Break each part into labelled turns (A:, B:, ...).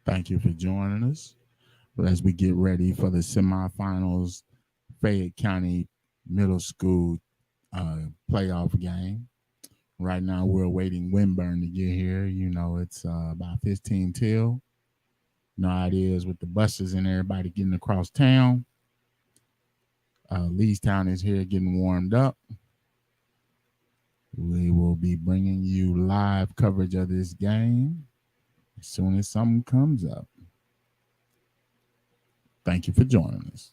A: Thank you for joining us as we get ready for the semifinals Fayette County Middle School playoff game. Right now, we're awaiting Winburn to get here. You know, it's about 15 till. You know how it is with the buses and everybody getting across town. Leestown is here getting warmed up. We will be bringing you live coverage of this game as soon as something comes up. Thank you for joining us.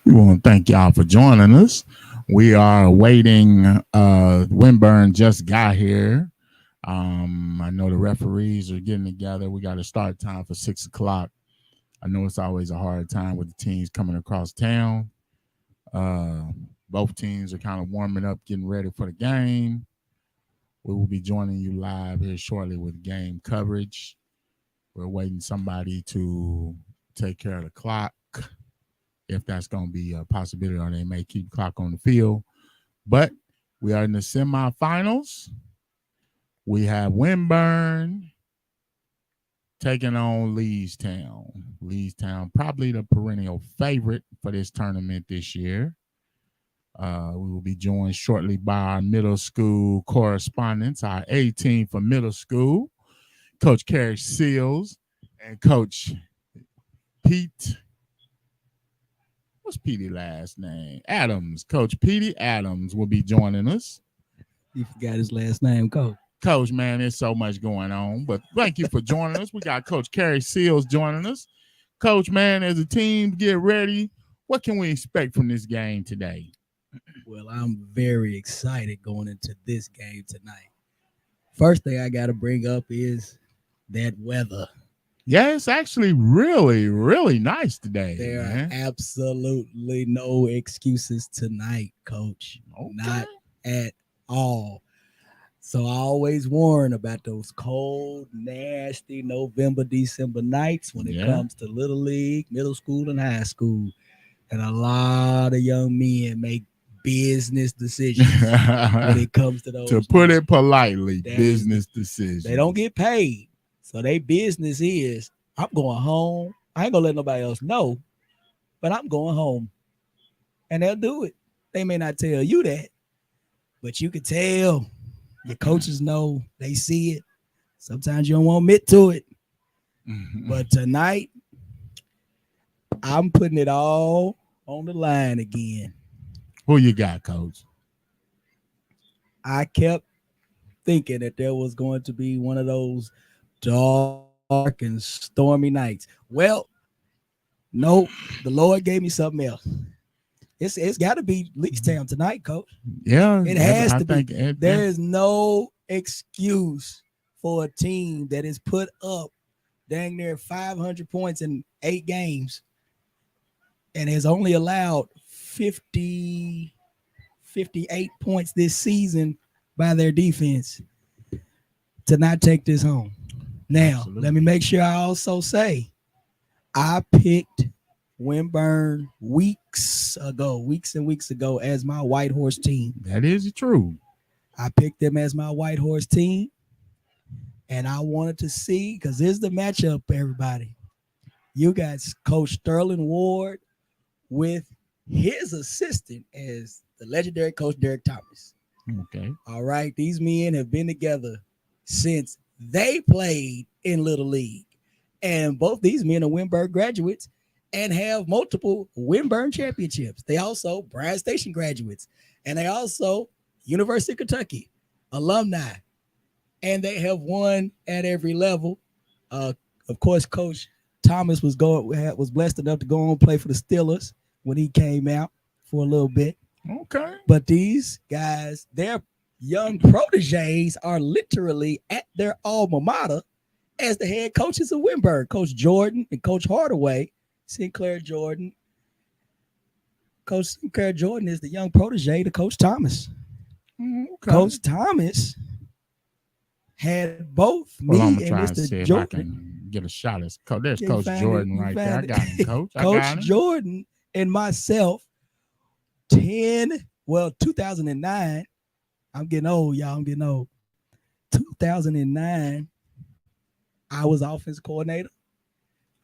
A: We want to thank y'all for joining us. We are waiting. Winburn just got here. I know the referees are getting together. We got a start time for 6 o'clock. I know it's always a hard time with the teams coming across town. Uh, both teams are kind of warming up, getting ready for the game. We will be joining you live here shortly with game coverage. We're waiting somebody to take care of the clock, if that's going to be a possibility, or they may keep the clock on the field. But we are in the semifinals. We have Winburn taking on Leestown. Leestown, probably the perennial favorite for this tournament this year. We will be joined shortly by our middle school correspondents, our A team for middle school, Coach Carrie Seals and Coach Pete. What's Petey's last name? Adams. Coach Petey Adams will be joining us.
B: You forgot his last name, Coach.
A: Coach, man, there's so much going on, but thank you for joining us. We got Coach Carrie Seals joining us. Coach, man, as a team get ready, what can we expect from this game today?
B: Well, I'm very excited going into this game tonight. First thing I got to bring up is that weather.
A: Yeah, it's actually really, really nice today.
B: There
A: man.
B: are absolutely no excuses tonight, Coach.
A: Okay.
B: Not at all. So I always warn about those cold, nasty November, December nights when it comes to Little League, middle school, and high school. And a lot of young men make business decisions when it comes to those.
A: To put it politely, business decisions.
B: They don't get paid. So their business is, I'm going home. I ain't going to let nobody else know, but I'm going home. And they'll do it. They may not tell you that, but you can tell. Your coaches know. They see it. Sometimes you don't want to admit to it. But tonight, I'm putting it all on the line again.
A: Who you got, Coach?
B: I kept thinking that there was going to be one of those dark and stormy nights. Well, no, the Lord gave me something else. It's got to be Leestown tonight, Coach.
A: Yeah,
B: it has to be. There is no excuse for a team that is put up dang near 500 points in 8 games and has only allowed 58 points this season by their defense to not take this home. Now, Absolutely. Let me make sure I also say I picked Winburn weeks and weeks ago as my white horse team.
A: That is true.
B: I picked them as my white horse team, and I wanted to see, because here's the matchup, everybody. You got Coach Sterling Ward with his assistant as the legendary Coach Derek Thomas.
A: Okay.
B: All right. These men have been together since they played in Little League. And both these men are Winburn graduates and have multiple Winburn championships. They also Bryan Station graduates. And they also University of Kentucky alumni. And they have won at every level. Of course, Coach Thomas was blessed enough to go on and play for the Steelers when he came out for a little bit.
A: Okay.
B: But these guys, their young proteges are literally at their alma mater as the head coaches of Winburn. Coach Jordan and Coach Hardaway, Sinclair Jordan. Coach Sinclair Jordan is the young protege to Coach Thomas. Okay. Coach Thomas had both me
A: I'm
B: and
A: trying
B: Mr.
A: To see
B: Jordan.
A: If I can get a shot at Coach. There's Coach Jordan right there. I got him, Coach.
B: Coach Jordan and myself, 2009. I'm getting old, y'all. I'm getting old. 2009, I was offense coordinator.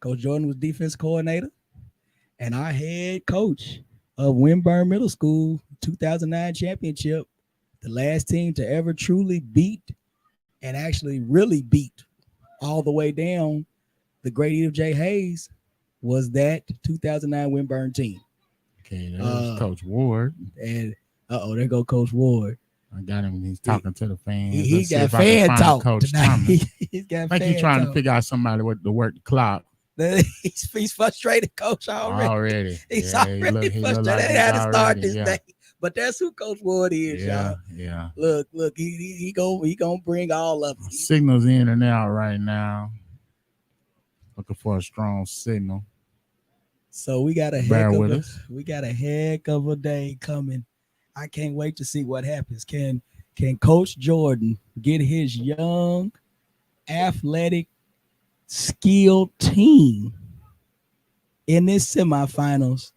B: Coach Jordan was defense coordinator. And our head coach of Winburn Middle School, 2009 championship, the last team to ever truly beat and actually really beat all the way down the great Edith J. Hayes, was that 2009 Winburn team.
A: Okay, there's Coach Ward.
B: And there go Coach Ward.
A: I got him. He's talking to the fans.
B: He got fan talk
A: Coach
B: tonight.
A: Thomas.
B: He's got
A: like
B: fan
A: he's trying
B: talk.
A: to figure out somebody to work the clock.
B: He's frustrated, coach, already.
A: Already.
B: He's
A: Yeah,
B: already
A: he look
B: frustrated.
A: like
B: They
A: he's
B: had to start
A: already.
B: this
A: Yeah.
B: day. But that's who Coach Ward is,
A: Yeah.
B: y'all.
A: Yeah.
B: Look, he gonna bring all of it.
A: Signals in and out right now. Looking for a strong signal.
B: So
A: Bear with us.
B: we got a heck of a day coming. I can't wait to see what happens. Can Coach Jordan get his young, athletic, skilled team in this semifinals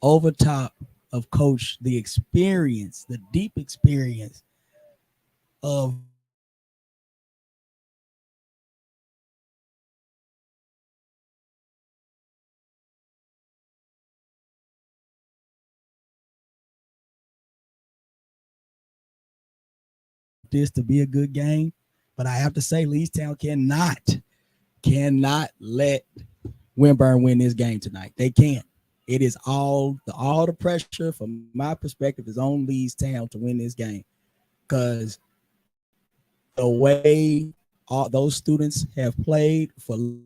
B: over top of Coach the experience, the deep experience of this to be a good game. But I have to say, Leestown cannot let Winburn win this game tonight. They can't. It is all the pressure from my perspective is on Leestown to win this game because the way all those students have played for Leestown to win this game,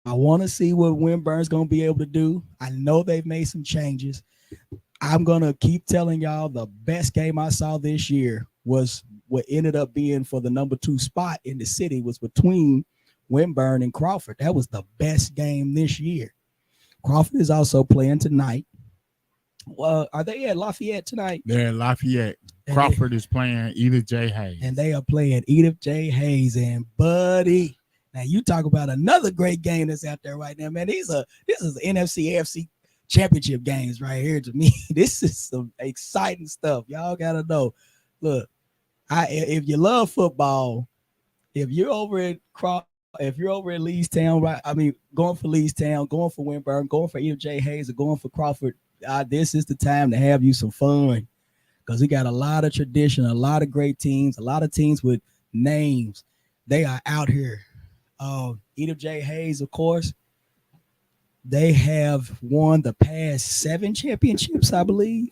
B: I want to see what Winburn's going to be able to do. I know they've made some changes. I'm going to keep telling y'all the best game I saw this year was what ended up being for the number 2 spot in the city was between Winburn and Crawford. That was the best game this year. Crawford is also playing tonight. Well, are they at Lafayette tonight?
A: They're at Lafayette. Crawford is playing Edith J. Hayes.
B: And they are playing Edith J. Hayes. And buddy, now you talk about another great game that's out there right now, man. This is NFC AFC championship games right here to me. This is some exciting stuff. Y'all gotta know. Look, if you love football, if you're over at Leestown, right? I mean, going for Leestown, going for Winburn, going for Edith J. Hayes, or going for Crawford, this is the time to have you some fun because we got a lot of tradition, a lot of great teams, a lot of teams with names. They are out here. Edith J. Hayes, of course, they have won the past 7 championships, I believe.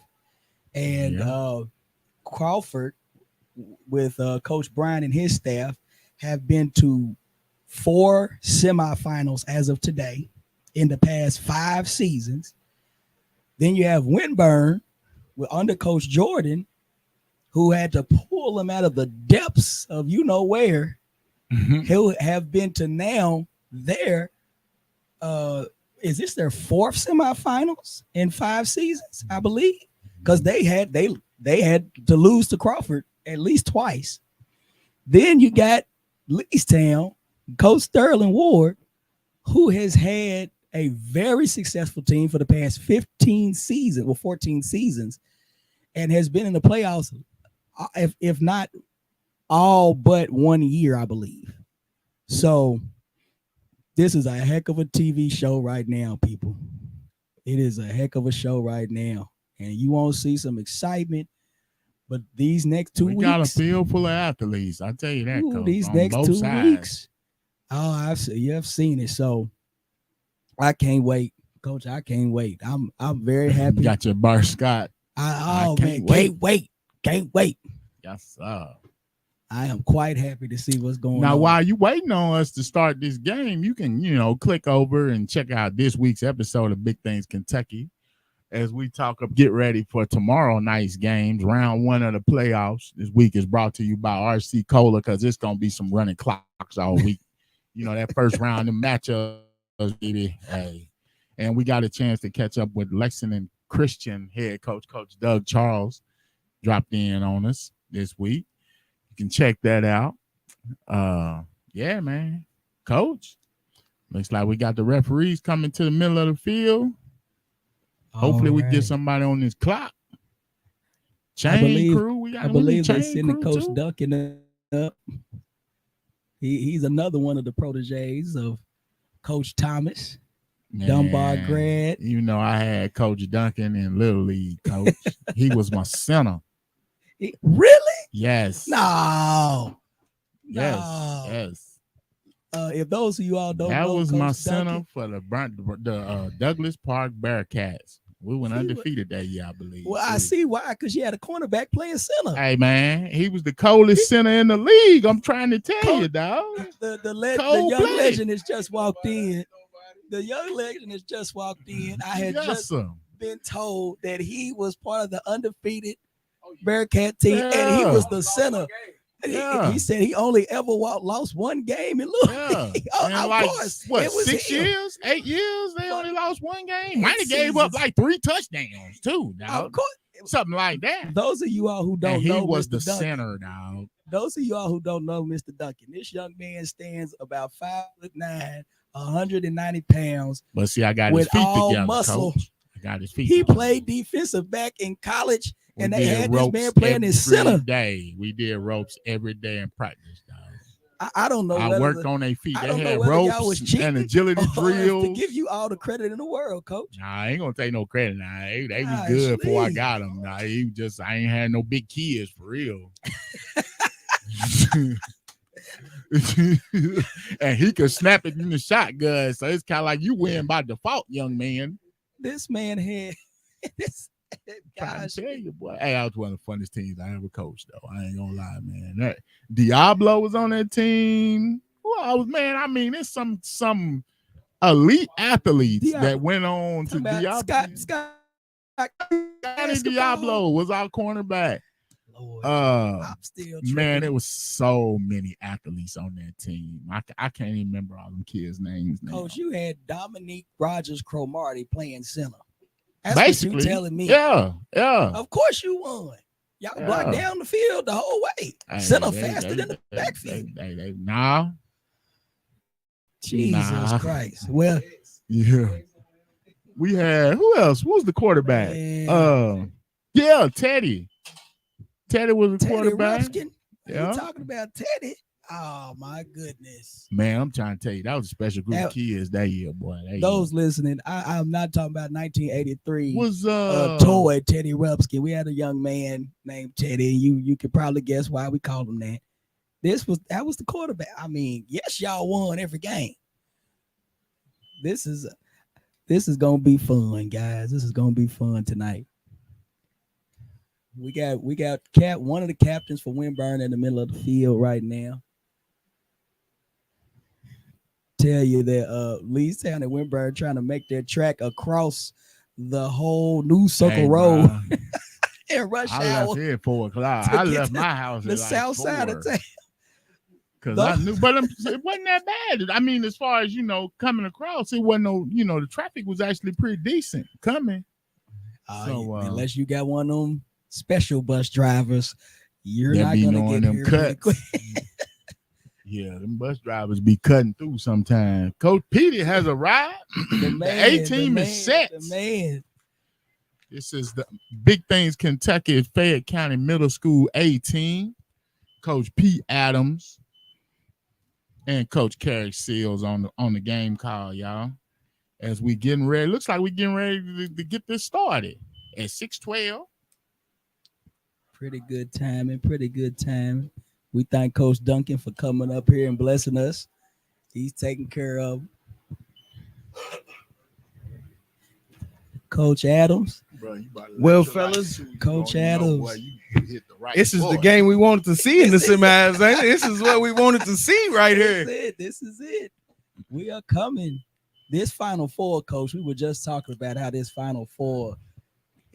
B: And Crawford, with Coach Brian and his staff, have been to 4 semifinals as of today in the past 5 seasons. Then you have Winburn with under Coach Jordan, who had to pull them out of the depths of you know where. Who have been to now their is this their 4th semifinals in 5 seasons, I believe, because they had to lose to Crawford at least twice. Then you got Leestown, Coach Sterling Ward, who has had a very successful team for the past 14 seasons, and has been in the playoffs, if not all but 1 year, I believe. So this is a heck of a TV show right now, people. It is a heck of a show right now, and you won't see some excitement. But these next 2 weeks, we
A: got a field full of athletes. I tell you that. Coach,
B: these next 2 weeks, I've seen it. So I can't wait, Coach. I can't wait. I'm very happy.
A: You got your Bar Scott.
B: I can't wait.
A: Yes, sir.
B: I am quite happy to see what's going on.
A: Now, while you waiting on us to start this game, you can, click over and check out this week's episode of Big Things Kentucky as we get ready for tomorrow night's games. Round 1 of the playoffs this week is brought to you by RC Cola because it's going to be some running clocks all week. That first round of matchups, baby. Hey. And we got a chance to catch up with Lexington Christian head coach Doug Charles, dropped in on us this week. You can check that out. Yeah, man. Coach, looks like we got the referees coming to the middle of the field. Hopefully we get somebody on this clock. Crew. We got
B: I believe
A: they're
B: sending Coach Duncan up. He's another one of the proteges of Coach Thomas. Man, Dunbar grad.
A: I had Coach Duncan in Little League, Coach. He was my center.
B: Really?
A: Yes.
B: No.
A: Yes.
B: If those of you all don't know,
A: that was
B: Coach
A: my
B: Duncan,
A: center for the Douglas Park Bearcats. We went undefeated that year, I believe.
B: Well, I see why, because you had a cornerback playing center.
A: Hey, man, he was the coldest center in the league. I'm trying to tell you, dog.
B: The young legend has just walked in. The young legend has just walked in. I had just been told that he was part of the undefeated Bearcat team, and he was the center. Yeah. He said he only ever lost one game in Louisville.
A: Yeah. Of course. What, it was 6 years, 8 years? They only lost one game. Might have gave up like 3 touchdowns, too, dog. Of course. Something like that.
B: Those of you all who don't know,
A: he was
B: Mr.
A: the
B: Duncan,
A: center, dog.
B: Those of you all who don't know Mr. Duncan, this young man stands about 5'9", 190 pounds.
A: But see, I got his feet together, muscle. Coach. I got his feet.
B: He played defensive back in college. And they had this man playing in center.
A: Every day. We did ropes every day in practice, dog.
B: I don't know.
A: I worked on their feet. They had ropes and agility drills.
B: To give you all the credit in the world, Coach.
A: Nah, I ain't gonna take no credit. Nah, they was good before I got them. Nah, I ain't had no big kids for real. And he could snap it in the shotgun, so it's kind of like you win by default, young man.
B: This man had this.
A: Gosh. I tell you, boy. Hey, I was one of the funniest teams I ever coached, though. I ain't gonna lie, man. That Diablo was on that team. Well, it's some elite athletes that went on to Diablo. Scotty Diablo was our cornerback.
B: Lord, I'm still tripping.
A: Man, there was so many athletes on that team. I can't even remember all them kids' names now.
B: Coach, you had Dominique Rogers-Cromartie playing center. That's
A: basically
B: what you telling me.
A: Yeah.
B: Of course you won. Y'all blocked down the field the whole way. Center faster than the backfield.
A: Nah.
B: Jesus Christ. Well,
A: yeah. We had who else? Who was the quarterback? Teddy. Teddy was the quarterback.
B: Ruskin. Yeah. You talking about Teddy? Oh my goodness,
A: man! I'm trying to tell you that was a special group of kids that year, boy.
B: Those listening, I'm not talking about 1983. Was toy Teddy Rupsky. We had a young man named Teddy. You could probably guess why we called him that. That was the quarterback. I mean, yes, y'all won every game. This is gonna be fun, guys. This is gonna be fun tonight. We got one of the captains for Winburn in the middle of the field right now. Tell you that Leestown and Winburn trying to make their track across the whole New Circle Road in rush hour.
A: I left here at 4 o'clock. I left my house at
B: the south side of town.
A: Because I knew, but it wasn't that bad. I mean, as far as coming across, it wasn't the traffic was actually pretty decent coming.
B: Unless you got one of them special bus drivers, you're not gonna get
A: them
B: here
A: cuts.
B: Really
A: Yeah, them bus drivers be cutting through sometimes. Coach Petey has arrived. The A-team is set.
B: The man.
A: This is the Big Things Kentucky Fayette County Middle School A-team. Coach Pete Adams and Coach Carrie Seals on the game call, y'all. As we getting ready, looks like we're getting ready to get this started at 6:12.
B: Pretty good timing. We thank Coach Duncan for coming up here and blessing us. He's taking care of Coach Adams.
C: Well, fellas,
B: Coach Adams.
C: This is the game we wanted to see in the semis. This is what we wanted to see right here.
B: This is it. We are coming. This Final Four, Coach, we were just talking about how this Final Four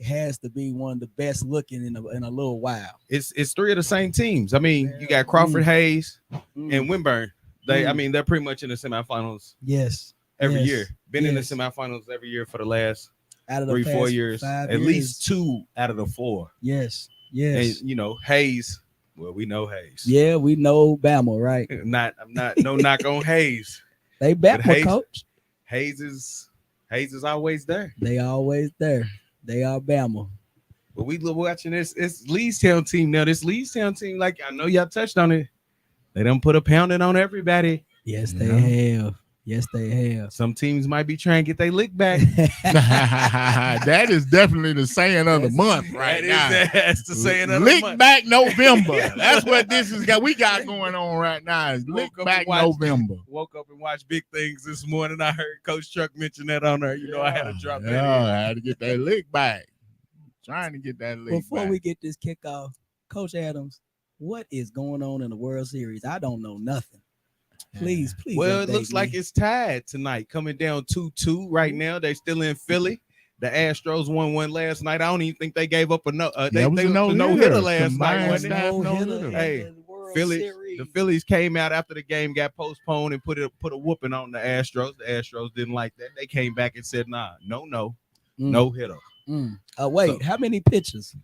B: has to be one of the best looking in a little while.
C: It's 3 of the same teams. I mean, you got Crawford, Hayes, and Winburn. They're pretty much in the semifinals.
B: Yes.
C: Every year. Been in the semifinals every year for the last
B: out of the
C: 3-4 years. At least 2 out of the 4.
B: Yes.
C: And Hayes. Well, we know Hayes.
B: Yeah, we know Bama, right?
C: I'm not no knock on Hayes.
B: They Bama, Coach.
C: Hayes is always there.
B: They always there. They are Bama.
C: But we watching this. It's Leestown team now. This Leestown team, like I know y'all touched on it. They done put a pounding on everybody.
B: Yes, they have. Yes, they have.
C: Some teams might be trying to get their lick back.
A: That is definitely the saying of the month right now.
C: That's the saying of the
A: lick
C: month.
A: back November. That's what this is we got going on right now. Is lick back November.
C: Woke up and watched Big Things this morning. I heard Coach Chuck mention that on there. I had to drop that in.
A: I had to get that lick back. Trying to get that lick
B: Before
A: back.
B: we get this kickoff, Coach Adams, what is going on in the World Series? I don't know nothing. Please.
C: Well, it looks like it's tied tonight, coming down 2-2 right now. They're still in Philly. The Astros won last night. I don't even think they gave up a no. They was no hitter last night. Wasn't it? Hey, the Phillies came out after the game got postponed and put a whooping on the Astros. The Astros didn't like that. They came back and said, "Nah, no hitter."
B: Wait, how many pitches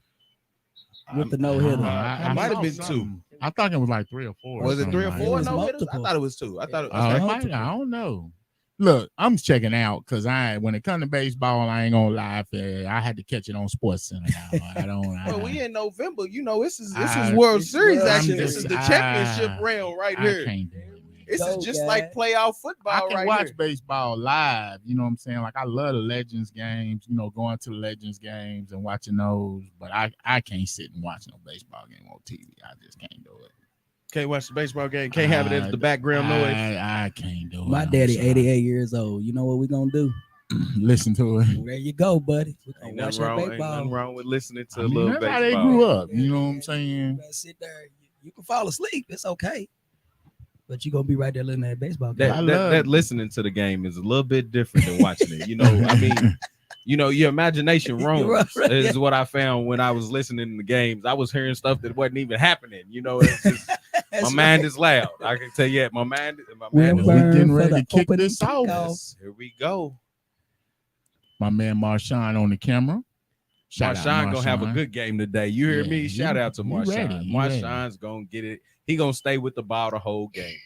B: with the no hitter?
C: It might have been 2.
A: I thought it was like 3 or 4.
C: Was it 3 or 4
B: no
C: hitters? I thought it was 2. I thought it was
A: I don't know. Look, I'm checking out because when it comes to baseball, I ain't gonna lie. I had to catch it on Sports Center now. I don't.
C: Well, we in November. This is World Series action. This is the championship round right here.
A: I can't do it.
C: This is just like playoff football.
A: I can watch baseball live. You know what I'm saying? Like I love the Legends games. Going to the Legends games and watching those. But I can't sit and watch no baseball game on TV. I just can't do it.
C: Can't watch the baseball game. Can't have it as the background noise.
A: I can't do it.
B: My daddy, 88 years old. You know what we gonna do?
A: Listen to it.
B: Well, there you go, buddy.
C: Ain't nothing wrong with listening to a little
A: that's
C: baseball.
A: how they grew up. You know what I'm saying?
B: You better sit there. You can fall asleep. It's okay. But you're gonna be right there looking at baseball game.
C: That listening to the game is a little bit different than watching it. I mean, your imagination roams is what I found when I was listening to the games. I was hearing stuff that wasn't even happening. It's just, my mind is loud. I can tell you that my mind is
A: getting ready to kick this off.
C: Here we go.
A: My man Marshawn on the camera.
C: Marshawn gonna have a good game today. You hear me? Shout out to Marshawn. Marshawn's gonna get it. He gonna stay with the ball the whole game.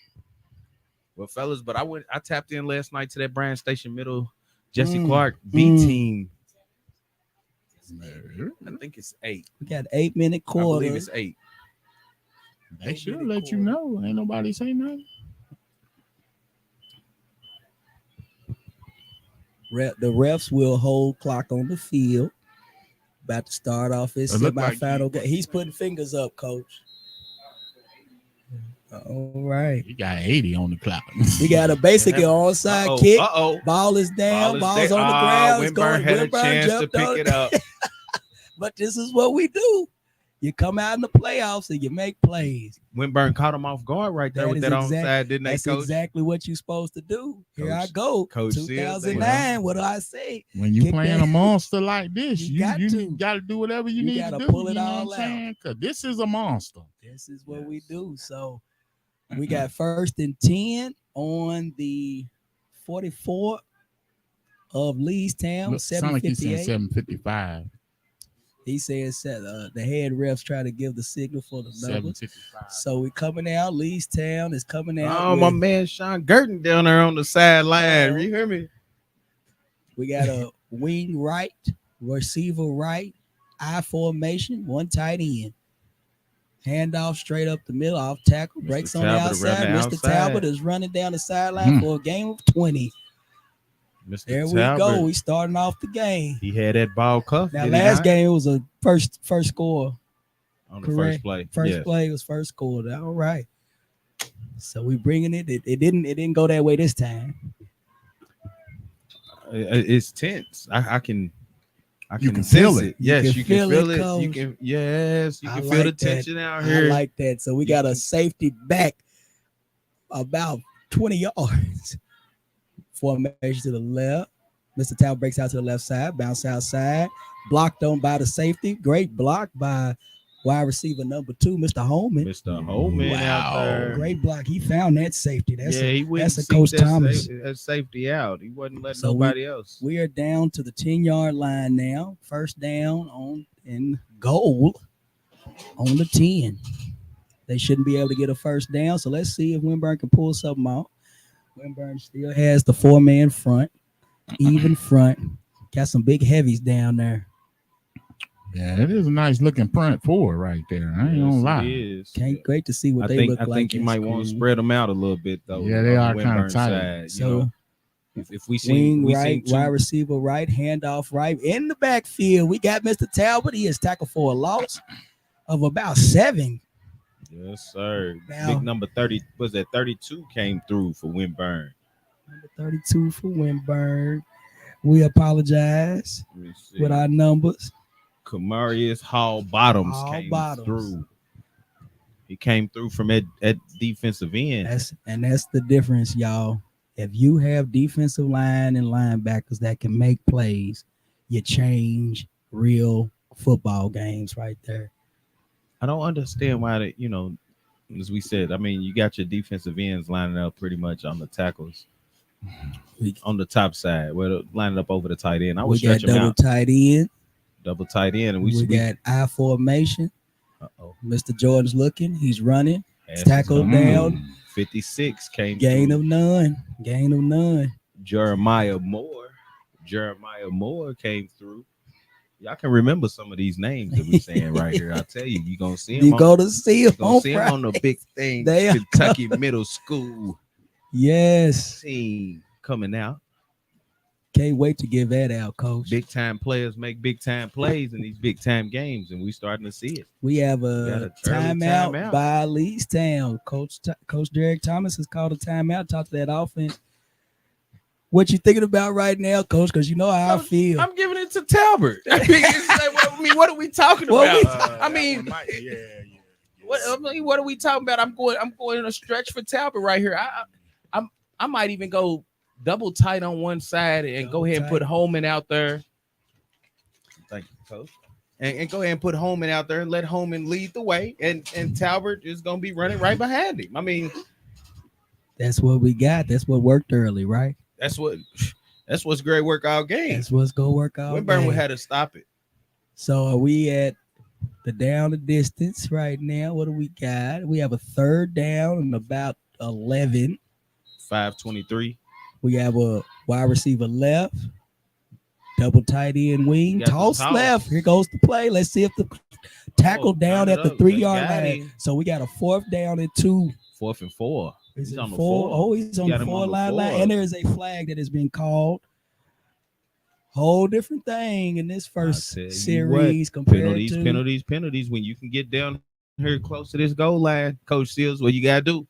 C: Well, fellas, but I tapped in last night to that Bryan Station Middle Jesse Clark B team. I think it's 8.
B: We got 8-minute quarter.
C: I believe it's 8.
A: They should let you know. Ain't nobody say nothing.
B: The refs will hold clock on the field. About to start off his semifinal game. He's putting fingers up, Coach. All right.
A: He got 80 on the clock.
B: He got a basically onside kick. Ball is down. Ball's on the ground.
C: Winburn had a chance to pick it up.
B: But this is what we do. You come out in the playoffs and you make plays.
C: Winburn caught him off guard right there with that onside, didn't they, Coach?
B: That's exactly what you're supposed to do. Here I go.
C: Coach
B: 2009, what do I say?
A: When you playing a monster like this, you got to do whatever you need to do.
B: Pull it all out.
A: Because this is a monster.
B: This is what we do. So we got 1st and 10 on the 44 of Leestown. 7:58.
A: 7:55.
B: He says the head refs try to give the signal for the number. So we coming out. Leestown is coming out.
C: Oh, my man Sean Gurton down there on the sideline. You hear me?
B: We got a wing right, receiver right, I formation, one tight end. Handoff straight up the middle, off tackle, breaks on the outside. Mr. Talbot is running down the sideline for a game of 20. There we go. We starting off the game.
C: He had that ball cuff.
B: Now, last game it was a first score.
C: On the first play.
B: First play was first score. All right. So we bringing it. It didn't go that way this time.
C: It's tense. I can
A: feel it.
C: Yes, you can feel it.
B: Coach.
C: You can feel the tension out here.
B: I like that. So we got a safety back about 20 yards. Formation to the left. Mr. Talbot breaks out to the left side, bounce outside, blocked on by the safety. Great block by wide receiver number 2, Mr. Holman.
C: Mr. Holman out there.
B: Great block. He found that safety. That's a
C: Coach
B: Thomas.
C: That safety out. He wasn't letting nobody else.
B: We are down to the 10-yard line now. First down in goal on the 10. They shouldn't be able to get a first down. So let's see if Winburn can pull something out. Winburn still has the 4-man front, even front. Got some big heavies down there.
A: Yeah, it is a nice looking front four right there. I ain't gonna lie.
C: It is.
B: Can't wait to see what they look like.
C: I think you might want to spread them out a little bit though.
A: Yeah, they are kind of tight.
C: Side,
B: so,
C: you know, if we see
B: wide receiver right, handoff right in the backfield, we got Mr. Talbot. He is tackled for a loss of about 7.
C: Yes, sir.
B: Now,
C: big number 30 was that 32 came through for Winburn.
B: Number 32 for Winburn. We apologize with our numbers.
C: Kamarius Hall Bottoms came through. He came through from at defensive end.
B: That's the difference, y'all. If you have defensive line and linebackers that can make plays, you change real football games right there.
C: I don't understand why that, as we said, I mean, you got your defensive ends lining up pretty much on the tackles. On the top side, we're lining up over the tight end. I would stretch them out. Double tight end, and we
B: got I formation. Mr. Jordan's looking. He's running. Tackled down.
C: 56 came.
B: Gain of none.
C: Jeremiah Moore came through. Y'all can remember some of these names that we're saying right here. I'll tell you, you're going to see them.
B: You're going to see them
C: on the big thing. Kentucky Middle School.
B: Yes.
C: Team coming out.
B: Can't wait to give that out, Coach.
C: Big time players make big time plays in these big time games, and we starting to see it.
B: We have a timeout by Leestown. Coach Derek Thomas has called a timeout. Talk to that offense. What you thinking about right now, Coach? Because you know how I feel.
C: I'm giving it to Talbot. What are we talking about? What are we talking about? I'm going in a stretch for Talbot right here. I might even go double tight on one side and go ahead and put Holman out there. Thank you, Coach. And go ahead and put Holman out there and let Holman lead the way. And Talbot is going to be running right behind him. I mean,
B: that's what we got. That's what worked early, right?
C: That's what's great work all game.
B: That's what's going to work out.
C: Winburn had to stop it.
B: So are we at the down the distance right now? What do we got? We have a third down and about 11.
C: 5:23.
B: We have a wide receiver left, double tight end wing, toss left. Here goes the play. Let's see if the tackle down at the 3-yard line. So we got a 4th down and 2.
C: 4th and 4.
B: He's on the 4. Oh, he's on the 4 line. And there is a flag that has been called. Whole different thing in this first series compared to
C: penalties. When you can get down here close to this goal line, Coach Seals, what you gotta do?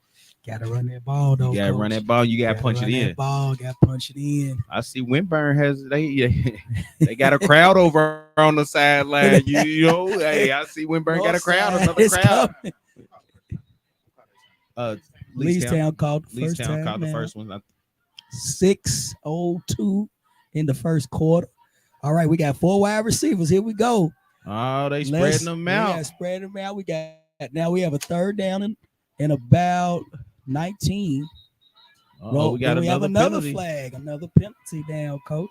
B: Gotta run that ball, though.
C: You gotta run that ball. You gotta punch it in.
B: Gotta punch it in.
C: I see Winburn has they got a crowd over on the sideline. Hey, I see Winburn got a crowd. Another crowd.
B: Leestown called the
C: first one.
B: 6:02 in the first quarter. All right, we got 4 wide receivers. Here we go.
C: Oh, they spreading them out.
B: Yeah, spreading them out. We have a third down and about 19.
C: We got
B: another flag, another penalty down, Coach.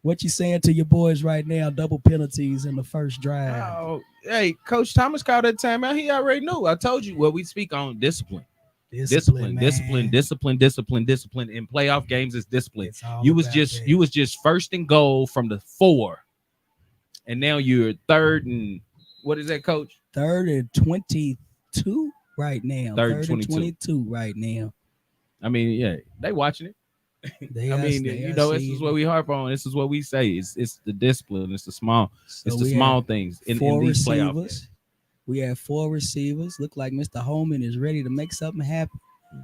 B: What you saying to your boys right now? Double penalties in the first drive.
C: Oh, hey, Coach Thomas called that timeout. He already knew. I told you. Well, we speak on discipline. Discipline. In playoff games is discipline. You was just first and goal from the 4, and now you're 3rd and what is that, Coach?
B: 3rd and 22 right now.
C: 3rd and
B: 22 right now.
C: I mean, yeah, they watching it. This is what we harp on. This is what we say. It's the discipline. It's the small. It's the small things in these playoff games.
B: We have 4 receivers. Look like Mr. Holman is ready to make something happen.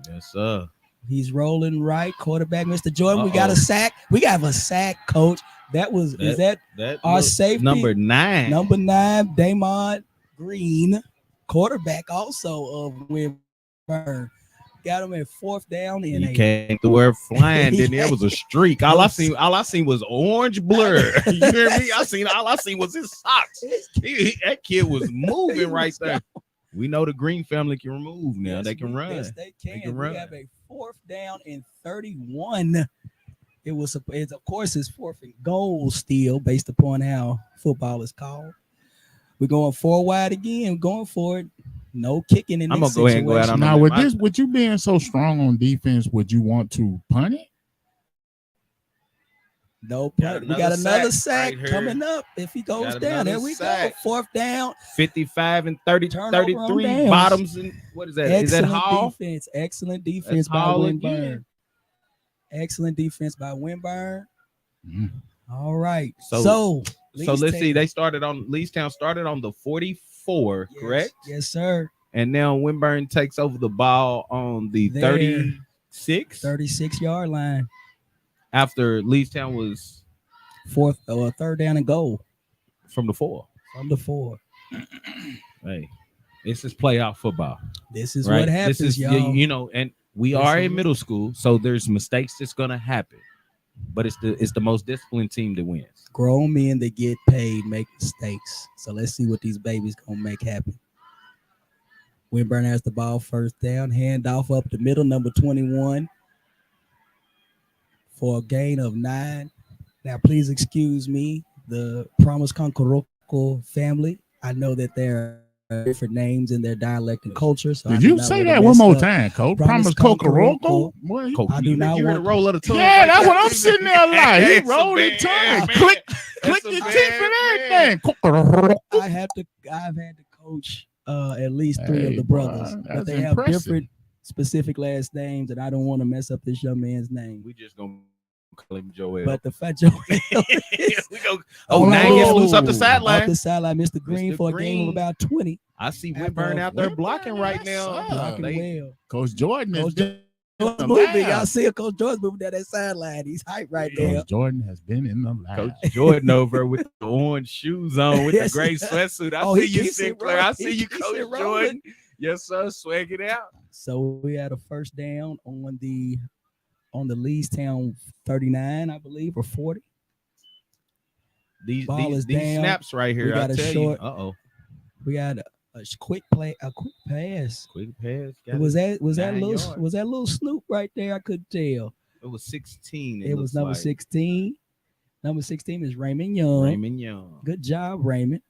C: Yes, sir.
B: He's rolling right. Quarterback, Mr. Jordan. We got a sack. We got a sack, Coach. Is that our safety?
C: Number 9.
B: Number 9, Damon Green, quarterback also of Winburn. Got him at 4th down.
C: He came through where flying, didn't he? It was a streak. All I seen was orange blur. You hear me? All I seen was his socks. That kid was moving right there. We know the Green family can move now. They can run.
B: Yes, they can. We have a 4th down and 31. It's of course it's 4th and goal still, based upon how football is called. We're going 4 wide again. Going for it. No kicking in this situation. I'm going to go ahead and go out on
A: now, with you being so strong on defense, would you want to punt it?
B: No punt. We got another sack right coming up. If he goes down, there we go. 4th down.
C: 55 and 30, 33 bottoms. And what is that?
B: Excellent
C: is that Hall?
B: Defense. Excellent defense by Winburn. Excellent defense by Winburn. All right. So
C: let's see. Leestown started on the 44, correct?
B: Yes, sir.
C: And now Winburn takes over the ball on the
B: 36-yard line.
C: After Leestown was
B: 3rd down and goal.
C: From the 4. Hey, this is playoff football.
B: This is what happens, this is,
C: y'all. And we are in middle school, so there's mistakes that's gonna happen. But it's the most disciplined team that wins.
B: Grown men that get paid make mistakes. So let's see what these babies gonna make happen. Winburn has the ball, 1st down, handoff up the middle, number 21. For a gain of 9. Now, please excuse me, the Promise Concorroco family. I know that there are different names in their dialect and culture. So
A: did you say that one more time, Coach? Promise Concorroco?
B: I do not want
C: to roll of the tongue.
A: Yeah, that's what I'm sitting there like. He rolled his tongue. Click your teeth and everything.
B: I've had to coach at least 3 of the brothers, but they have different specific last names, and I don't want to mess up this young man's name.
C: We just gonna call him Joel.
B: But the fat Joel.
C: We go. Now gets loose up the sideline.
B: Up the sideline, Mr. Green for a game of about 20.
C: I see Winburn out there blocking right now.
B: Blocking well.
A: Coach Jordan is
B: moving. Y'all see Coach Jordan moving down that sideline. He's hype right there.
A: Coach Jordan has been in the lab.
C: Coach Jordan over with the orange shoes on with the gray sweatsuit. I see you, Sinclair. I see you, Coach Jordan. Yes, sir. Swag it out.
B: So we had a 1st down on the Leestown 39, I believe, or 40.
C: These snaps right here.
B: We got a short. We got a quick pass. Was that little Snoop right there? I couldn't tell.
C: It was 16.
B: It was number 16. Number 16 is Raymond Young. Good job, Raymond.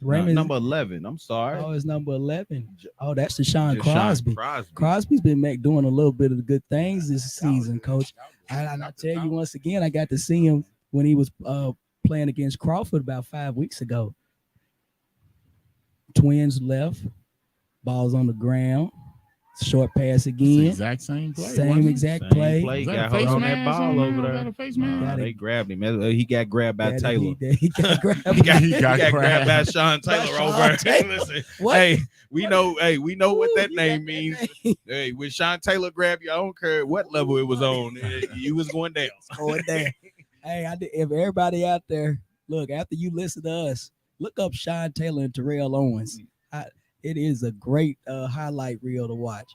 C: Number 11. I'm sorry.
B: Oh, it's number 11. Oh, that's Deshaun Crosby. Crosby's been doing a little bit of the good things this season, Coach. And I tell you once again, I got to see him when he was playing against Crawford about 5 weeks ago. Twins left. Ball's on the ground. Short pass again.
A: Exact same play.
B: Same exact play.
C: Got hold on that ball over there. They grabbed him. He got grabbed by Taylor.
B: He got grabbed.
C: he got grabbed by Sean Taylor over. Listen, hey, we know what that name means. Hey, when Sean Taylor grabbed you, I don't care what level it was on. You was going down.
B: Hey, if everybody out there, look, after you listen to us, look up Sean Taylor and Terrell Owens. It is a great highlight reel to watch.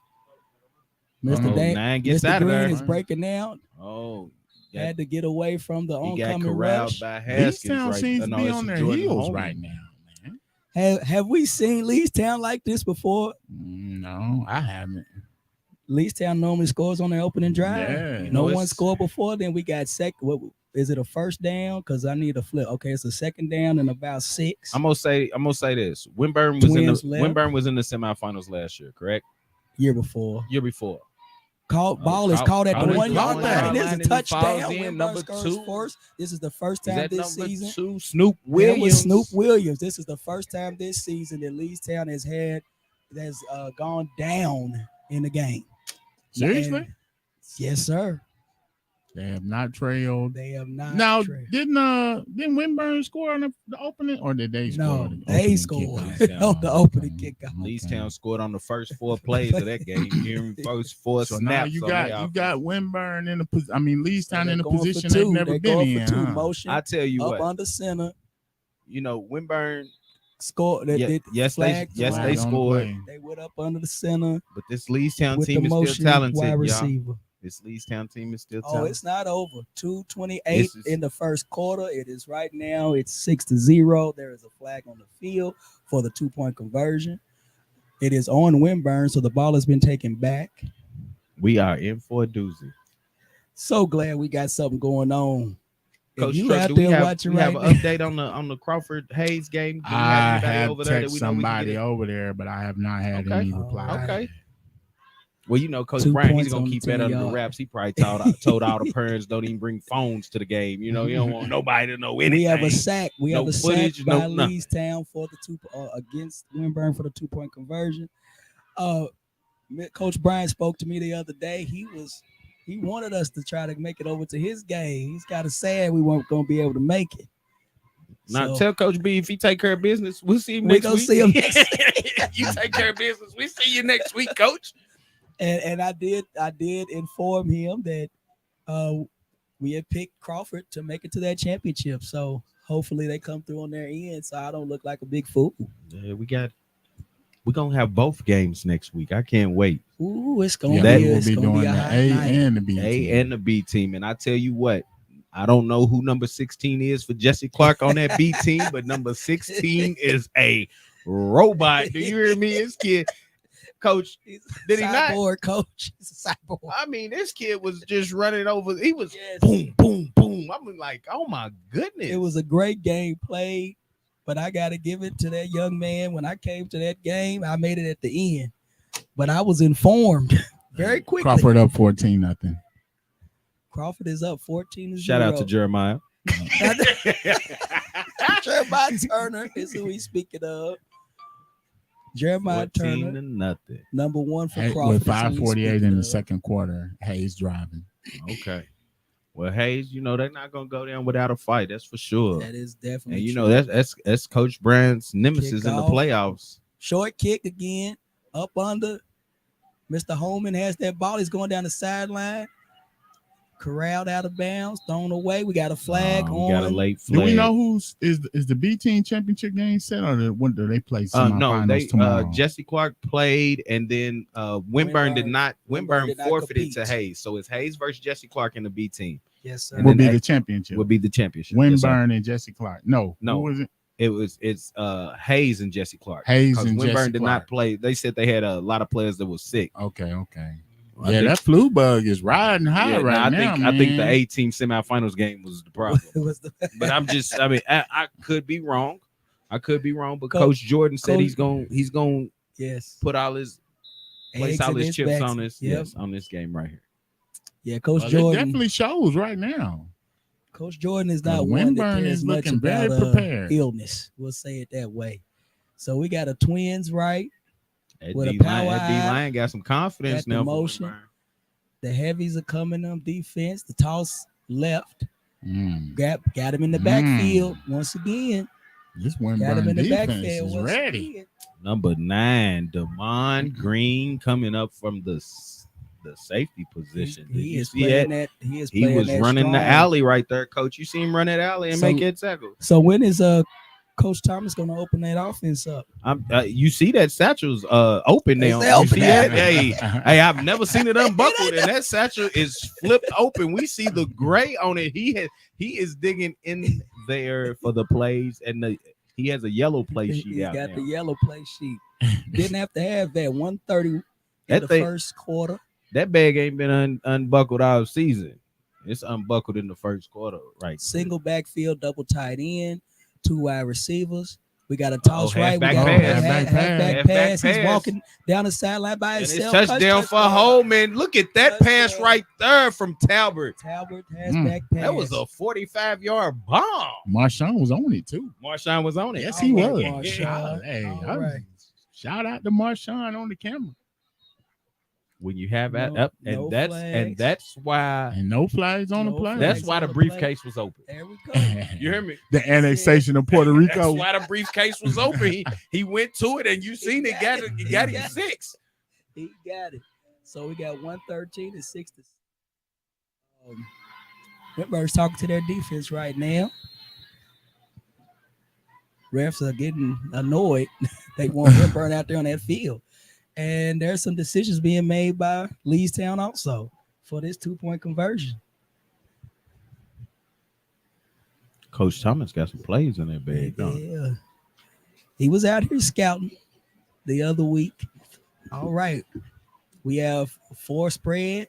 B: Mr. Green is breaking down. Had to get away from the oncoming rush.
A: Leestown seems to be on their heels right now,
B: man. Have we seen Leestown like this before?
A: No, I haven't.
B: Leestown normally scores on their opening drive.
A: Yeah,
B: no one scored before. Then we got second. What is it? A 1st down? Because I need a flip. Okay, it's a 2nd down and about 6.
C: I'm gonna say this. Winburn was in the semifinals last year, correct?
B: Year before.
C: Ball
B: is caught at the 1 yard line. It is a touchdown.
C: Number 2.
B: First. This is the first time this season.
C: 2, Snoop Williams.
B: Snoop Williams. This is the first time this season that Leestown has gone down in the game.
A: Seriously?
B: Yes, sir.
A: They have not trailed.
B: They have not.
A: Now,
B: trailed.
A: didn't Winburn score on the opening, or did they score?
B: No, they scored on the opening kickoff.
C: Leestown scored on the first 4 plays of that game. First 4
A: so
C: snaps.
A: Now you got Winburn in the position. I mean, Leestown in a position they've never been in.
B: Motion,
C: I tell you
B: up
C: what,
B: under center.
C: Winburn
B: scored.
C: Yes, they scored.
B: They went up under the center.
C: But this Leestown team is still talented,
B: wide receiver.
C: This Leestown team is still talented.
B: It's not over. 2:28 in the first quarter. It is right now. It's 6-0. There is a flag on the field for the 2-point conversion. It is on Winburn, so the ball has been taken back.
C: We are in for a doozy.
B: So glad we got something going on.
C: Coach, do we have an update on the Crawford Hayes game?
A: I have texted somebody over there, but I have not had any reply.
C: Okay. Well, you know, Coach
B: 2
C: Bryant, he's
B: points
C: gonna
B: on the
C: keep that under the
B: 10-yard.
C: wraps. He probably told all the parents don't even bring phones to the game. You know, you don't want nobody to know anything.
B: We have a sack. We have a
C: footage,
B: sack by
C: nothing.
B: Leestown for the against Winburn for the 2-point conversion. Coach Bryant spoke to me the other day. He wanted us to try to make it over to his game. He's kind of sad we weren't going to be able to make it.
C: Now tell Coach B if he take care of business, we'll see him
B: we
C: next
B: gonna
C: week.
B: See him next
C: You take care of business. We see you next week, Coach.
B: And I did inform him that we had picked Crawford to make it to that championship. So hopefully they come through on their end, so I don't look like a big fool.
C: Yeah, we're gonna have both games next week. I can't wait.
B: Ooh, it's gonna
A: we'll
B: be
A: doing
B: a
A: the
B: hot
A: A
B: night.
A: and the B
C: A
A: team.
C: and the B team. And I tell you what, I don't know who number 16 is for Jesse Clark on that B team, but number 16 is a robot. Do you hear me? This kid, Coach, did he not?
B: Coach. He's a cyborg.
C: I mean, this kid was just running over. He was boom, boom, boom. I'm like, oh my goodness.
B: It was a great game played, but I got to give it to that young man. When I came to that game, I made it at the end, but I was informed very quickly.
A: Crawford up 14-0.
B: Crawford is up 14-0.
C: Shout out to Jeremiah.
B: Jeremiah Turner is who he's speaking of. Jeremiah Turner, number one for Crawford.
A: With 5:48 in the second quarter, Hayes driving.
C: Okay. Well, Hayes, you know, they're not going to go down without a fight. That's for sure.
B: That is definitely
C: And, you
B: true.
C: know, that's Coach Bryant's nemesis in the playoffs.
B: Short kick again, up under. Mr. Holman has that ball. He's going down the sideline. Corralled out of bounds, thrown away. We got a flag on.
C: We got a late flag.
A: Do we know who's is the B team championship game set, or when do they play semifinals
C: no,
A: tomorrow?
C: Jesse Clark played, and then Winburn did not. Winburn forfeited to Hayes, so it's Hayes versus Jesse Clark in the B team.
B: Yes, sir.
A: Will be the championship.
C: Will be the championship.
A: Winburn and Jesse Clark. No, who was it?
C: It's Hayes and Jesse Clark.
A: Hayes and
C: Winburn
A: Jesse
C: did
A: Clark.
C: not play. They said they had a lot of players that was sick.
A: Okay. Yeah, that flu bug is riding high right now.
C: I think the A-team semifinals game was the problem. But I could be wrong. But Coach Jordan said he's going put all his place all his chips on this on this game right here.
B: Yeah, Coach Jordan
A: it definitely shows right now.
B: Coach Jordan is not one
A: Winburn
B: that cares
A: is
B: much
A: looking very
B: about
A: prepared.
B: illness. We'll say it that way. So we got a Twins right.
C: That
B: with
C: D-line got some confidence now.
B: Motion. The heavies are coming on defense. The toss left. Got him in the backfield once again.
A: This Winburn defense is ready.
C: Number 9, Damon Green coming up from the safety position.
B: He is playing
C: running the alley right there, Coach. You see him run that alley and make it tackle.
B: So when is Coach Thomas going to open that offense up?
C: You see that satchel's open now. You see that? Hey, I've never seen it unbuckled, and that satchel is flipped open. We see the gray on it. He is digging in there for the plays, and he has a yellow play sheet.
B: He's got the yellow play sheet. Didn't have to have that 130 in the first quarter.
C: That bag ain't been unbuckled all season. It's unbuckled in the first quarter, right?
B: Single backfield, double tight end. 2 wide receivers. We got a toss right. We got
A: halfback
B: pass. He's walking down the sideline by himself.
C: Touchdown for Holman. Look at that pass right there from Talbot.
B: Talbot halfback pass.
C: That was a 45-yard bomb.
A: Marshawn was on it too.
C: Marshawn was on it.
A: Yes, he was.
B: Marshawn.
A: Shout out to Marshawn on the camera.
C: When you have that's why
A: no flags on the play.
C: That's why the briefcase was open.
B: There we go.
C: You hear me?
A: The annexation of Puerto Rico.
C: That's why the briefcase was open. He went to it, and you seen it. Got it 6.
B: He got it. So we got 113 and 6. Winburn's talking to their defense right now. Refs are getting annoyed. They want Winburn out there on that field. And there's some decisions being made by Leestown also for this 2-point conversion.
C: Coach Thomas got some plays in that bag.
B: Yeah. He was out here scouting the other week. All right. We have 4 spread.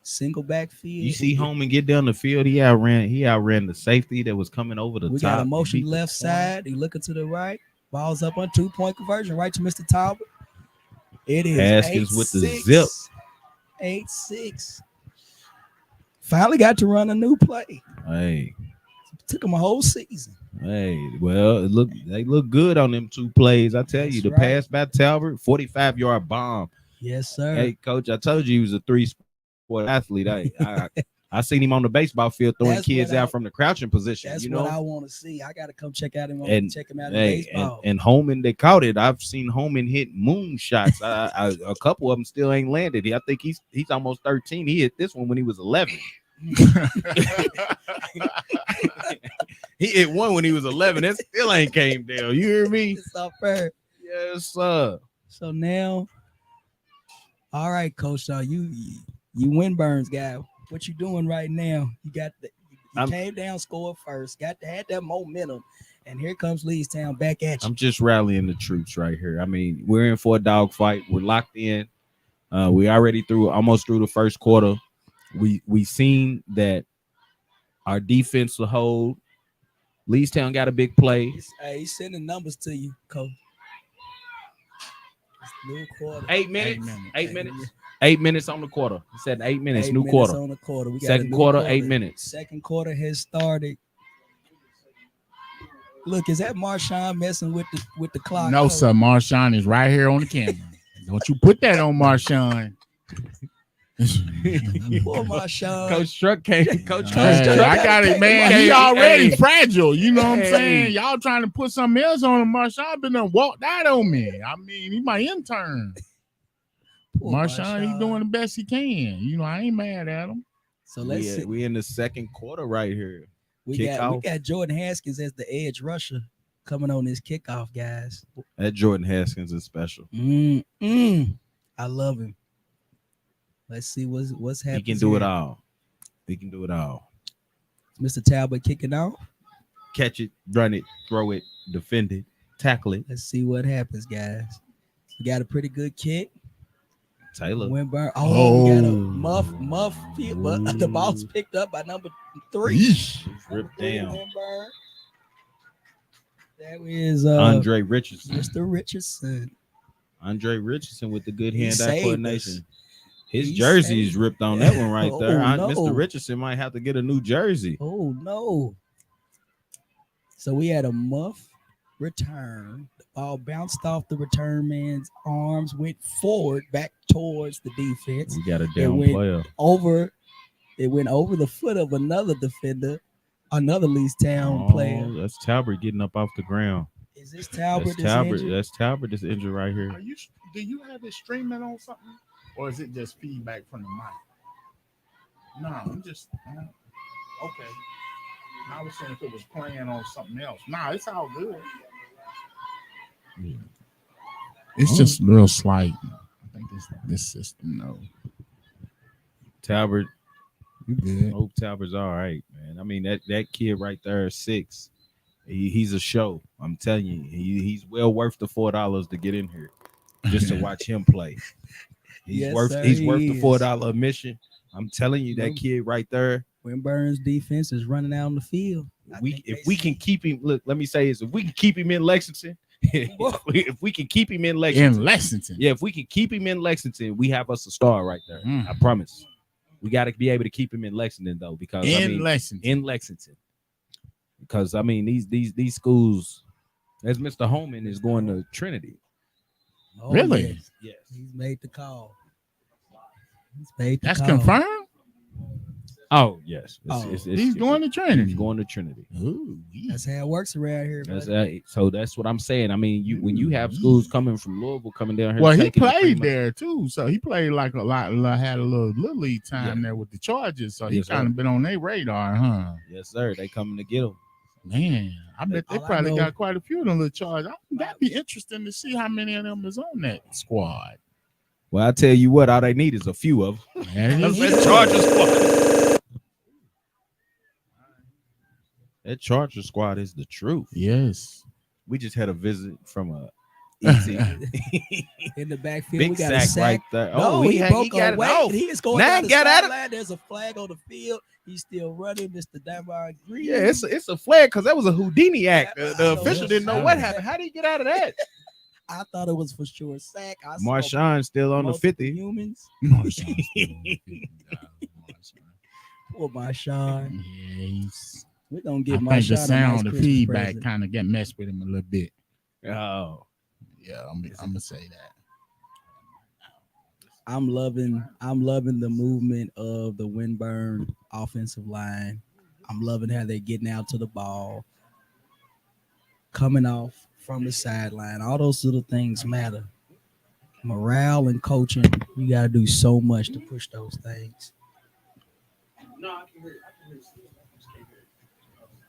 B: Single backfield.
C: You see Holman get down the field. He outran the safety that was coming over the top.
B: We got a motion left side. He looking to the right. Ball's up on 2-point conversion, right to Mr. Talbot. It is
C: Haskins with the zip.
B: 8-6. Finally got to run a new play.
C: Hey.
B: Took him a whole season.
C: Hey, well, they look good on them 2 plays. I tell you, the pass by Talbot, 45-yard bomb.
B: Yes, sir.
C: Hey, coach, I told you he was a 3-sport athlete. I seen him on the baseball field throwing kids out from the crouching position.
B: That's what I want to see. I got to come check him out
C: in baseball. And Holman, they caught it. I've seen Holman hit moon shots. A couple of them still ain't landed. I think he's almost 13. He hit this one when he was 11. He hit one when he was 11. That still ain't came down. You hear me?
B: It's not fair.
C: Yes, sir.
B: So now, all right, Coach. So you Winburn's guy. What you doing right now? You came down, scored first. Had that momentum, and here comes Leestown back at you.
C: I'm just rallying the troops right here. I mean, we're in for a dogfight. We're locked in. We already almost through the first quarter. We seen that our defense will hold. Leestown got a big play.
B: He's sending numbers to you, Coach. New quarter.
C: 8 minutes. 8 minutes. 8 minutes on the quarter. He said 8 minutes. New quarter.
B: On the quarter. We got
C: Second quarter, 8 minutes.
B: Second quarter has started. Look, is that Marshawn messing with the clock?
A: No, sir. Marshawn is right here on the camera. Don't you put that on Marshawn.
B: Poor Marshawn.
C: Coach Truck came. Coach Truck.
A: I got it, man. He already fragile. You know what I'm saying? Y'all trying to put something else on him. Marshawn been done walked out on me. I mean, he my intern. Marshawn, he doing the best he can. You know, I ain't mad at him.
C: So let's see. We in the second quarter right here.
B: We got Jordan Haskins as the edge rusher coming on this kickoff, guys.
C: That Jordan Haskins is special.
B: I love him. Let's see what's happening.
C: He can do it all. He can do it all.
B: Mr. Talbot kicking off.
C: Catch it, run it, throw it, defend it, tackle it.
B: Let's see what happens, guys. We got a pretty good kick.
C: Taylor.
B: Winburn. We got a muff field, but the ball's picked up by number 3.
C: It's ripped down.
B: Winburn. That is
C: Andre Richardson.
B: Mr. Richardson.
C: Andre Richardson with the good hand-eye coordination. His jersey is ripped on that one right there. No. Mr. Richardson might have to get a new jersey.
B: Oh, no. So we had a muff return. The ball bounced off the return man's arms, went forward, back towards the defense.
C: We got a down player.
B: It went over the foot of another defender, another Leestown player.
C: That's Talbot getting up off the ground.
B: Is this Talbot?
C: That's Talbot that's injured right here.
A: Do you have it streaming on something? Or is it just feedback from the mic? No, I'm just okay. I was saying if it was playing on something else. Nah, it's all good. Yeah. It's just real slight. I think this system, no.
C: Talbot,
A: you good?
C: Hope Talbot's all right, man. I mean that kid right there, 6. He's a show. I'm telling you, he's well worth the $4 to get in here just to watch him play. He's worth the $4 admission. I'm telling you, that kid right there.
B: Winburn's defense is running out on the field.
C: If we can keep him, look, let me say this: if we can keep him in Lexington, if we can keep him in Lexington, yeah, if we can keep him in Lexington, we have us a star right there. I promise. We got to be able to keep him in Lexington though, because in Lexington, because I mean these schools, as Mr. Holman is going to Trinity.
B: Oh,
A: really?
B: Yes. He's made the call.
A: That's confirmed?
C: Oh, yes.
A: He's going to Trinity.
C: He's going to Trinity.
B: Ooh, that's how it works around here.
C: So that's what I'm saying. I mean, when you have schools coming from Louisville coming down here.
A: Well, he played there too. So he played like a lot, had a little league time there with the Chargers. So he kind of been on their radar, huh?
C: Yes, sir. They coming to get him.
A: Man, I bet they probably got quite a few of them little Chargers. That'd be interesting to see how many of them is on that squad.
C: Well, I tell you what, all they need is a few of them. That's that Charger squad. That Charger squad is the truth.
A: Yes.
C: We just had a visit from a easy
B: in the backfield.
C: Big
B: we got a sack
C: right there.
B: No, he got it. He is going down the sideline. There's a flag on the field. He's still running, Mr. Damar Green.
C: Yeah, it's a flag because that was a Houdini act. The official didn't know what happened. How did he get out of that?
B: I thought it was for sure sack. I saw
C: Marshawn still on the
B: multiple
C: 50.
B: humans.
A: Marshawn's still on the 50.
B: Poor Marshawn.
A: Yeah, he's.
B: We're gonna
A: I
B: get
A: think the
B: Marshawn a nice
A: sound, the
B: Christmas
A: feedback
B: present.
A: kind of get messed with him a little bit.
C: Oh,
A: Yeah, I'm gonna say that.
B: I'm loving the movement of the Winburn offensive line. I'm loving how they're getting out to the ball, coming off from the sideline. All those little things matter. Morale and coaching, you got to do so much to push those things.
D: No, I can hear. I can hear.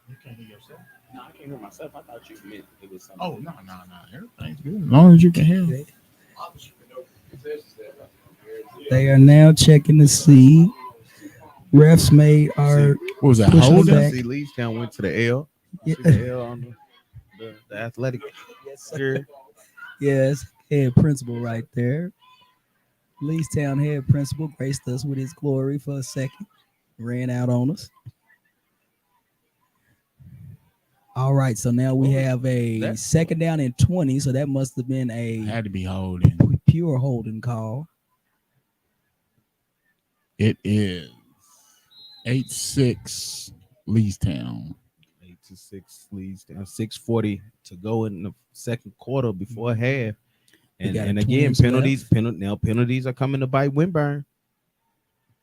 D: You can't hear yourself. No, I can't hear myself. I thought you meant it was something.
A: Oh no, everything's good as long as you can hear.
B: They are now checking to see. Refs made our
A: What was that?
B: pushing
A: Hold
B: them
A: up.
B: back.
C: see, Leestown went to the L.
B: Yeah.
C: See the L on the athletic. Sure.
B: Yes, head principal right there. Leestown head principal graced us with his glory for a second. Ran out on us. All right, so now we have a second down and 20. So that must have been
A: Had to be holding.
B: pure holding call.
A: It is 8-6 Leestown.
C: 8-6 Leestown. 6:40 to go in the second quarter before half. And again, penalties are coming to bite Winburn.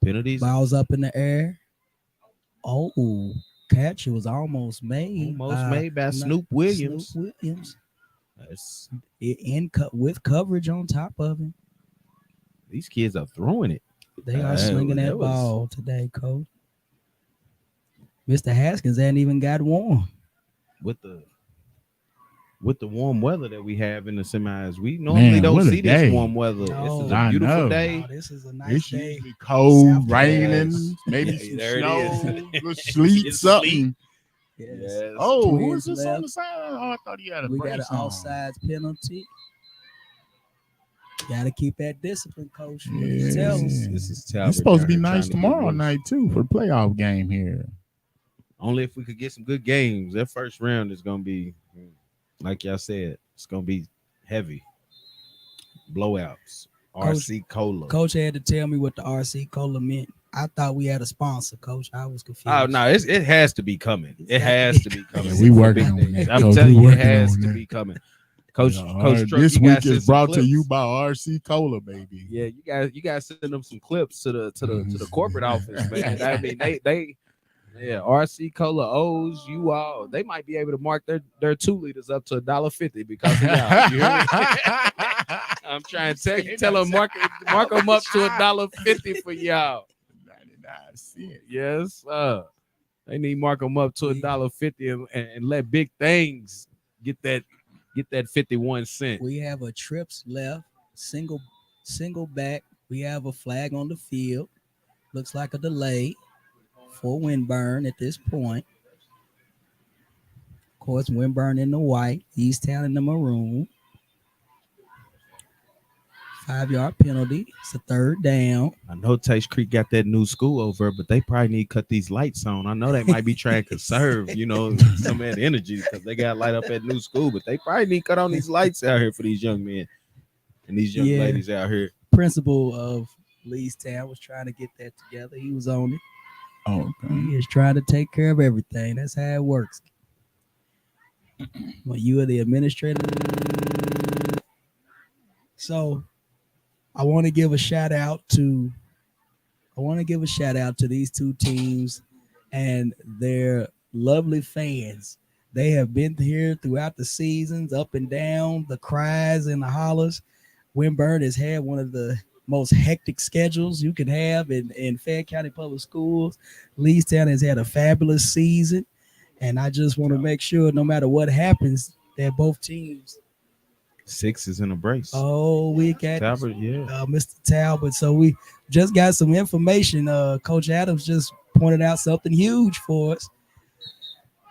C: Penalties.
B: Balls up in the air. Oh, catch was almost made.
C: Made by Snoop Williams.
B: Snoop Williams.
C: That's,
B: With coverage on top of him.
C: these kids are throwing it.
B: They are slinging that ball today, Coach. Mr. Haskins hadn't even got warm.
C: With the warm weather that we have in the semis, we normally don't see this warm weather.
B: No,
C: this is a beautiful day.
B: No, this is a nice day.
A: Usually cold,
B: South
A: raining,
B: Carolina.
A: maybe
C: Yeah,
A: some
C: there it
A: snow,
C: is.
A: little sleet, something.
B: Yes.
A: Oh, who
B: Twins
A: is this on
B: left.
A: the side? Oh, I thought he had a
B: We got
A: brace
B: an
A: on.
B: offsides penalty. Got to keep that discipline, Coach.
A: Yeah.
C: This is Talbot.
A: It's supposed to be
C: down here
A: nice
C: trying to get
A: tomorrow
C: loose.
A: night too for the playoff game here.
C: Only if we could get some good games. That first round is gonna be, like y'all said, it's gonna be heavy. Blowouts. RC Cola.
B: Coach had to tell me what the RC Cola meant. I thought we had a sponsor, Coach. I was confused.
C: Oh no, it has to be coming. It has to be coming.
A: Yeah, we working on that.
C: I'm
A: Coach,
C: telling
A: we
C: you, it
A: working
C: has
A: on
C: to
A: that.
C: be coming. Coach,
A: Yeah,
C: Coach Truck,
A: this
C: you
A: week
C: guys send
A: is
C: some
A: brought to you
C: clips.
A: by RC Cola, baby.
C: Yeah, you guys send them some clips to the corporate office, man. I mean, they RC Cola O's you all. They might be able to mark their 2 liters up to $1.50 because of y'all. You hear me? I'm trying to tell them mark them up to $1.50 for y'all.
A: 99 cents.
C: Yes, they need to mark them up to $1.50 and let big things get that 51 cent.
B: We have a trips left, single back. We have a flag on the field. Looks like a delay for Winburn at this point. Of course, Winburn in the white, Leestown in the maroon. 5-yard penalty. It's a third down.
C: I know Taste Creek got that new school over, but they probably need to cut these lights on. I know they might be trying to conserve, some of that energy because they got light up at new school, but they probably need to cut on these lights out here for these young men and these young ladies out here.
B: Principal of Leestown was trying to get that together. He was on it.
A: Oh, okay.
B: He is trying to take care of everything. That's how it works. When you are the administrator. So I want to give a shout out to these two teams and their lovely fans. They have been here throughout the seasons, up and down, the cries and the hollers. Winburn has had one of the most hectic schedules you can have in Fayette County Public Schools. Leestown has had a fabulous season, and I just want to make sure no matter what happens, that both teams.
C: 6 is in a brace.
B: Oh, we got
C: Talbot,
B: Mr. Talbot. So we just got some information. Coach Adams just pointed out something huge for us.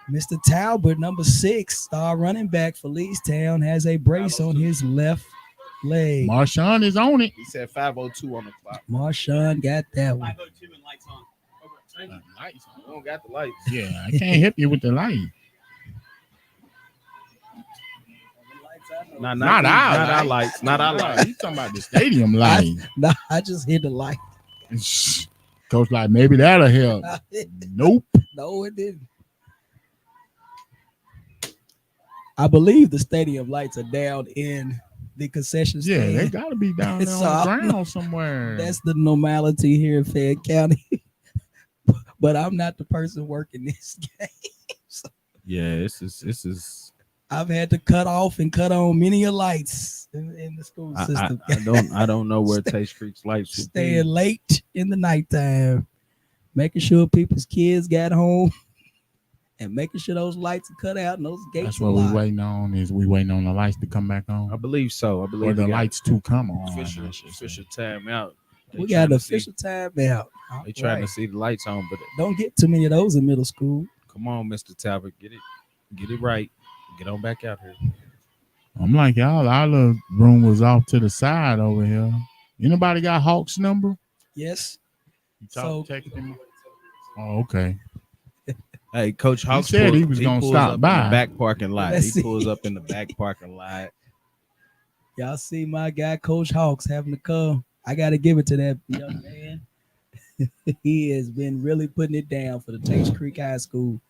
B: Mr. Talbot, number 6, star running back for Leestown, has a brace on his left leg.
A: Marshawn is on it.
C: He said 5:02 on the clock.
B: Marshawn got that one.
D: 5:02 and lights on.
A: Lights on.
C: We don't got the lights.
A: Yeah, I can't help you with the light.
B: Lights I know
C: Not our lights. Not our lights.
A: You talking about the stadium lights?
B: I just hit the light.
A: Coach, like maybe that'll help. Nope.
B: No, it didn't. I believe the stadium lights are down in the concession stand.
A: Yeah, they got to be down there on the ground somewhere.
B: That's the normality here in Fayette County. But I'm not the person working this game. So
C: yeah, this is.
B: I've had to cut off and cut on many a lights in the school system.
C: I don't know where Taste Creek's lights would be.
B: Staying late in the nighttime, making sure people's kids got home, and making sure those lights are cut out and those gates.
A: That's what we're waiting on. We waiting on the lights to come back on?
C: I believe so. I believe
A: or the lights to come on.
C: Official timeout.
B: We got an official timeout.
C: They trying to see the lights on, but
B: don't get too many of those in middle school.
C: Come on, Mr. Talbot, get it right. Get on back out here.
A: I'm like, y'all, our little room was off to the side over here. Anybody got Hawk's number?
B: Yes.
A: Text him. Oh, okay.
C: Hey, Coach Hawks
A: said he was gonna stop by
C: in the back parking lot. He pulls up in the back parking lot.
B: Y'all see my guy, Coach Hawks, having to come. I got to give it to that young man. He has been really putting it down for the Taste Creek High School.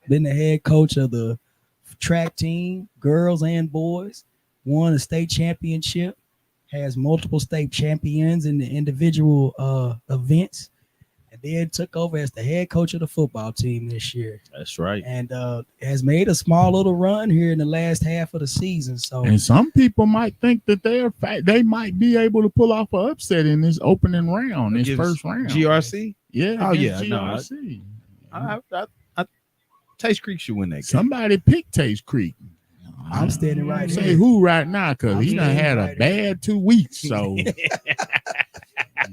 B: Been the head coach of the track team, girls and boys. Won a state championship. Has multiple state champions in the individual events. And then took over as the head coach of the football team this year.
C: That's right.
B: And has made a small little run here in the last half of the season. So,
A: and some people might think that they might be able to pull off an upset in this opening round, this first round.
C: GRC?
A: Yeah.
C: Oh, yeah.
A: GRC.
C: No, I Taste Creek should win that game.
A: Somebody pick Taste Creek.
B: I'm standing right here.
A: Say who right now, because he done had a bad 2 weeks. So,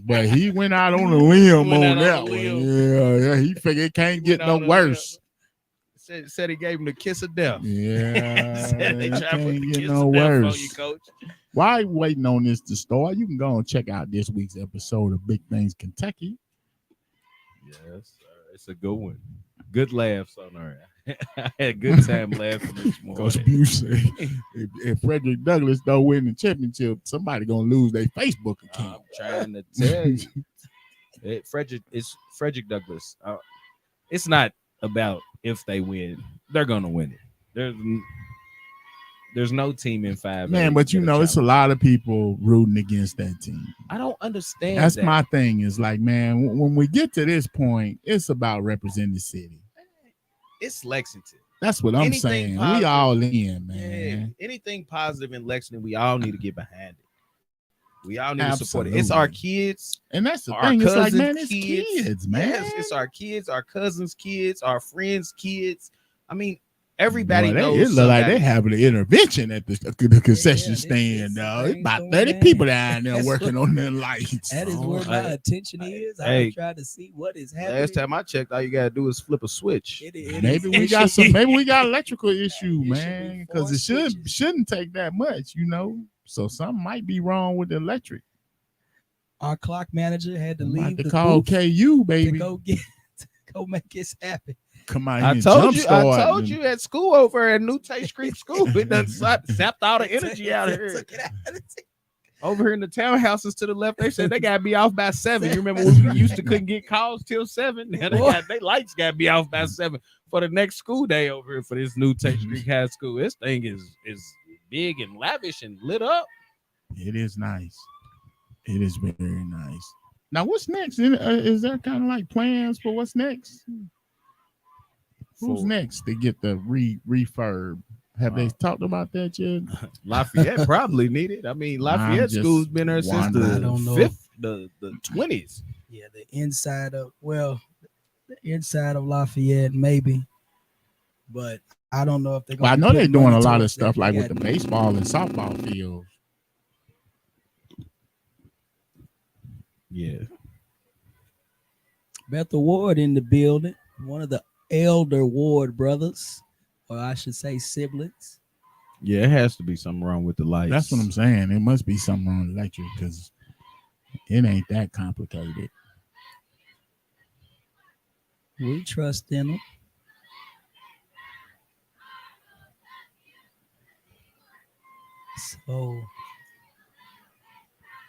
A: but he went out on a limb on that one. Yeah, he figured it can't get no worse.
C: Said he gave him the kiss of death.
A: Yeah,
C: said they tried to put the kiss
A: no
C: of death
A: worse.
C: on you, Coach.
A: While you waiting on this to start, you can go and check out this week's episode of Big Things Kentucky.
C: Yes, it's a good one. Good laughs on her. I had a good time laughing this morning.
A: Coach Busey, if Frederick Douglass don't win the championship, somebody gonna lose their Facebook account.
C: I'm trying to tell you, Frederick Douglass. It's not about if they win; they're gonna win it. There's no team in 5.
A: Man, but you know, it's a lot of people rooting against that team.
C: I don't understand.
A: That's my thing. Is like, man, when we get to this point, it's about representing the city.
C: It's Lexington.
A: That's what I'm saying.
C: Positive,
A: we all in, man.
C: Yeah, anything positive in Lexington, we all need to get behind it. We all need to support it. It's our kids.
A: And that's the thing. It's like, man, it's
C: kids,
A: man.
C: Yes, it's our kids, our cousins' kids, our friends' kids. I mean, everybody knows.
A: It look like they having an intervention at the concession stand, dog. It's about 30 people down there working on their lights.
B: That is where my attention is. I'm trying to see what is happening.
C: Last time I checked, all you gotta do is flip a switch.
A: Maybe we got electrical issue, man, because it shouldn't take that much, you know. So something might be wrong with the electric.
B: Our clock manager had to leave
A: the call KU, baby.
B: To go make this happen.
A: Come on,
C: I told you at school over at New Taste Creek School, it done sapped all the energy out of here. Over here in the townhouses to the left, they said they gotta be off by 7. You remember when we used to couldn't get calls till 7? Now they lights gotta be off by 7 for the next school day over here for this New Taste Creek High School. This thing is big and lavish and lit up.
A: It is nice. It is very nice. Now, what's next? Is there kind of like plans for what's next? Who's next to get the refurb? Have they talked about that yet?
C: Lafayette probably need it. I mean, Lafayette School's been there since the 20s.
B: Yeah, the inside of Lafayette maybe, but I don't know if they're going.
A: I know they're doing a lot of stuff like with the baseball and softball fields.
C: Yeah.
B: Bethel Ward in the building, one of the elder Ward brothers, or I should say siblings.
C: Yeah, it has to be something wrong with the lights.
A: That's what I'm saying. It must be something wrong with electric because it ain't that complicated.
B: We trust in them. So,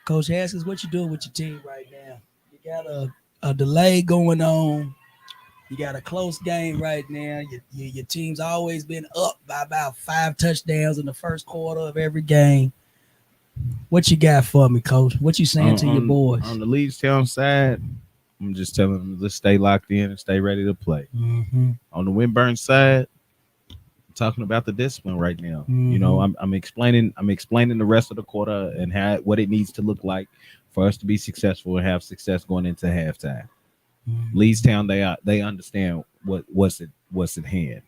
B: Coach Haskins, what you doing with your team right now? You got a delay going on. You got a close game right now. Your team's always been up by about 5 touchdowns in the first quarter of every game. What you got for me, Coach? What you saying to your boys?
C: On the Leestown side, I'm just telling them let's stay locked in and stay ready to play.
B: Mm-hmm.
C: On the Winburn side, I'm talking about the discipline right now.
B: Mm-hmm.
C: You know, I'm explaining the rest of the quarter and what it needs to look like for us to be successful and have success going into halftime. Mm-hmm. Leestown, they understand what's at hand.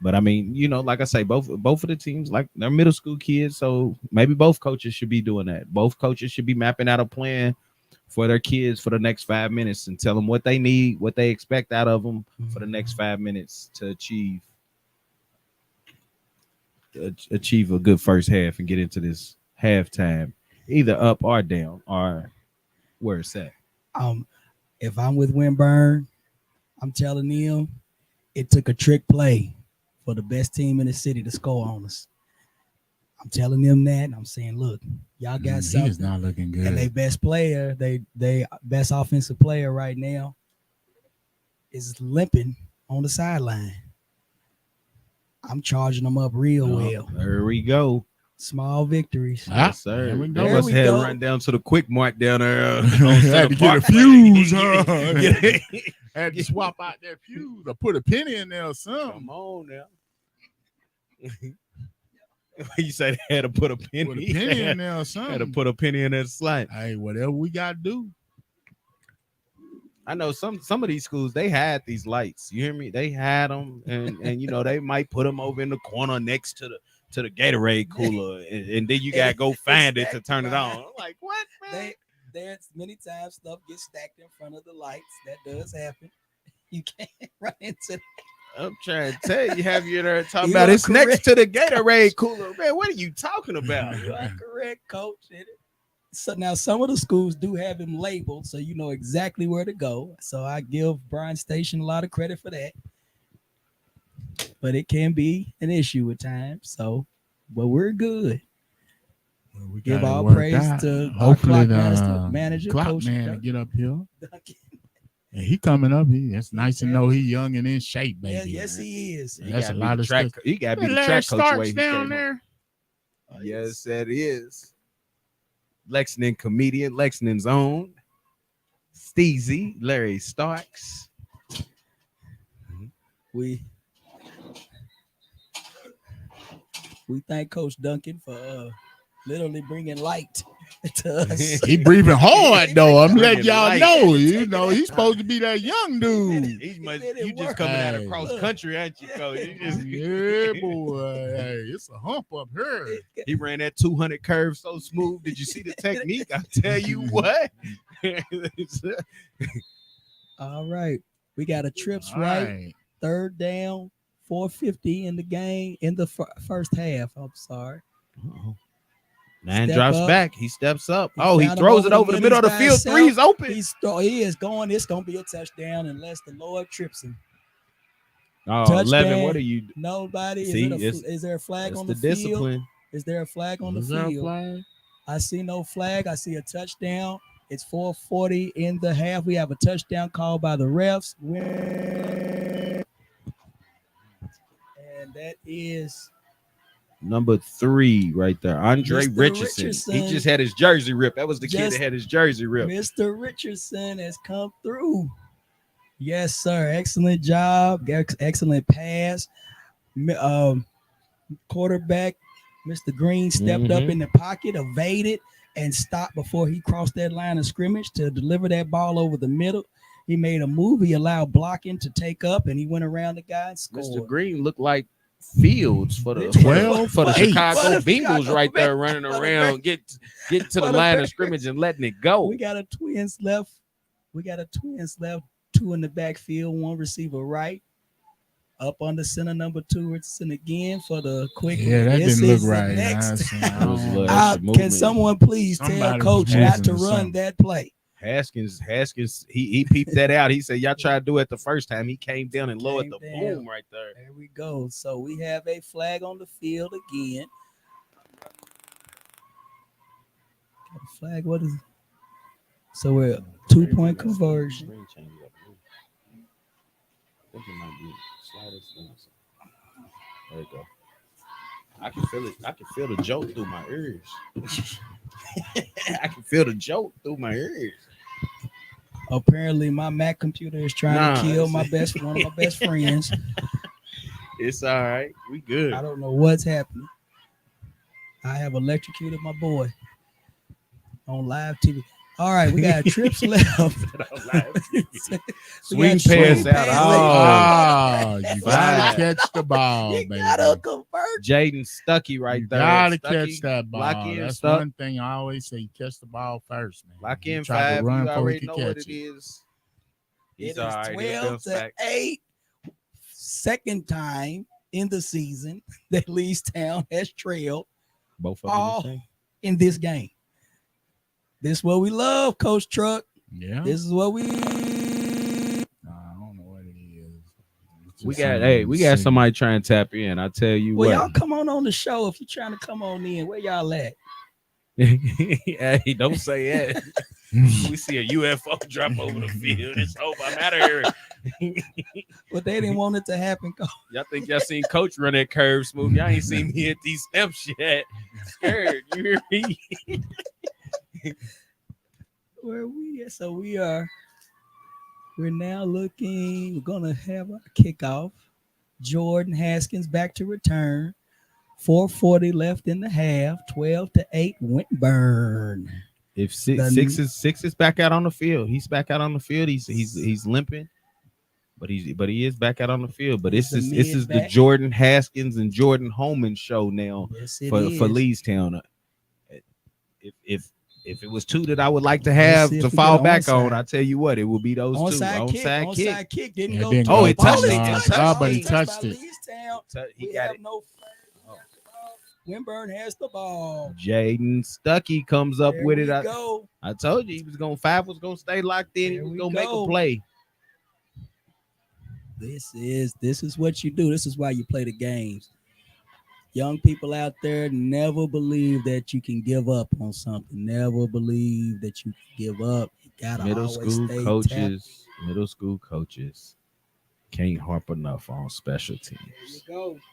C: But I mean, you know, like I say, both of the teams, like they're middle school kids, so maybe both coaches should be doing that. Both coaches should be mapping out a plan for their kids for the next 5 minutes and tell them what they need, what they expect out of them for the next 5 minutes to achieve a good first half and get into this halftime, either up or down or where it's at.
B: If I'm with Winburn, I'm telling them it took a trick play for the best team in the city to score on us. I'm telling them that. And I'm saying, look, y'all got something.
A: He's not looking good.
B: And their best player, they best offensive player right now is limping on the sideline. I'm charging them up real well.
C: There we go.
B: Small victories.
C: Yes, sir. They
B: must
C: have run down to the quick mark down there.
A: Had to get a fuse, huh? Had to swap out that fuse or put a penny in there or something.
C: Come on now. You said they had to put a penny.
A: Put a penny in there or something.
C: Had to put a penny in that slot.
A: Hey, whatever we got to do.
C: I know some of these schools, they had these lights. You hear me? They had them, and you know, they might put them over in the corner next to the Gatorade cooler, and then you gotta go find it to turn it on. I'm like, what, man?
B: There's many times stuff gets stacked in front of the lights. That does happen. You can't run into that.
C: I'm trying to tell you, have you there talking about it's correct. Next to the Gatorade cooler, man? What are you talking about?
B: You are correct, Coach. So now some of the schools do have him labeled, so you know exactly where to go. So I give Bryan Station a lot of credit for that. But it can be an issue at times. So, but we're good.
A: Well, we
B: give all praise to
A: hopefully
B: the manager,
A: clock
B: Coach
A: man to get up here. And he coming up. It's nice to know he young and in shape, baby.
B: Yeah, yes, he is.
A: That's a lot of
C: track.
A: stuff.
C: He got to be the track coach
A: down there.
C: Yes, that is. Lexington comedian, Lexington's own Steezy, Larry Starks.
B: We thank Coach Duncan for literally bringing light to us.
A: He breathing hard though. I'm letting y'all know. You know he's supposed to be that young dude.
C: You just coming out of cross country, ain't you, Coach?
A: Yeah, boy. Hey, it's a hump up here.
C: He ran that 200 curve so smooth. Did you see the technique? I tell you what.
B: All right, we got a trips right. Third down, 4:50 in the game in the first half. I'm sorry.
C: Uh-oh. 9 drops back. He steps up. He throws it over the middle of the field.
B: Himself.
C: 3's open.
B: He is going. It's going to be a touchdown unless the Lord trips him.
C: Oh, touchdown. 11. What are you?
B: Nobody. Is there a flag on the field? Discipline. Is there a flag on the field? I see no flag. I see a touchdown. It's 4:40 in the half. We have a touchdown called by the refs. And that is
C: number 3 right there. Andre Richardson. He just had his jersey ripped. That was the kid that had his jersey ripped.
B: Mr. Richardson has come through. Yes, sir. Excellent job. Excellent pass. Quarterback, Mr. Green, stepped up in the pocket, evaded, and stopped before he crossed that line of scrimmage to deliver that ball over the middle. He made a move. He allowed blocking to take up, and he went around the guy and scored.
C: Mr. Green looked like Fields for the Chicago Bengals right there running around, get to the line of scrimmage and letting it go.
B: We got a twins left. 2 in the backfield, 1 receiver right. Up on the center, number 2, Richardson again for the quick.
A: Yeah, that didn't look right.
B: Can someone please tell Coach not to run that play?
C: Haskins, he peeped that out. He said, y'all tried to do it the first time. He came down and lowered the boom right there.
B: There we go. So we have a flag on the field again. Flag, what is it? So we're 2-point conversion.
D: I think it might be slightest. There you go. I can feel it. I can feel the jolt through my ears. I can feel the jolt through my ears.
B: Apparently, my Mac computer is trying to kill one of my best friends.
D: It's all right. We good.
B: I don't know what's happening. I have electrocuted my boy on live TV. All right, we got trips left.
D: Swing pass out.
A: Oh, you gotta catch the ball, baby.
B: Gotta convert.
D: Jaden Stuckey right there.
A: Gotta
D: Stuckey,
A: catch that ball.
D: Lock in,
A: That's
D: Stuck.
A: one thing I always say: catch the ball first, man.
D: Lock
A: You
D: in
A: try to
D: 5.
A: run
D: You
A: before
D: already
A: he
D: know
A: can
D: what
A: catch
D: it is.
B: It
D: He's
B: is
D: all right.
B: 12-8. Second time in the season that Leestown has trailed
D: Both of
B: all
D: them
B: in this game. This is what we love, Coach Truck.
A: Yeah.
B: This is what we.
A: I don't know what it is.
D: We got somebody trying to tap in. I tell you
B: Well,
D: what.
B: y'all come on the show if you're trying to come on in. Where y'all at?
D: Hey, don't say that. We see a UFO drop over the field. It's over. I'm out of here.
B: But they didn't want it to happen.
D: Y'all think y'all seen Coach run that curve smooth? Y'all ain't seen me hit these steps yet. Scared. You hear me?
B: Where we at? So we're now looking. We're gonna have a kickoff. Jordan Haskins back to return. 4:40 left in the half. 12-8 Winburn.
D: If six is back out on the field, he's back out on the field. He's limping, but he is back out on the field. But this is the Jordan Haskins and Jordan Holman show now for Leestown. If it was two that I would like to have to fall back on, I tell you what, it would be those two. Onside kick
B: didn't go.
A: Oh,
D: it touched
A: it. But he touched it.
B: He got it. No. Winburn has the ball.
D: Jaden Stuckey comes up with it.
B: Go.
D: I told you Five was gonna stay locked in. He was gonna make a play.
B: This is what you do. This is why you play the games. Young people out there, never believe that you can give up on something. Never believe that you can give up. You gotta
D: middle school coaches can't harp enough on special teams.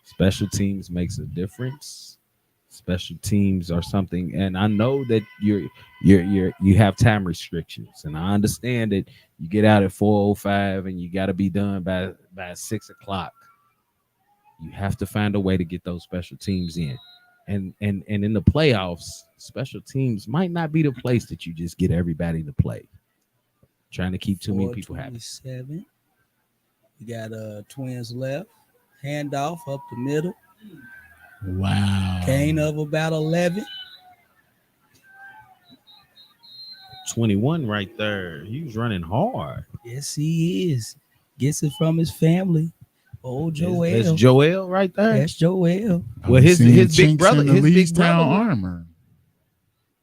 D: Special teams makes a difference. Special teams are something, and I know that you have time restrictions, and I understand that you get out at 4:05 and you got to be done by 6 o'clock. You have to find a way to get those special teams in, and in the playoffs, special teams might not be the place that you just get everybody to play. Trying to keep too many people happy.
B: We got Twins left, handoff up the middle.
A: Wow.
B: Gain of about 11.
D: 21 right there. He was running hard.
B: Yes, he is. Gets it from his family. Old Joel.
D: That's Joel right there.
B: That's Joel.
D: Well, his big brother. His big brother.
A: Armor.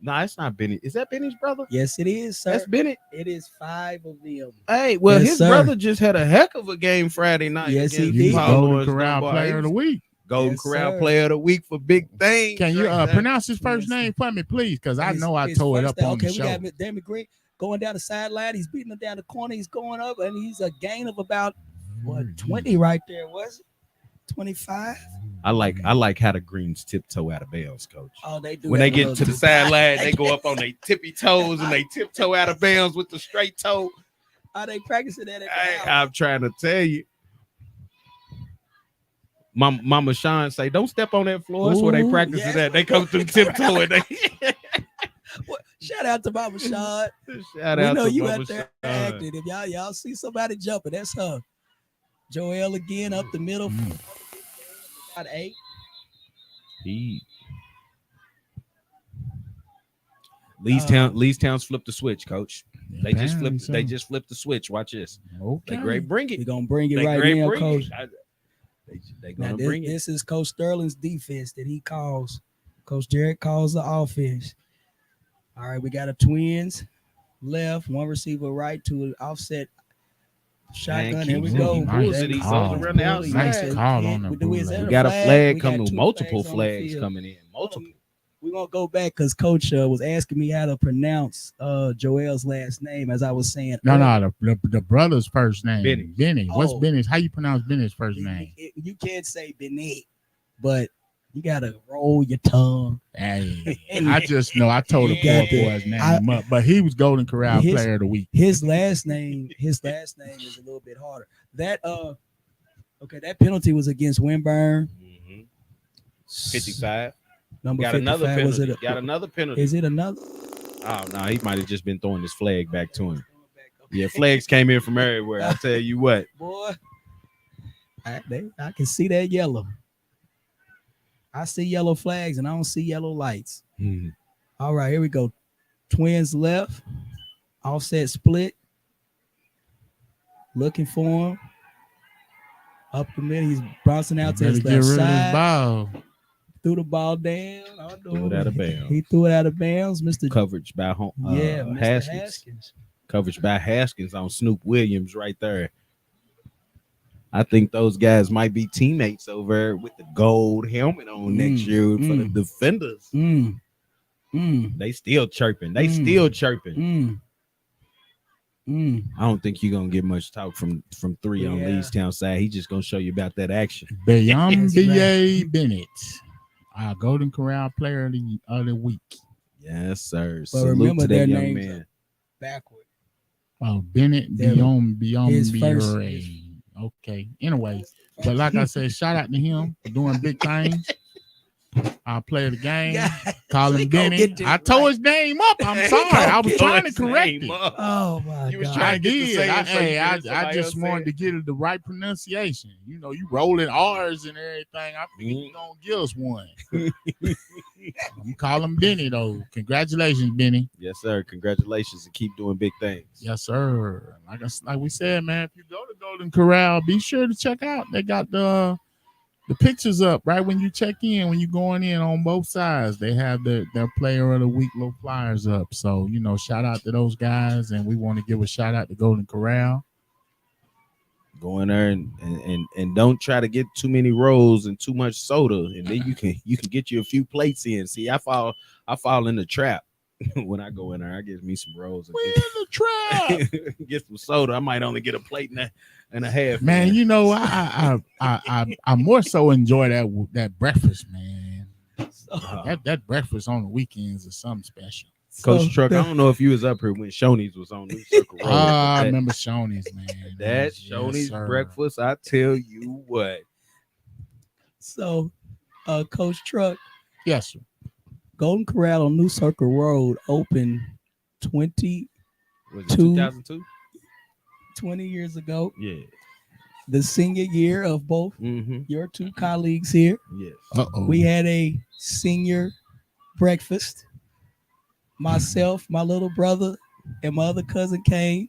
D: No, it's not Benny. Is that Benny's brother?
B: Yes, it is, sir.
D: That's Bennett.
B: It is 5 of them.
D: Hey, well, his brother just had a heck of a game Friday night.
B: Yes, he
A: did. Golden Corral Player of the Week.
D: Golden Corral Player of the Week for big things.
A: Can you pronounce his first name for me, please? Because I know I tore it up on the show.
B: Okay, we got Damon Green going down the sideline. He's beating him down the corner. He's going up, and he's a gain of about 20 right there. Was it 25?
D: I like how the Greens tiptoe out of bounds, Coach.
B: Oh, they do.
D: When they get to the sideline, they go up on their tippy toes and they tiptoe out of bounds with the straight toe.
B: Are they practicing that?
D: I'm trying to tell you. Mama Sean say, don't step on that floor. That's where they practice that. They come through tiptoeing.
B: Shout out to Mama Sean.
D: Shout out to
B: you
D: Mama
B: out there acting. If y'all see somebody jumping, that's her. Joel again up the middle. About 8.
D: Leestown's flipped the switch, Coach. They just flipped the switch. Watch this.
A: Okay.
D: They great bring it.
B: We're gonna bring it right now, Coach.
D: They gonna bring it.
B: This is Coach Sterling's defense that he calls. Coach Jarrett calls the offense. All right, we got a Twins left, one receiver right to an offset shotgun. Here we go.
A: Nice call on that.
D: We got a flag coming. Multiple flags coming in. Multiple.
B: we're gonna go back because Coach was asking me how to pronounce Joel's last name as I was saying.
A: No, the brother's first name.
C: Benny.
A: Benny. What's Benny's? How you pronounce Benny's first name?
B: You can't say Benny, but you gotta roll your tongue.
A: Hey, I just know I told the poor boy's name up, but he was Golden Corral Player of the Week.
B: His last name is a little bit harder. That that penalty was against Winburn.
C: 55.
B: Number
C: got
B: 55.
C: Another penalty. Got another penalty.
B: Is it another?
D: Oh no, he might have just been throwing his flag back to him. Yeah, flags came in from everywhere. I tell you what,
B: boy, I can see that yellow. I see yellow flags and I don't see yellow lights. All right, here we go. Twins left, offset split. Looking for him. Up the middle, he's bouncing out to his left side. Threw the ball down.
D: Threw it out of bounds.
B: He threw it out of bounds. Mr.
D: Coverage by Haskins. Coverage by Haskins on Snoop Williams right there. I think those guys might be teammates over with the gold helmet on next year for the defenders. They still chirping. I don't think you're gonna get much talk from three on Leestown side. He's just gonna show you about that action.
A: B.A. Bennett. Our Golden Corral Player of the Week.
D: Yes, sir.
B: But
D: salute
B: remember
D: to
B: their
D: that young
B: names
D: man.
B: Backward.
A: Oh, Bennett beyond B-A. Okay. Anyway, but like I said, shout out to him for doing big things. Our player of the game, call him Benny. I told his name up. I'm sorry. I was trying to correct it.
B: Oh my
C: You was
B: God.
C: trying to get the same.
A: I just wanted to get it the right pronunciation. You know, you rolling R's and everything. I think you're gonna give us one. I'm calling him Benny though. Congratulations, Benny.
D: Yes, sir. Congratulations and keep doing big things.
A: Yes, sir. Like we said, man, if you go to Golden Corral, be sure to check out. They got the pictures up right when you check in, when you're going in on both sides. They have their player of the week little flyers up. So, you know, shout out to those guys. And we want to give a shout out to Golden Corral.
D: Go in there and don't try to get too many rolls and too much soda. And then you can get you a few plates in. See, I fall in the trap. When I go in there, I get me some rolls.
A: We're in the trap.
D: Get some soda. I might only get a plate and a half.
A: Man, you know, I more so enjoy that breakfast, man. That breakfast on the weekends is something special.
D: Coach Truck, I don't know if you was up here when Shoney's was on New Circle Road.
A: I remember Shoney's, man.
D: That Shoney's breakfast, I tell you what.
B: So, Coach Truck.
A: Yes, sir.
B: Golden Corral on New Circle Road opened
D: 2002?
B: 20 years ago.
D: Yeah.
B: The senior year of both your two colleagues here.
D: Yes.
B: We had a senior breakfast. Myself, my little brother, and my other cousin came.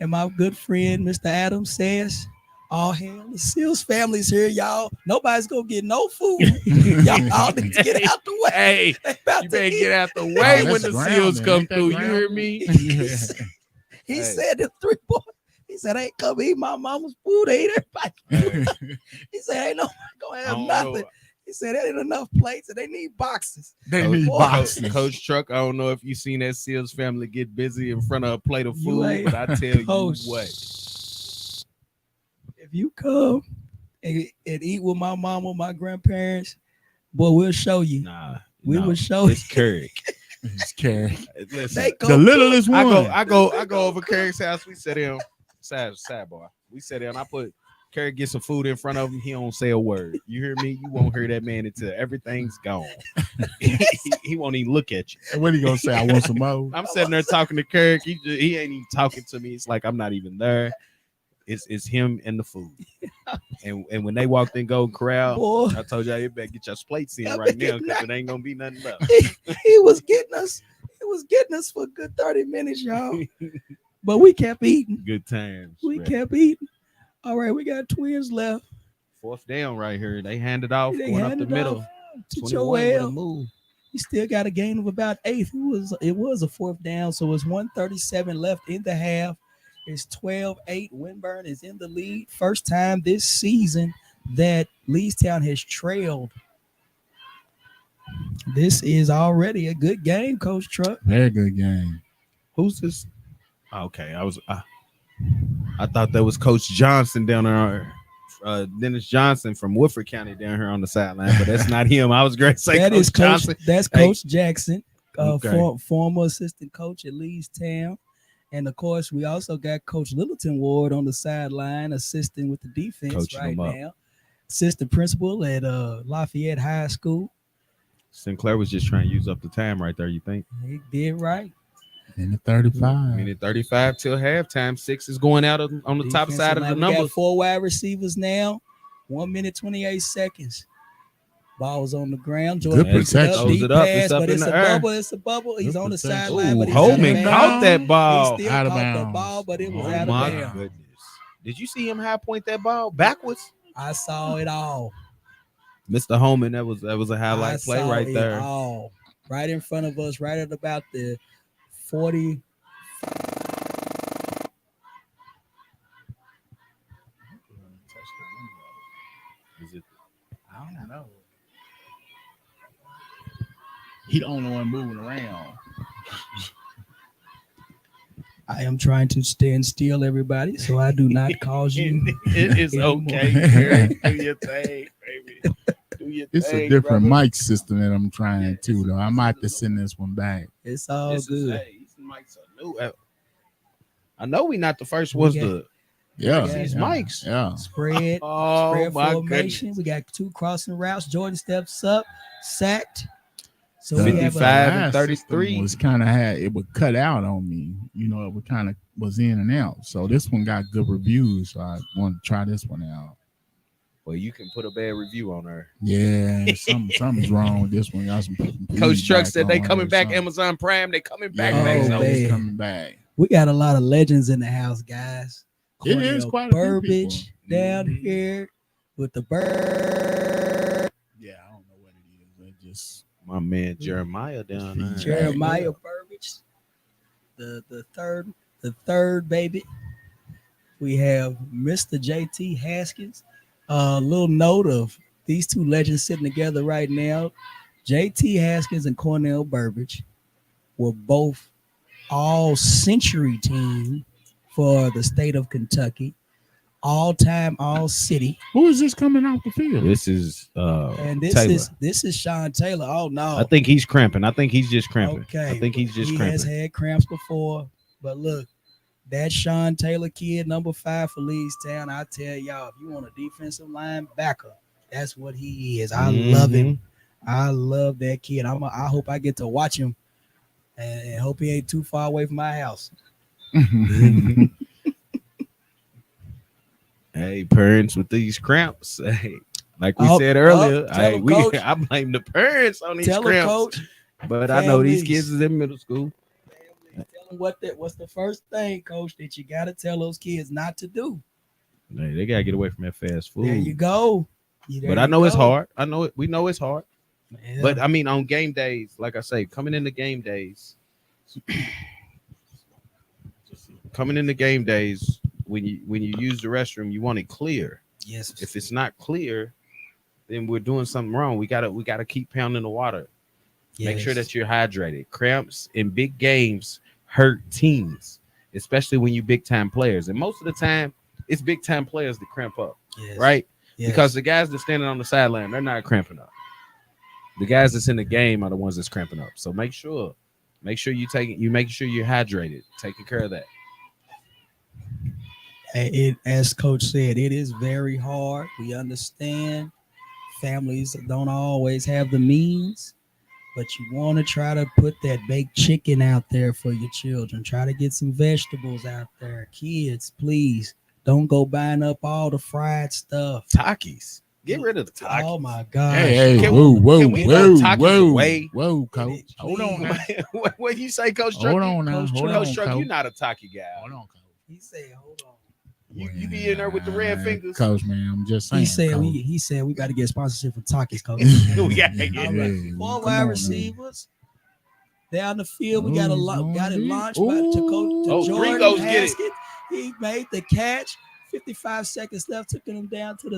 B: And my good friend, Mr. Adams, says, all hail the Seals family's here, y'all. Nobody's gonna get no food. Y'all all need to get out the way.
C: Hey, you better get out the way when the Seals come through. You hear me?
B: He said the three boys. He said, "Ain't come eat my mama's food. They eat everybody." He said, "Ain't nobody gonna have nothing." He said, "That ain't enough plates, and they need boxes."
A: They need boxes.
C: Coach Truck, I don't know if you seen that Seals family get busy in front of a plate of food, but I tell you what.
B: If you come and eat with my mama, my grandparents, boy, we'll show you. We will show
D: it's Carrick.
A: It's Carrick.
C: Listen,
A: the littlest one.
C: I go over Carrick's house. We sit down. Sidebar. We sit down. I put Carrick get some food in front of him. He don't say a word. You hear me? You won't hear that man until everything's gone. he won't even look at you.
A: And what he gonna say? I want some more.
C: I'm sitting there talking to Carrick. He ain't even talking to me. It's like I'm not even there. It's him and the food. And when they walked in Golden Corral, boy, I told y'all you better get your plates in right now because it ain't gonna be nothing left.
B: He was getting us. He was getting us for a good 30 minutes, y'all. But we kept eating.
C: Good times.
B: We kept eating. All right, we got twins left.
C: Fourth down right here. They handed off going up the middle.
B: To Joel. He still got a gain of about 8. It was a fourth down, so it's 1:37 left in the half. It's 12-8. Winburn is in the lead. First time this season that Leestown has trailed This is already a good game, Coach Truck.
A: Very good game.
C: Who's this? Okay, I thought that was Coach Johnson down there. Dennis Johnson from Woodford County down here on the sideline, but that's not him. I was great to say
B: That
C: Coach
B: is Coach.
C: Johnson.
B: That's Coach Jackson,
C: Okay.
B: former assistant coach at Leestown. And of course, we also got Coach Littleton Ward on the sideline, assisting with the defense
C: Coaching
B: right
C: them up.
B: now. Assistant principal at Lafayette High School.
C: Sinclair was just trying to use up the time right there, you think?
B: He did right.
A: Minute 35.
C: Minute 35 till halftime. 6 is going out on the top
B: Defensive
C: side of
B: line,
C: the
B: we
C: numbers.
B: got 4 wide receivers now. 1 minute 28 seconds. Ball's on the ground. Jordan
A: Good
B: picks it up,
A: protection.
B: deep
C: Throws it up.
B: pass,
C: It's up
B: but
C: in
B: it's
C: the
B: a
C: air.
B: bubble. It's a bubble. He's
A: Good
B: on the
A: protection.
B: sideline, but he's
C: Holman
B: out of
C: caught
B: bounds.
C: that ball.
B: He still
A: Out of
B: caught the
A: bounds.
B: ball, but it was
A: Oh
B: out of
C: My
B: bounds.
C: goodness. Did you see him high point that ball backwards?
B: I saw it all.
C: Mr. Holman, that was a
B: I
C: highlight play
B: saw
C: right
B: it
C: there.
B: all. Right in front of us, right at about the 40.
C: Is it
A: I don't know. He the only one moving around.
B: I am trying to stand still, everybody, so I do not cause you.
C: It is
B: anymore.
C: okay. Girl. Do your thing, baby. Do your
A: It's
C: thing,
A: a different
C: brother.
A: mic system that I'm trying to, though. I might have to send this one back.
B: It's all
C: This is,
B: good.
C: hey, these mics are new. I know we not the first ones to
A: Yeah.
C: these
A: yeah,
C: mics.
A: Yeah.
B: Spread,
C: Oh
B: spread
C: my
B: formation.
C: goodness.
B: We got 2 crossing routes. Jordan steps up, sacked. So
A: The-
B: we have
C: 55 and
A: last
C: 33.
A: system was kind of it would cut out on me. It would kind of was in and out. So this one got good reviews. So I want to try this one out.
C: Well, you can put a bad review on her.
A: Yeah, something's wrong with this one. Got some
C: Coach Truck
A: feedback
C: said they
A: on
C: coming
A: it or
C: back.
A: something.
C: Amazon Prime, they coming back.
A: Yeah,
C: next
B: Oh,
C: week.
A: it's
B: man.
A: coming back.
B: we got a lot of legends in the house, guys.
A: It is
B: Cornell
A: quite a few
B: Burbage down
C: Mhm.
B: here with the bird.
A: Yeah, I don't know what it is. It just
C: My man Jeremiah down there.
B: Jeremiah Burbage, the third baby. We have Mr. JT Haskins. A little note of these 2 legends sitting together right now. JT Haskins and Cornell Burbage were both all-century team for the state of Kentucky. All-time, all-city.
A: who is this coming off the field?
C: This is
B: And this
C: Taylor.
B: is Sean Taylor. Oh no.
C: I think he's cramping. I think he's just cramping.
B: Okay.
C: I think he's just
B: he
C: cramping.
B: has had cramps before, but look, that Sean Taylor kid, number 5 for Leestown. I tell y'all, if you want a defensive linebacker, that's what he is. I love him. I love that kid. I hope I get to watch him, and hope he ain't too far away from my house.
C: Hey, parents with these cramps. Hey, like we
B: Oh,
C: said earlier,
B: tell him, Coach.
C: I blame the parents on these
B: Tell him,
C: cramps.
B: coach.
C: But I know these
B: Families.
C: kids is in middle school.
B: Tell them what's the first thing, coach, that you got to tell those kids not to do.
C: Hey, they gotta get away from that fast food.
B: There you go.
C: But I know it's hard. I know it. We know it's hard.
B: Yeah.
C: But I mean, on game days, like I say, coming into game days, when you use the restroom, you want it clear.
B: yes,
C: If it's not clear, then we're doing something wrong. We gotta keep pounding the water. Make sure that you're hydrated. Cramps in big games hurt teams, especially when you big time players. And most of the time, it's big time players that cramp up,
B: yes.
C: right?
B: Yes.
C: Because the guys that standing on the sideline, they're not cramping up. The guys that's in the game are the ones that's cramping up. So make sure make sure you're hydrated, taking care of that.
B: As coach said, it is very hard. We understand families don't always have the means, but you want to try to put that baked chicken out there for your children. Try to get some vegetables out there. Kids, please don't go buying up all the fried stuff.
C: Takis. Get rid of the Takis.
B: Oh my gosh.
A: Hey,
C: Can
A: whoa,
C: we-
A: whoa,
C: can we go
A: whoa,
C: Takis
A: whoa,
C: away?
A: whoa, coach. Hold on now.
C: What you say, Coach Truck?
A: Hold on now.
B: Coach
A: Hold
B: Truck,
A: on,
C: Coach Truck,
A: coach.
C: you're not a Taki guy.
A: Hold on, coach.
B: He said, hold on.
C: You be in there with the red fingers.
A: Coach, man. I'm just saying.
B: He said
A: coach.
B: he said we got to get sponsorship from Takis, coach.
C: We gotta get
B: All right.
A: Yeah,
B: 4
A: come
B: wide
A: on,
B: receivers down the field. We
A: Ooh,
B: got
A: he's
B: got it
A: on
B: launched
A: deep.
B: to
A: Ooh.
B: Coach
C: Oh,
B: Jordan
C: Gringos get it.
B: Haskins. He made the catch. 55 seconds left. Took him down to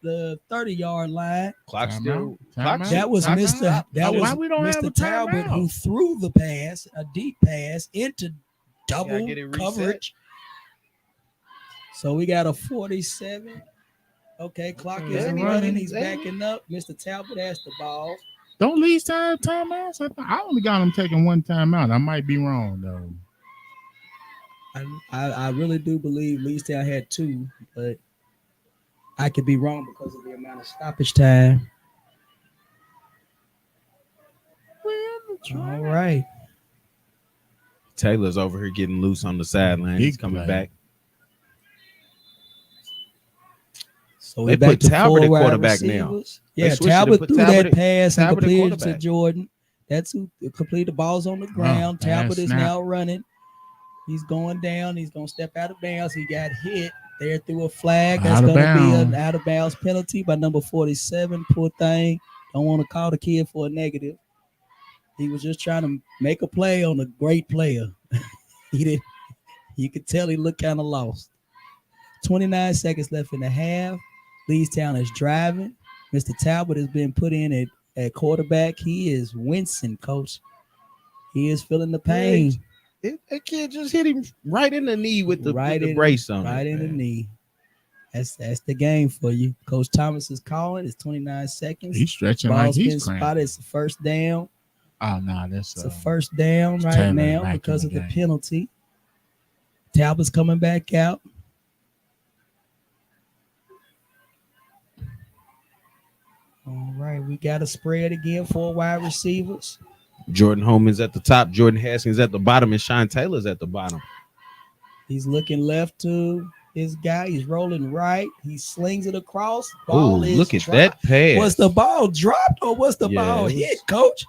B: the 30-yard line.
C: Clock still.
B: That was Mr. Talbot who threw the pass, a deep pass into double coverage. So we got a 47. Okay, clock is running. He's backing up. Mr. Talbot has the ball.
A: Don't Leestown timeouts? I only got him taking one timeout. I might be wrong though.
B: I really do believe Leestown had two, but I could be wrong because of the amount of stoppage time. All right.
D: Taylor's over here getting loose on the sideline. He's coming back.
B: So they put Talbot at quarterback
D: now.
B: Yeah, Talbot threw that pass and completed to Jordan. That's who completed the balls on the ground. Talbot is now running. He's going down. He's going to step out of bounds. He got hit there through a flag. That's going to be an out of bounds penalty by number 47. Poor thing. Don't want to call the kid for a negative. He was just trying to make a play on a great player. He didn't. You could tell he looked kind of lost. 29 seconds left in the half. Leestown is driving. Mr. Talbot has been put in at quarterback. He is wincing, coach. He is feeling the pain.
D: That kid just hit him right in the knee with the brace on.
B: Right in the knee. That's the game for you. Coach Thomas is calling. It's 29 seconds.
A: He's stretching like he's
B: spotted. It's a first down.
A: Oh no,
B: it's a first down right now because of the penalty. Talbot's coming back out. All right, we got a spread again for wide receivers.
D: Jordan Holman's at the top, Jordan Haskins at the bottom, and Sean Taylor's at the bottom.
B: He's looking left to his guy. He's rolling right. He slings it across.
D: Oh, look at that pass.
B: Was the ball dropped or was the ball hit, coach?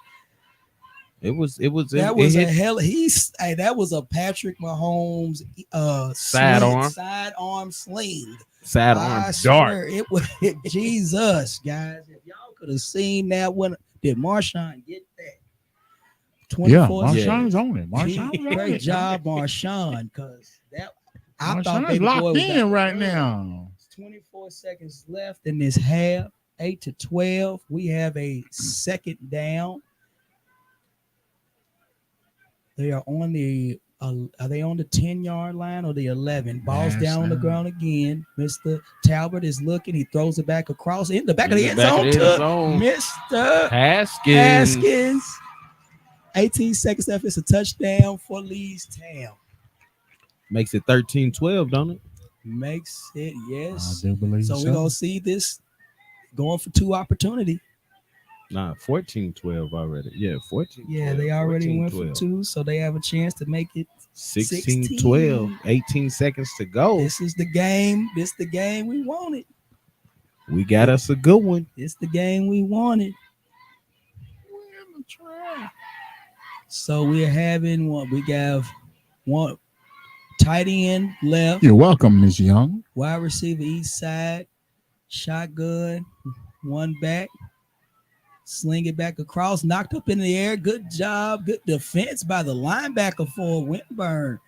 D: That was
B: a Patrick Mahomes sidearm sling.
D: Sidearm dart.
B: It was Jesus, guys. If y'all could have seen that one, did Marshawn get that?
A: 24. Yeah, Marshawn's on it.
B: Great job, Marshawn, because I thought
A: Marshawn's locked in right now.
B: 24 seconds left in this half. 8-12. We have a second down. They are on the are they on the 10-yard line or the 11? Ball's down on the ground again. Mr. Talbot is looking. He throws it back across in the back of the end zone to Mr. Haskins. 18 seconds left. It's a touchdown for Leestown.
D: Makes it 13-12, don't it?
B: Makes it, yes.
A: I do believe so.
B: We're going to see this going for two opportunity.
D: 14-12 already. Yeah, 14.
B: Yeah, they already went for two, so they have a chance to make it
D: 16-12. 18 seconds to go.
B: This is the game. This is the game we wanted.
D: We got us a good one.
B: It's the game we wanted.
A: We're in the track.
B: So we're having we have one tight end left.
A: You're welcome, Ms. Young.
B: Wide receiver east side. Shotgun. One back. Sling it back across, knocked up in the air. Good job. Good defense by the linebacker for Winburn.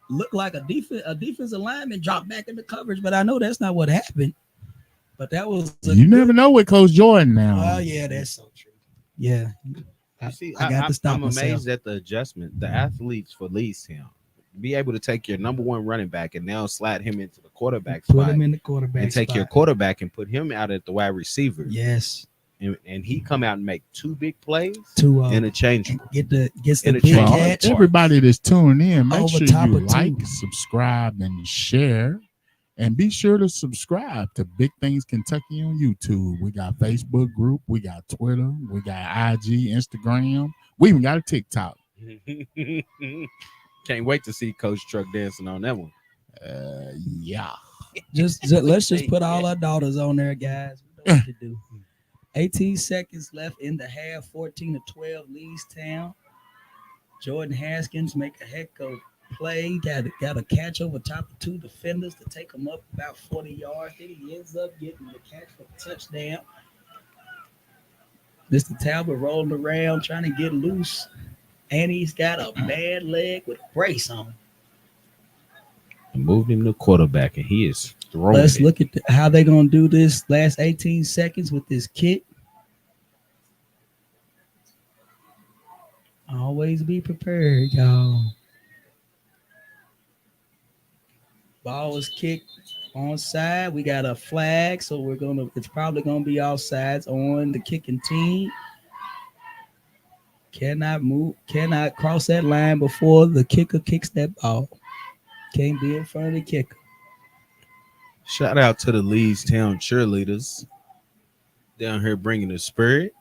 B: Looked like a defensive lineman dropped back into coverage, but I know that's not what happened. But that was
A: never know with Coach Jordan now.
B: Oh, yeah, that's so true. Yeah.
D: I'm amazed at the adjustment. The athletes for Leestown be able to take your number one running back and now slide him into the quarterback spot.
B: Put him in the quarterback
D: and take your quarterback and put him out at the wide receiver.
B: Yes.
D: And he come out and make two big plays to interchange.
B: Get the big catch.
A: Everybody that's tuning in, make sure you like, subscribe, and share. And be sure to subscribe to Big Things Kentucky on YouTube. We got Facebook group, we got Twitter, we got IG, Instagram. We even got a TikTok.
D: Can't wait to see Coach Truck dancing on that one.
A: Yeah.
B: Just let's just put all our daughters on there, guys. We know what to do. 18 seconds left in the half. 14-12 Leestown. Jordan Haskins make a heck of play. Got a catch over top of two defenders to take him up about 40 yards. Then he ends up getting the catch for the touchdown. Mr. Talbot rolling around trying to get loose. And he's got a bad leg with a brace on.
D: and moved him to quarterback, and he is throwing
B: Let's
D: it.
B: look at how they're going to do this last 18 seconds with this kick. Always be prepared, y'all. Ball was kicked onside. We got a flag, so it's probably gonna be offsides on the kicking team. Cannot cross that line before the kicker kicks that ball. Can't be in front of the kicker.
C: Shout out to the Leestown cheerleaders down here bringing the spirit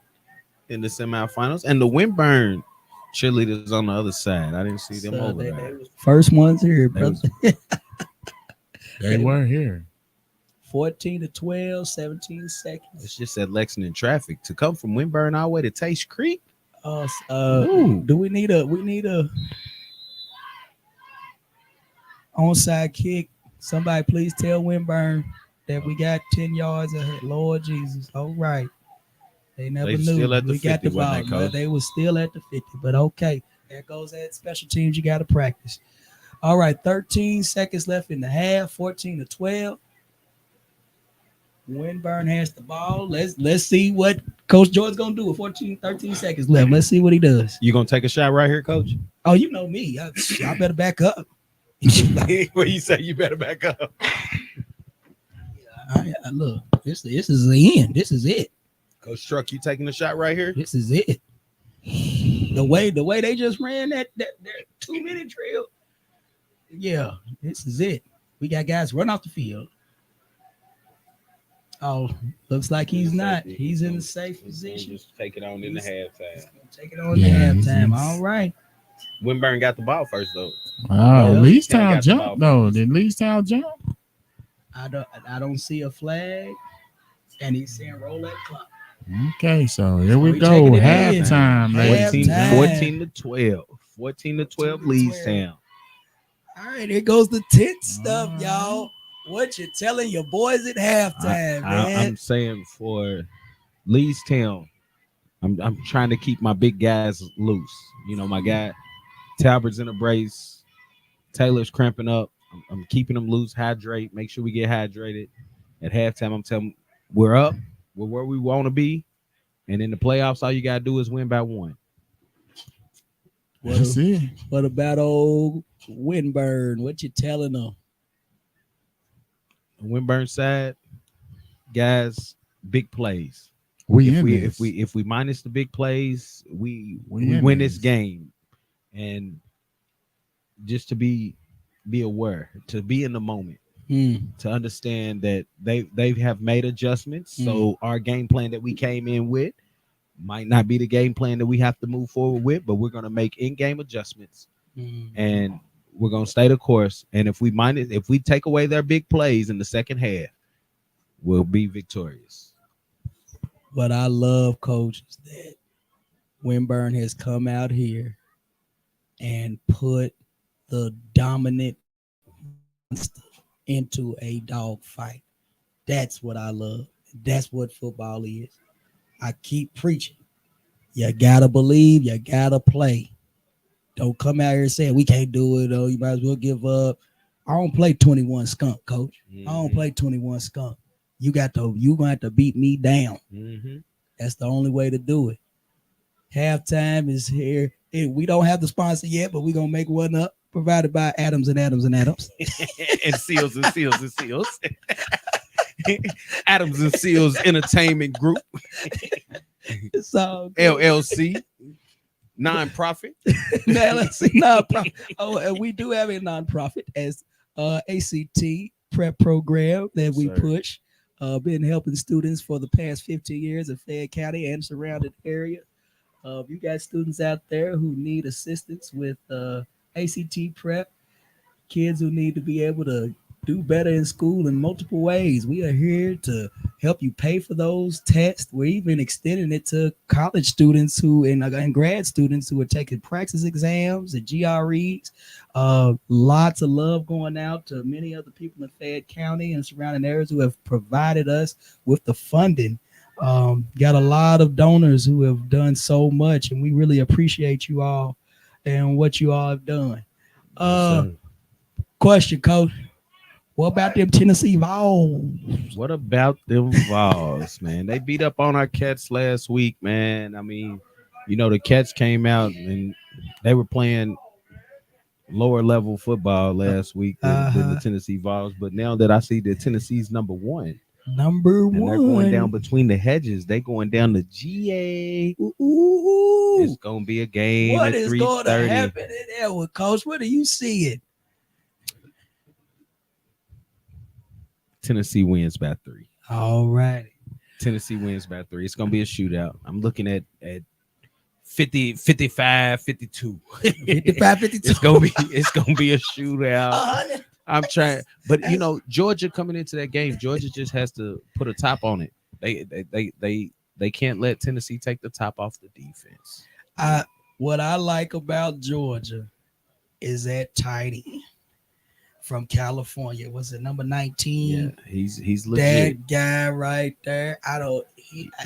C: in the semifinals, and the Winburn cheerleaders on the other side. I didn't see them over
B: they
C: there.
B: was first ones here, brother.
A: They were here.
B: 14-12, 17 seconds.
C: It's just that Lexington traffic to come from Winburn all the way to Taste Creek.
B: Do we need a onside kick? Somebody please tell Winburn that we got 10 yards ahead. Lord Jesus. All right. They never knew.
C: Still at the
B: we
C: 50,
B: got the ball.
C: Coach?
B: They were still at the 50, but okay. There goes that special teams you got to practice. All right, 13 seconds left in the half, 14-12. Winburn has the ball. Let's see what Coach Jordan's gonna do with 13 seconds left. Let's see what he does.
C: You gonna take a shot right here, Coach?
B: Oh, you know me. I better back up.
C: What you say? You better back up.
B: Look, this is the end. This is it.
C: Coach Truck, you taking a shot right here?
B: This is it. The way they just ran that 2-minute drill. Yeah, this is it. We got guys run off the field. Oh, looks like he's not. He's in a safe position.
C: Just take it on in the halftime.
B: Take it on in the halftime. All right.
C: Winburn got the ball first though.
A: Leestown jump though. Did Leestown jump?
B: I don't see a flag, and he's saying roll that clock.
A: Okay, so here we go. Halftime,
C: 14-12. 14-12 Leestown.
B: All right, here goes the tense stuff, y'all. What you telling your boys at halftime, man?
D: I'm saying for Leestown, I'm trying to keep my big guys loose. You know, my guy Talbert's in a brace, Taylor's cramping up. I'm keeping them loose, hydrate, make sure we get hydrated. At halftime, I'm telling them we're up, we're where we want to be, and in the playoffs, all you gotta do is win by one.
B: What about old Winburn? What you telling them?
D: Winburn side, guys, big plays. If we minus the big plays, we win this game. And just to be aware, to be in the moment, to understand that they have made adjustments. So our game plan that we came in with might not be the game plan that we have to move forward with, but we're going to make in-game adjustments. And we're going to stay the course. And if we take away their big plays in the second half, we'll be victorious.
B: What I love, Coach, is that Winburn has come out here and put the dominant monster into a dog fight. That's what I love. That's what football is. I keep preaching. You got to believe. You got to play. Don't come out here saying we can't do it. Oh, you might as well give up. I don't play 21 skunk, Coach. I don't play 21 skunk. You gonna have to beat me down. That's the only way to do it. Halftime is here. We don't have the sponsor yet, but we're gonna make one up. Provided by Adams and Adams and Adams.
C: And Seals and Seals and Seals. Adams and Seals Entertainment Group.
B: So
C: LLC. Non-profit.
B: Non-profit. Oh, and we do have a non-profit as ACT prep program that we push. Been helping students for the past 15 years in Fayette County and surrounding area. You got students out there who need assistance with ACT prep, kids who need to be able to do better in school in multiple ways. We are here to help you pay for those tests. We're even extending it to college students and grad students who are taking praxis exams and GREs. Lots of love going out to many other people in Fayette County and surrounding areas who have provided us with the funding. Got a lot of donors who have done so much, and we really appreciate you all and what you all have done. Question, Coach. What about them Tennessee Vols?
D: What about them Vols, man? They beat up on our Cats last week, man. I mean, the Cats came out and they were playing lower level football last week than the Tennessee Vols. But now that I see that Tennessee's number one, and they're going down between the hedges, they going down to GA.
B: Ooh.
D: It's gonna be a game.
B: What
D: at
B: is
D: 3:30.
B: going to happen in there with Coach? What do you see it?
D: Tennessee wins by 3.
B: All right.
D: Tennessee wins by 3. It's gonna be a shootout. I'm looking at 50, 55, 52.
B: 55, 52.
D: It's gonna be a shootout. I'm trying, but Georgia coming into that game, Georgia just has to put a top on it. They can't let Tennessee take the top off the defense.
B: What I like about Georgia is that tight end from California. Was it number 19?
D: Yeah, he's legit.
B: That guy right there.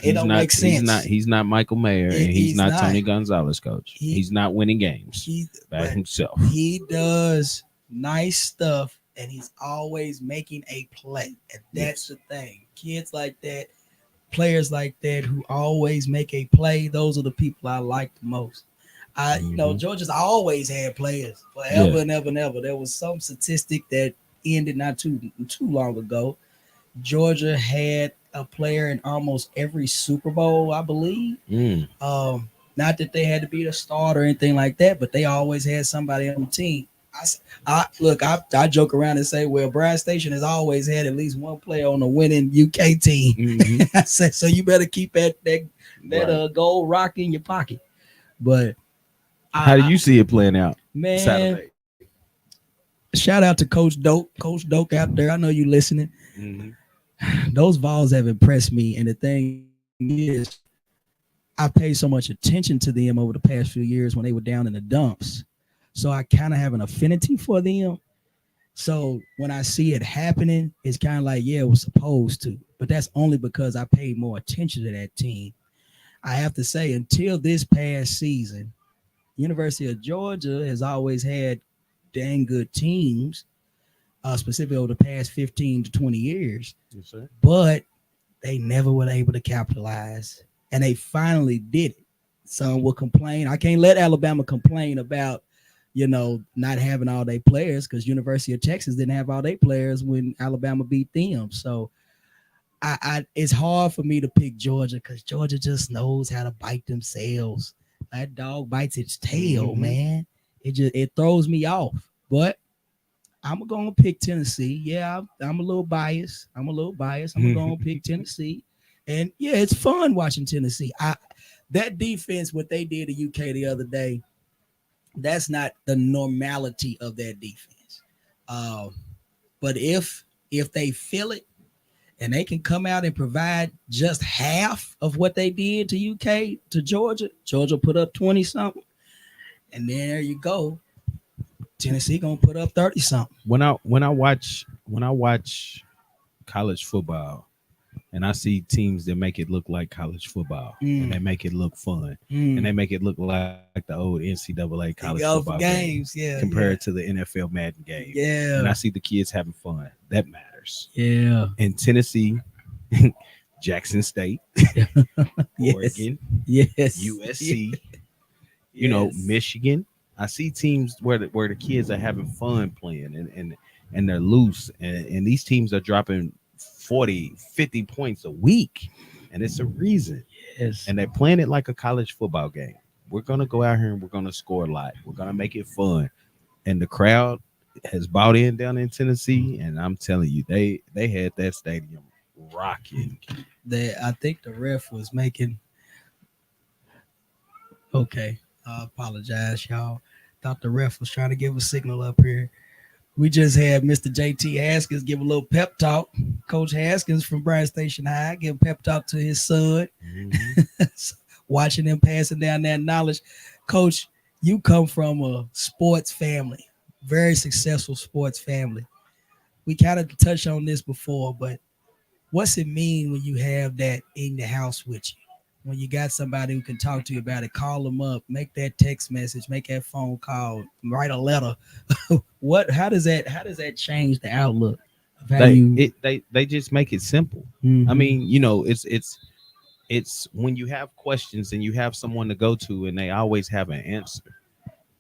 B: It don't make sense.
D: He's not Michael Mayer, and he's not Tony Gonzalez, coach. He's not winning games by himself.
B: He does nice stuff, and he's always making a play. And that's the thing. Kids like that, players like that who always make a play, those are the people I like the most. Georgia's always had players forever and ever and ever. There was some statistic that ended not too long ago. Georgia had a player in almost every Super Bowl, I believe. Not that they had to be the starter or anything like that, but they always had somebody on the team. I joke around and say, well, Bryan Station has always had at least one player on the winning UK team. Mm-hmm. I said, so you better keep that gold rock in your pocket. But
D: how do you see it playing out,
B: man?
D: Saturday?
B: Shout out to Coach Doak out there. I know you listening. Mm-hmm. Those Vols have impressed me, and the thing is, I paid so much attention to them over the past few years when they were down in the dumps. So I kind of have an affinity for them. So when I see it happening, it's kind of like, yeah, it was supposed to. But that's only because I paid more attention to that team. I have to say, until this past season, University of Georgia has always had dang good teams, specifically over the past 15 to 20 years.
D: Yes, sir.
B: But they never were able to capitalize. And they finally did it. Some will complain. I can't let Alabama complain about not having all their players, because University of Texas didn't have all their players when Alabama beat them. So it's hard for me to pick Georgia, because Georgia just knows how to bite themselves. That dog bites its tail, man. It throws me off. But I'm going to pick Tennessee. Yeah, I'm a little biased. I'm going to pick Tennessee. And yeah, it's fun watching Tennessee. That defense, what they did to UK the other day, that's not the normality of that defense. But if they feel it and they can come out and provide just half of what they did to UK, to Georgia put up 20 something. And then there you go. Tennessee gonna put up 30 something.
D: When I watch college football, and I see teams that make it look like college football, and they make it look fun, and they make it look like the old NCAA college football games, compared to the NFL Madden game.
B: Yeah,
D: and I see the kids having fun. That matters.
B: Yeah.
D: In Tennessee, Jackson State, Oregon, USC, Michigan. I see teams where the kids are having fun playing, and they're loose, and these teams are dropping 40, 50 points a week, and it's a reason.
B: Yes.
D: And they're playing it like a college football game. We're going to go out here and we're going to score a lot. We're going to make it fun. And the crowd has bought in down in Tennessee, and I'm telling you, they had that stadium rocking.
B: I think the ref was making. Okay, I apologize, y'all. Thought the ref was trying to give a signal up here. We just had Mr. JT Haskins give a little pep talk. Coach Haskins from Bryan Station High give a pep talk to his son. Mm-hmm. Watching him passing down that knowledge. Coach, you come from a sports family, very successful sports family. We kind of touched on this before, but what's it mean when you have that in the house with you? when you got somebody who can talk to you about it, call them up, make that text message, make that phone call, write a letter. How does that change the outlook of how
D: they just make it simple. I mean, it's when you have questions and you have someone to go to and they always have an answer,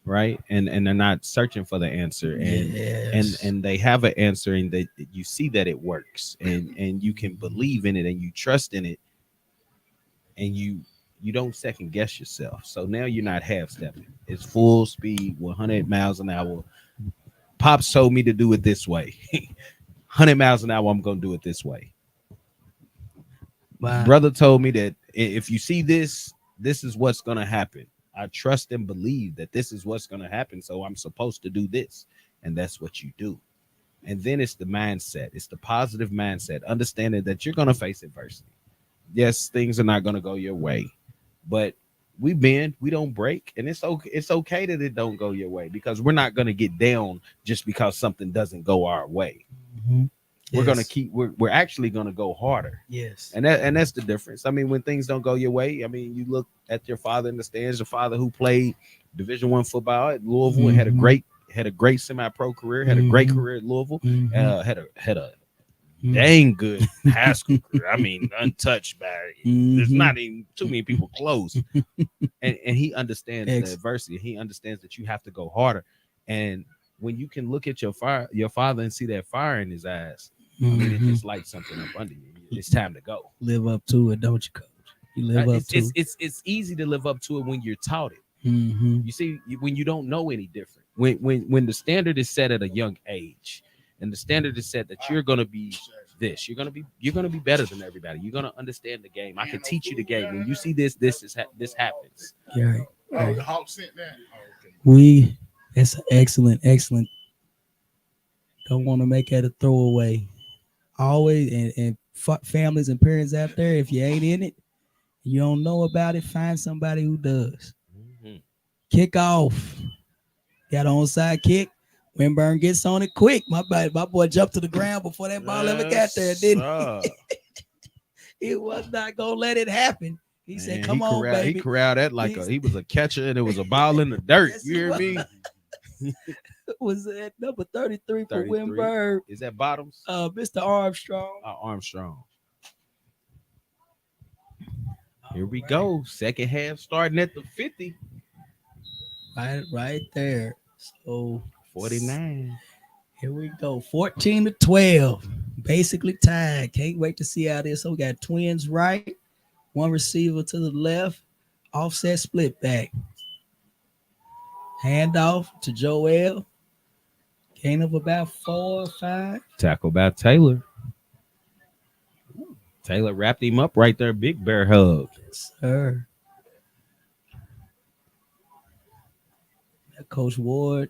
D: right? And they're not searching for the answer, and they have an answer, and that you see that it works, and you can believe in it and you trust in it, and you don't second guess yourself. So now you're not half stepping. It's full speed, 100 miles an hour. Pops told me to do it this way. 100 miles an hour, I'm gonna do it this way. Wow. Brother told me that if you see this is what's gonna happen. I trust and believe that this is what's gonna happen. So I'm supposed to do this, and that's what you do. And then it's the mindset. It's the positive mindset, understanding that you're gonna face adversity. Yes, things are not gonna go your way, but we bend, we don't break, and it's okay. It's okay that it don't go your way, because we're not gonna get down just because something doesn't go our way. Mm-hmm. We're gonna keep. We're actually gonna go harder.
B: Yes,
D: and that's the difference. I mean, when things don't go your way, I mean, you look at your father in the stands. Your father who played Division I football at Louisville, and had a great semi-pro career, had a great career at Louisville, had a dang good high school career. I mean, untouched by there's not even too many people close. And he understands the adversity. He understands that you have to go harder. And when you can look at your father and see that fire in his eyes, I mean, it just lights something up under you. It's time to go.
B: Live up to it, don't you, Coach? You live up to it.
D: It's easy to live up to it when you're taught it. You see, when you don't know any different. When the standard is set at a young age, and the standard is set that you're gonna be this, you're gonna be better than everybody. You're gonna understand the game. I can teach you the game. When you see this happens.
B: Yeah.
A: Oh, the Hawks sent that. Oh, okay.
B: That's excellent. Don't want to make that a throwaway. Always, and families and parents out there, if you ain't in it, you don't know about it, find somebody who does. Kick off. Got an onside kick. Winburn gets on it quick. My boy jumped to the ground before that ball ever got there, didn't he? He was not going to let it happen. He said, come on, baby.
D: He corralled that like he was a catcher, and it was a ball in the dirt. Yes, you hear me?
B: Was at number 33 for Winburn.
D: Is that Bottoms?
B: Mr. Armstrong.
D: Armstrong. Here we go. Second half starting at the 50.
B: Right there. So
D: 49.
B: Here we go. 14-12. Basically tied. Can't wait to see how this. So we got twins right. One receiver to the left. Offset split back. Handoff to Joel. Gain of about 4 or 5.
D: Tackle by Taylor. Taylor wrapped him up right there. Big bear hug.
B: Yes, sir. Coach Ward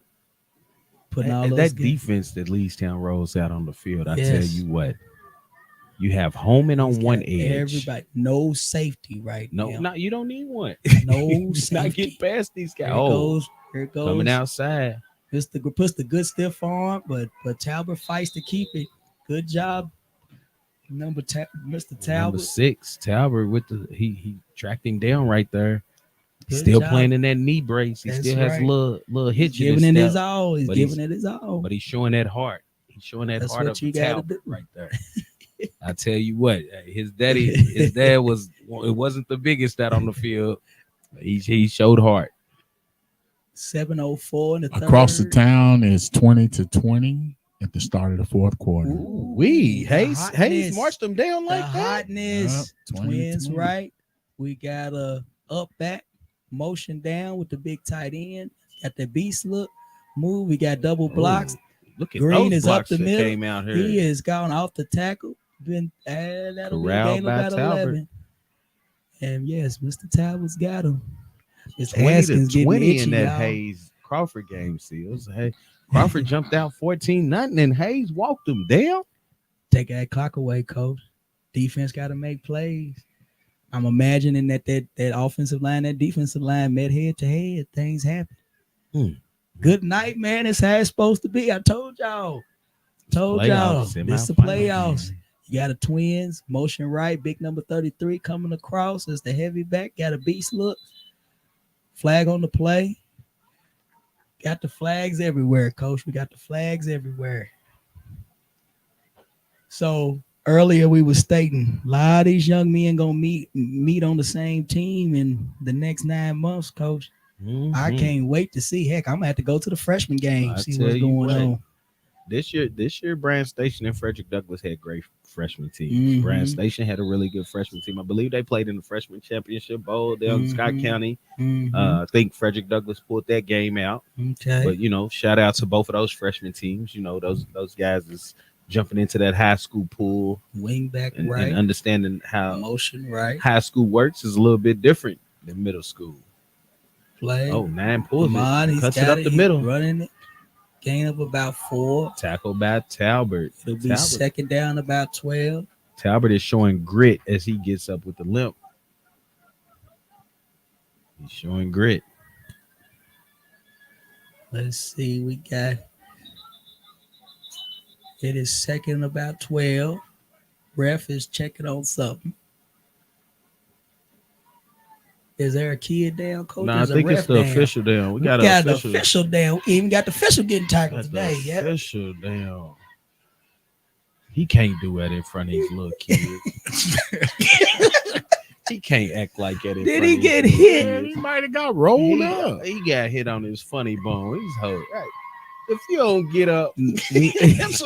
B: putting all
D: that defense that Leestown rolls out on the field. I tell you what, you have Holman on one edge.
B: Everybody, no safety right now.
D: No, you don't need one.
B: No safety.
D: Not get past these guys.
B: Here it goes.
D: Coming outside.
B: Puts the good stiff arm, but Talbot fights to keep it. Good job, Mr. Talbot.
D: Number 6, Talbot with he tracked him down right there. Still playing in that knee brace. He still has a little hitch.
B: Giving it his all. He's giving it his all.
D: But he's showing that heart. He's showing that heart of the Talbot right there. I tell you what, his dad was. It wasn't the biggest out on the field. He showed heart.
B: 7:04 in the third.
A: Across the town is 20-20 at the start of the fourth quarter.
D: Hayes marched them down like that.
B: Hotness. Yep, twins right. We got a up back. Motion down with the big tight end. Got the beast look. Move. We got double blocks.
D: Look at
B: Green
D: those
B: is up the middle.
D: Came out here.
B: He is gone off the tackle. That'll be a game about 11. And yes, Mr. Talbot's got him. Mr. Haskins
D: 20
B: itchy,
D: in that
B: y'all.
D: Hayes Crawford game, Seals. Hey, Crawford jumped out 14-0, and Hayes walked him down.
B: Take that clock away, coach. Defense got to make plays. I'm imagining that offensive line, that defensive line met head to head. Things happen. Good night, man. It's how it's supposed to be. I told y'all. This is the playoffs. You got a Twins, motion right, big number 33 coming across as the heavy back. Got a beast look. Flag on the play. Got the flags everywhere, Coach. We got the flags everywhere. So earlier we were stating a lot of these young men gonna meet on the same team in the next 9 months, Coach.
D: Mm-hmm.
B: I can't wait to see. Heck, I'm gonna have to go to the freshman game, see what's going on.
D: This year, Brand Station and Frederick Douglass had great freshman teams. Mm-hmm. Brand Station had a really good freshman team. I believe they played in the freshman championship bowl there in Scott County. Mm-hmm. I think Frederick Douglass pulled that game out. Okay. But shout out to both of those freshman teams. Those guys is jumping into that high school pool,
B: wing back
D: and
B: right,
D: understanding how
B: motion right
D: high school works is a little bit different than middle school.
B: Play.
D: 9 pulls it, cuts it up the middle,
B: running it. Gain of about 4.
D: Tackle by Talbot.
B: It'll be second down about 12.
D: Talbot is showing grit as he gets up with the limp. He's showing grit.
B: Let's see. We got it is second about 12. Ref is checking on something. Is there a kid down, Coach?
D: No, I think it's the official down. We got
B: an official down. We even got the official getting tackled today.
D: Yeah, official down. He can't do that in front of his little kids. He can't act like that.
B: Did he get hit?
A: Man, he might have got rolled up.
D: He got hit on his funny bone. He's hurt. Right. If you don't get up, that's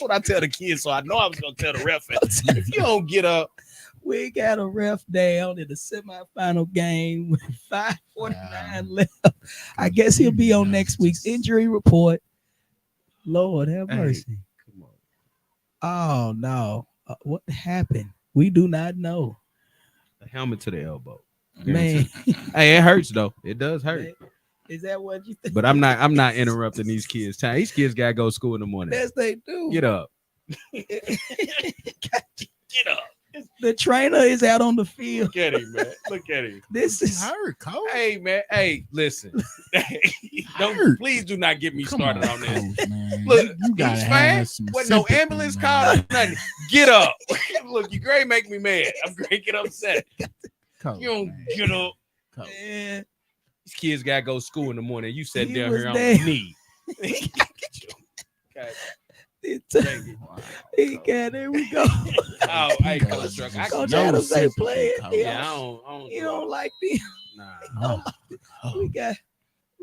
D: what I tell the kids. So I know I was gonna tell the ref. If you don't get up.
B: We got a ref down in the semifinal game with 5:49 left. I guess he'll be on next week's injury report. Lord have mercy. Come on. Oh, no. What happened? We do not know.
D: A helmet to the elbow.
B: Man.
D: Hey, it hurts, though. It does hurt.
B: Is that what you think?
D: But I'm not interrupting these kids' time. These kids got to go to school in the morning.
B: Yes, they do.
D: Get up.
B: Get up. The trainer is out on the field.
D: Look at him, man. Look at him.
B: This is
A: hurt, Coach.
D: Hey, man. Hey, listen. Please do not get me started on this.
A: Coach, man.
D: Look,
A: you gotta have some
D: Wasn't no ambulance call or nothing. Get up. Look, you great make me mad. I'm great get upset.
A: Coach,
D: you don't
A: man.
D: get up.
A: Coach.
D: Man. These kids gotta go to school in the morning. You sat down here on the knee. Okay.
B: He got there we go.
D: Oh, hey, Coach Truck.
B: Coach Adams ain't playing.
D: Yeah, I don't
B: you don't like me.
D: Nah.
B: We got.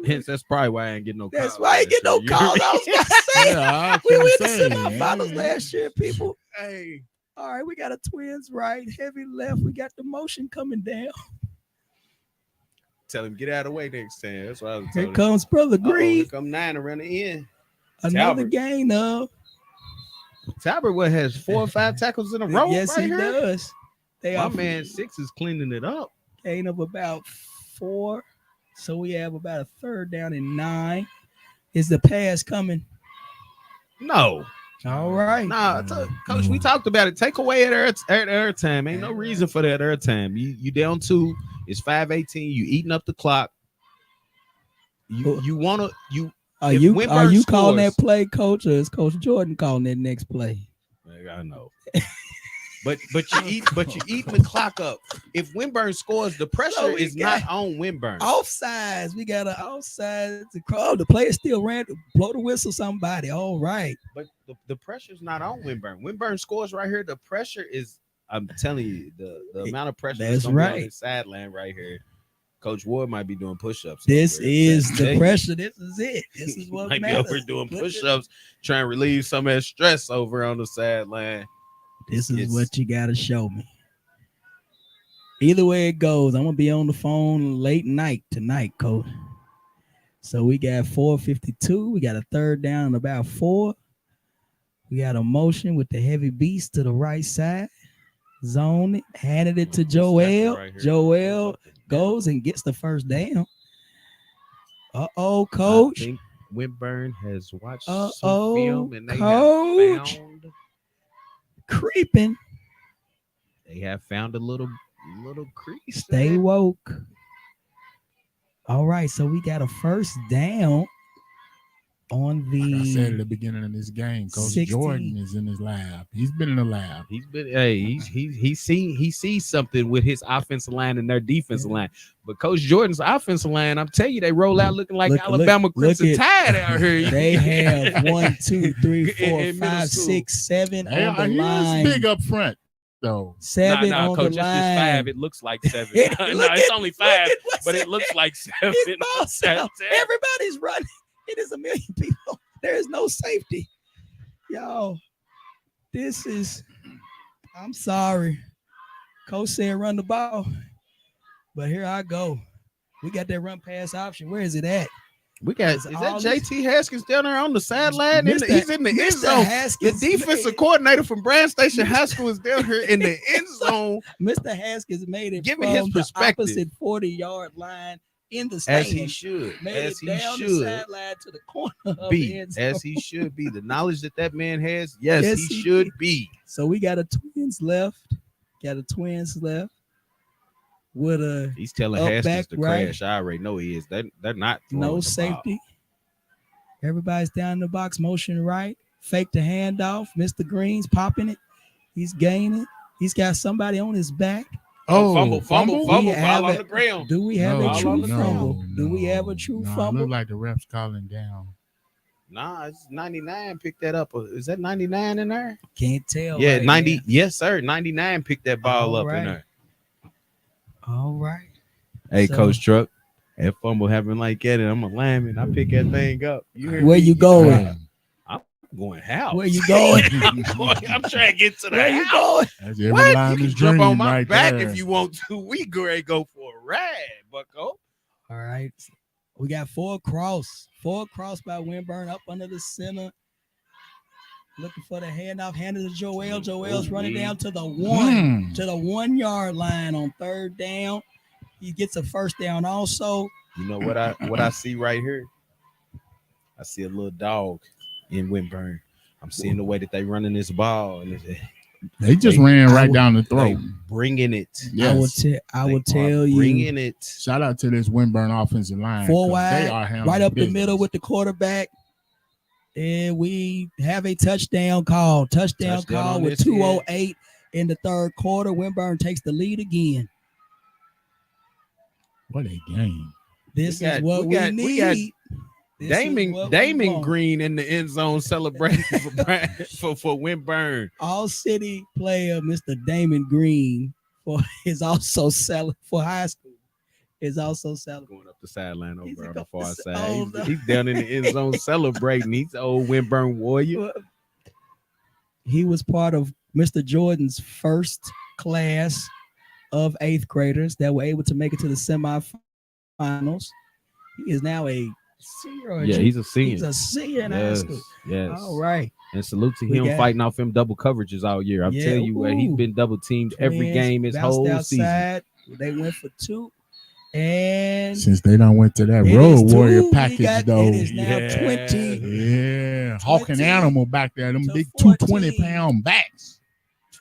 D: Hence, that's probably why I ain't getting no calls.
B: That's why I ain't getting no calls. I was gonna say.
A: Yeah,
B: we went to semifinals last year, people.
D: Hey.
B: All right, we got a Twins right, heavy left. We got the motion coming down.
D: Tell him get out of the way next time. That's what I was
B: telling him. Here comes Brother Green.
D: Here come 9 around the end.
B: Another gain of.
D: Talbot has 4 or 5 tackles in a row.
B: Yes,
D: right
B: he does.
D: My man 6 is cleaning it up.
B: Gain of about 4. So we have about a third down and 9. Is the pass coming?
D: No.
B: All right.
D: Nah, Coach, we talked about it. Take away at air time. Ain't no reason for that air time. You down 2. It's 5:18. You eating up the clock. You want to
B: Are you calling that play, Coach, or is Coach Jordan calling that next play?
D: I know. but you eating the clock up. If Winburn scores, the pressure is not on Winburn.
B: Offsides. We got an offside. The player still ran to blow the whistle somebody. All right.
D: But the pressure's not on Winburn. Winburn scores right here. The pressure is, I'm telling you, the amount of pressure that's right on the sideline right here. Coach Ward might be doing push-ups.
B: This is the pressure. This is it. This is what
D: might
B: matters.
D: Be over doing push-ups, trying to relieve some of that stress over on the sideline.
B: This is what you got to show me. Either way it goes, I'm going to be on the phone late night tonight, Coach. So we got 4:52. We got a third down and about 4. We got a motion with the heavy beast to the right side. Zone it, handed it to Joel. Right Joel goes and gets the first down. Coach.
D: I think Winburn has watched some film and they have found
B: creeping.
D: They have found a little crease.
B: Stay woke. All right, so we got a first down. on the.
A: Like I said at the beginning of this game, Coach Jordan is in his lab. He's been in the lab.
D: He sees something with his offensive line and their defensive line. But Coach Jordan's offensive line, I'm telling you, they roll out looking like Alabama Crimson Tide out here.
B: They have 1, 2, 3, 4, 5, 6, 7 on the line.
A: Big up front. though.
B: 7 on
D: Coach,
B: the line.
D: It's just 5. It looks like 7. It's only 5, but it looks like 7.
B: Everybody's running. It is a million people. There is no safety. Y'all, this is, I'm sorry. Coach said run the ball, but here I go. We got that run pass option. Where is it at?
C: We got, is that JT Haskins down there on the sideline? He's in the end zone. The defensive coordinator from Brand Station High School is down here in the end zone.
B: Mr. Haskins made it
C: Give me his perspective.
B: The opposite 40-yard line in the stand.
C: As he should.
B: Made it down the sideline to the corner of the end zone.
C: As he should be. The knowledge that man has, yes, he should be.
B: So we got a twins left. With a
C: he's telling Haskins to crash. I already know he is. They're not
B: no safety. Ball. Everybody's down in the box, motion right, fake the handoff. Mr. Green's popping it. He's gaining. He's got somebody on his back.
C: Oh, fumble ball on the ground.
B: Do we have a true fumble? Do we have a true fumble?
A: It look like the ref's calling down.
C: Nah, it's 99 picked that up. Is that 99 in there?
B: Can't tell.
C: Yeah, right 90. Now. Yes, sir. 99 picked that ball up in there.
B: All right.
C: Hey, so, Coach Truck, that fumble happened like that, and I'm a lineman. I pick that thing up.
B: Where you going?
C: I'm going house.
B: Where you going?
C: I'm trying to get to the
B: Where you going?
A: That's every lineman's dream
C: jump on my
A: right
C: back
A: there.
C: if you want to. We go for a ride, bucko.
B: All right. We got 4 across by Winburn up under the center. Looking for the handoff, handed to Joel. Joel's running down to the 1 yard line on 3rd down. He gets a 1st down also.
C: You know what I see right here? I see a little dog in Winburn. I'm seeing the way that they running this ball, and
A: they just ran right down the throat,
C: bringing it.
B: Yes. I will tell you,
C: bringing it.
A: Shout out to this Winburn offensive line.
B: 4 wide, right up the middle with the quarterback. And we have a touchdown call. Touchdown call with 2:08 in the 3rd quarter. Winburn takes the lead again.
A: What a game.
B: This is what we need.
C: Damon Green in the end zone celebrating for Winburn.
B: All city player Mr. Damon Green is also selling for high school. Is also celebrating.
C: Going up the sideline over on the far side. He's down in the end zone celebrating. He's the old Winburn Warrior.
B: He was part of Mr. Jordan's first class of 8th graders that were able to make it to the semifinals. He is now a senior.
D: He's a senior.
B: He's a senior in high school.
D: Yes.
B: All right.
D: And salute to him fighting off them double coverages all year. I'm telling you what, he's been double teamed every game his whole season.
B: They went for 2. And
A: since they done went to that Road Warrior package, though,
B: it is now 20.
A: Yeah, Hawking Animal back there, them big 220-pound backs.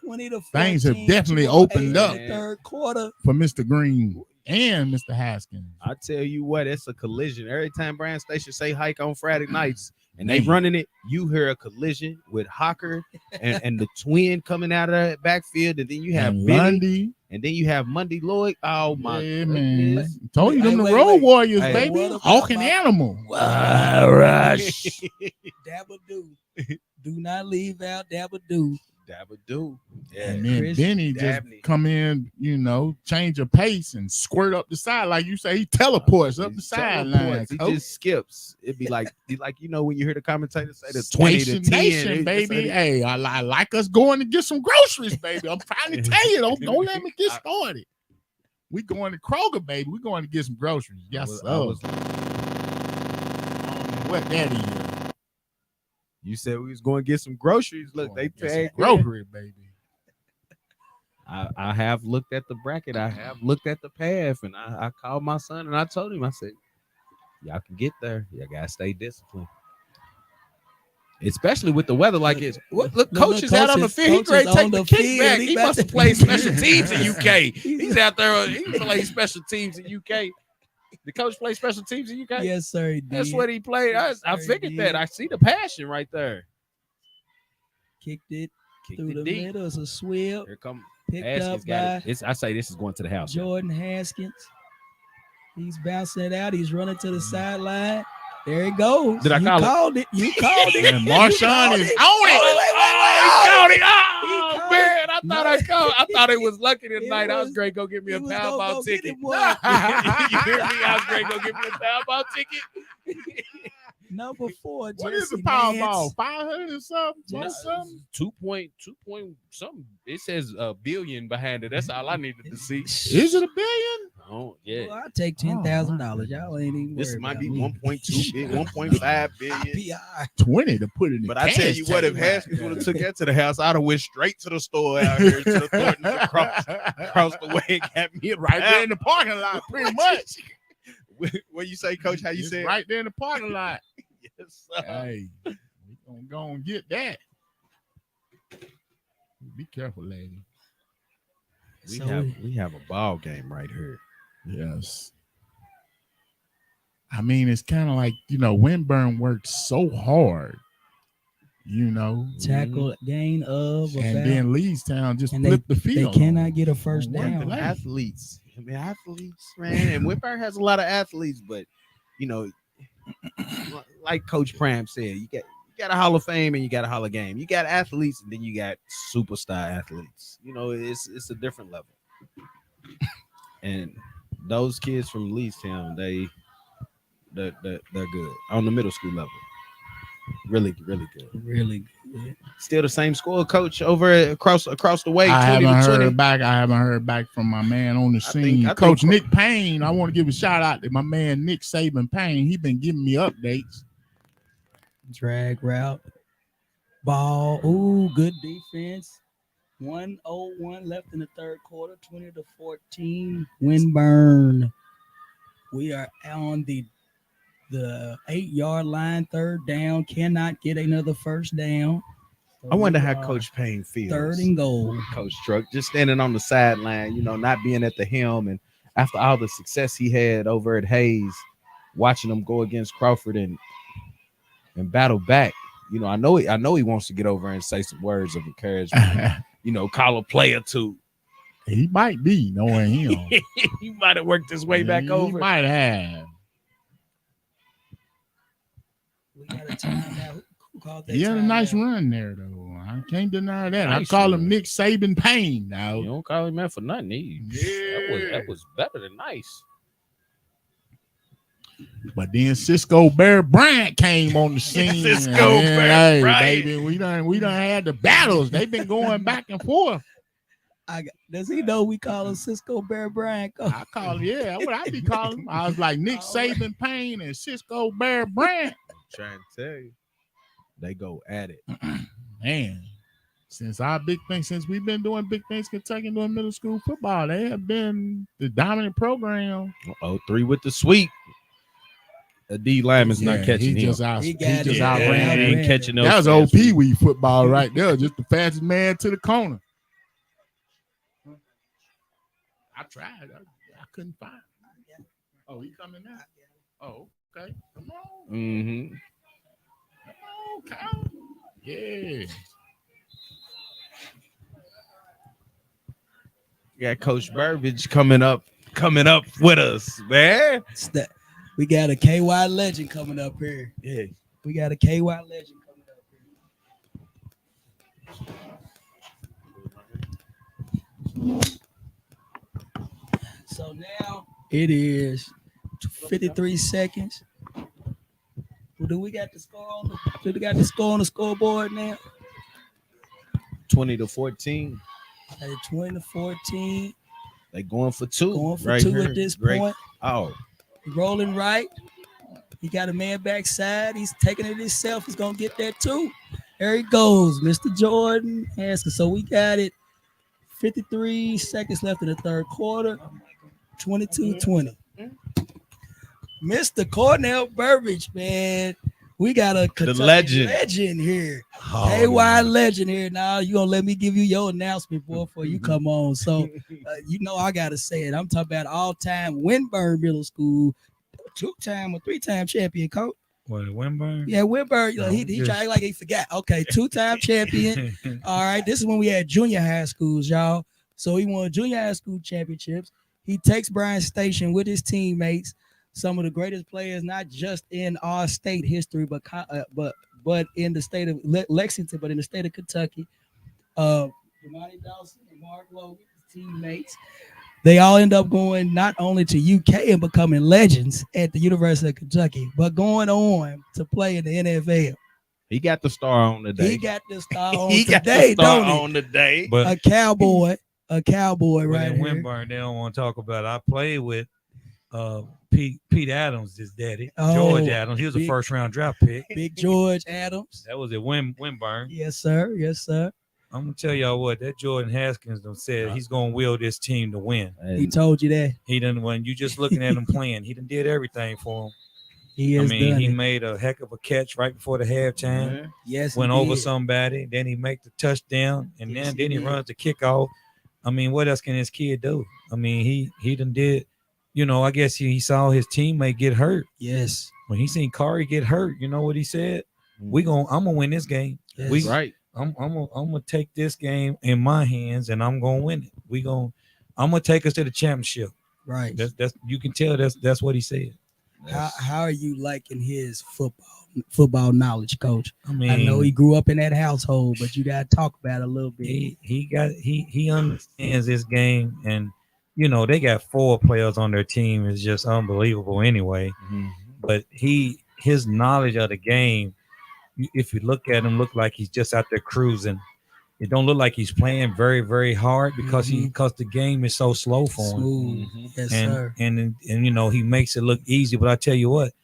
B: 20 to 14.
A: Things have definitely opened up
B: in the 3rd quarter
A: for Mr. Green and Mr. Haskins.
C: I tell you what, it's a collision. Every time Brand Station say hike on Friday nights and they running it, you hear a collision with Hawker and the twin coming out of that backfield, and then you have Benny. And then you have Monday Lloyd. Oh, my
A: man. Told you them the Road Warriors, baby. Hawking Animal.
B: Rush. Dabba-doo. Do not leave out Dabba-doo.
C: Dabba-doo. Yeah.
A: And then Benny just come in, change of pace and squirt up the side. Like you say, he teleports up the sideline.
C: He just skips. It'd be like when you hear the commentator say the 20 to 10.
A: Nation, baby. Hey, I like us going to get some groceries, baby. I'm trying to tell you, don't let me get started. We going to Kroger, baby. We going to get some groceries. Yes, sir. What that is.
C: You said we was going to get some groceries. Look, they tagged
A: grocery, baby.
D: I have looked at the bracket. I have looked at the path, and I called my son and I told him, I said, y'all can get there. Y'all got to stay disciplined. Especially with the weather like it's. Look, coach is out on the field. He ready to take the kickback. He must have played special teams in UK. He's out there. He played special teams in UK. The coach play special teams in UK?
B: Yes, sir. He did.
D: That's what he played.
B: Yes,
D: I
B: sir,
D: figured
B: he
D: that.
B: did.
D: I see the passion right there.
B: Kicked it
D: Kicked
B: through
D: it
B: the
D: deep.
B: middle. It's a swip.
D: Here come
B: Picked
D: Haskins
B: up
D: got
B: by
D: it. I say this is going to the house.
B: Jordan Haskins. He's bouncing it out. He's running to the sideline. There he goes.
D: Did I call it?
B: Called it? You called it.
A: And Marshawn is on it.
D: He called it. Man, I thought it was lucky tonight. I was great. Go get me a Powerball ticket. You hear me? I was great. Go get me a Powerball ticket.
B: Number 4,
A: What is the
B: Jesse
A: Powerball?
B: Nance.
A: 500 or something?
D: No,
A: Something?
D: 2 point something. It says a billion behind it. That's all I needed to see.
A: Is it a billion?
D: Oh yeah.
B: Well, I'll take $10,000. Y'all ain't even
C: This
B: worried
C: might
B: about
C: be
B: me.
C: 1.2 billion, 1.5 billion.
B: PI.
A: 20 to put it in.
C: But I tell you what, if Haskins would have took that to the house, I'd have went straight to the store out here to the Thorntons across the way and got me a
A: right there in the parking lot, pretty much.
C: What you say, Coach? How you
A: It's
C: say?
A: right there in the parking lot.
C: Yes, sir.
A: Hey, we gonna go and get that. Be careful, lady.
C: We have a ball game right here.
A: Yes. I mean, it's kind of like, Winburn worked so hard,
B: Tackle gain of
A: and
B: about,
A: then Leestown just
B: and
A: flipped the
B: they
A: field.
B: cannot get a first
A: One
B: down.
A: delay.
C: Athletes, man, and Winburn has a lot of athletes, but like Coach Pram said, you got a Hall of Fame and you got a Hall of Game. You got athletes and then you got superstar athletes. It's a different level. And those kids from Leestown, they're good on the middle school level. Really, really good.
B: Really good.
C: Still the same score, Coach, over across the way.
A: I
C: 20
A: haven't
C: to 20.
A: heard back. I haven't heard back from my man on the
C: I
A: scene,
C: think
A: Coach Nick Payne. I want to give a shout out to my man Nick Saban Payne. He been giving me updates.
B: Drag route. Ball. Ooh, good defense. 1:01 left in the third quarter. 20-14. Winburn. We are on the 8-yard line, third down. Cannot get another first down. So
C: I wonder
B: we
C: how
B: are
C: Coach Payne feels.
B: Third and goal.
C: Coach Truck just standing on the sideline, not being at the helm, and after all the success he had over at Hayes, watching him go against Crawford and battle back. I know he wants to get over and say some words of encouragement. Call a play or two.
A: He might be, knowing him.
D: He might have worked his way back over.
A: He might have.
B: We got a timeout. Who called that?
A: He had a nice
B: timeout?
A: run there, though. I can't deny that.
D: Nice
A: I call
D: run.
A: him Nick Saban Payne now.
D: You don't call him that for nothing. That was better than nice.
A: But then Cisco Bear Bryant came on the scene.
C: Cisco
A: and,
C: Bear Bryant.
A: Baby, we done had the battles. They've been going back and forth.
B: Does he know we call him Cisco Bear Bryant?
A: I call him, yeah. What I be calling him? I was like Nick Saban Payne and Cisco Bear Bryant.
C: I'm trying to tell you, they go at it.
A: Man, since we've been doing Big Things Kentucky doing middle school football, they have been the dominant program.
C: 3 with the sweep. The D lineman's not catching him.
B: He got it.
A: outran
D: He
A: him.
D: ain't catching no.
A: That was old Pee Wee football right there. Just the fastest man to the corner. I tried. I couldn't find him. Oh, he coming now? Oh, okay. Come on.
C: Mm-hmm.
A: Come on, Kyle. Yeah.
C: We got Coach Burbage coming up with us, man.
B: We got a KY legend coming up here.
C: Yeah.
B: We got a KY legend coming up here. So now it is 53 seconds. Do we got the score on the scoreboard now?
C: 20-14.
B: At 20-14.
C: They going for 2.
B: Going for
C: right
B: 2
C: here.
B: at this
C: Great.
B: point.
C: Oh,
B: Rolling right. He got a man backside. He's taking it himself. He's going to get that too. There he goes, Mr. Jordan Haskins. So we got it. 53 seconds left in the third quarter. 22-20. Mr. Cornell Burbage, man. We got a Kentucky legend here. KY legend here. Now you gonna let me give you your announcement, boy, before you come on. So I gotta say it. I'm talking about all-time Winburn Middle School, 2-time or 3-time champion, coach.
E: What, Winburn?
B: Yeah, Winburn. He tried like he forgot. Okay, 2-time champion. All right, this is when we had junior high schools, y'all. So he won junior high school championships. He takes Bryan Station with his teammates, some of the greatest players, not just in our state history, but in the state of Lexington, but in the state of Kentucky. Jamani Dawson and Mark Logan, teammates. They all end up going not only to UK and becoming legends at the University of Kentucky, but going on to play in the NFL.
C: He got the star on the day.
B: He got the star on today, don't he?
C: On the day.
B: But a cowboy right here.
E: Winburn, they don't want to talk about it. I played with Pete Adams, his daddy, George Adams. He was a first-round draft pick.
B: Big George Adams.
E: That was at Winburn.
B: Yes, sir. Yes, sir.
E: I'm gonna tell y'all what that Jordan Haskins said. He's gonna will this team to win.
B: He told you that.
E: He done when you just looking at him playing. He done did everything for him.
B: He
E: made a heck of a catch right before the halftime.
B: Mm-hmm. Yes,
E: went over somebody. Then he make the touchdown, and then he runs the kickoff. I mean, what else can this kid do? I mean, he done did. I guess he saw his teammate get hurt.
B: Yes.
E: When he seen Kari get hurt, you know what he said? I'm gonna win this game.
B: Yes.
C: Right.
E: I'm gonna take this game in my hands and I'm gonna win it. I'm gonna take us to the championship.
B: Right.
E: That's you can tell that's what he said.
B: How are you liking his football knowledge, Coach?
E: I mean,
B: I know he grew up in that household, but you gotta talk about it a little bit.
E: He understands this game, and they got 4 players on their team is just unbelievable anyway.
C: Mm-hmm.
E: But his knowledge of the game, if you look at him, look like he's just out there cruising. It don't look like he's playing very, very hard because the game is so slow for him.
B: Smooth. Yes, sir.
E: And he makes it look easy. But I tell you what,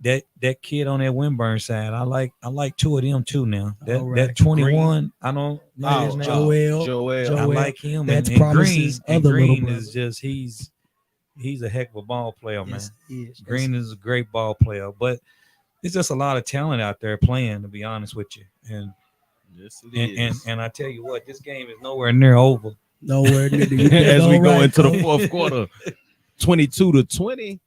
E: that kid on that Winburn side, I like 2 of them too now. That 21, Green. I don't know his name.
B: Joel.
E: I like him.
B: That's
E: and
B: Promise's other
E: Green
B: little
E: is just he's a heck of a ball player, man.
B: Yes,
E: Green is a great ball player, but there's just a lot of talent out there playing, to be honest with you. And
C: yes, it is.
E: And I tell you what, this game is nowhere near over.
B: Nowhere near.
C: As we go into the fourth quarter, 22-20.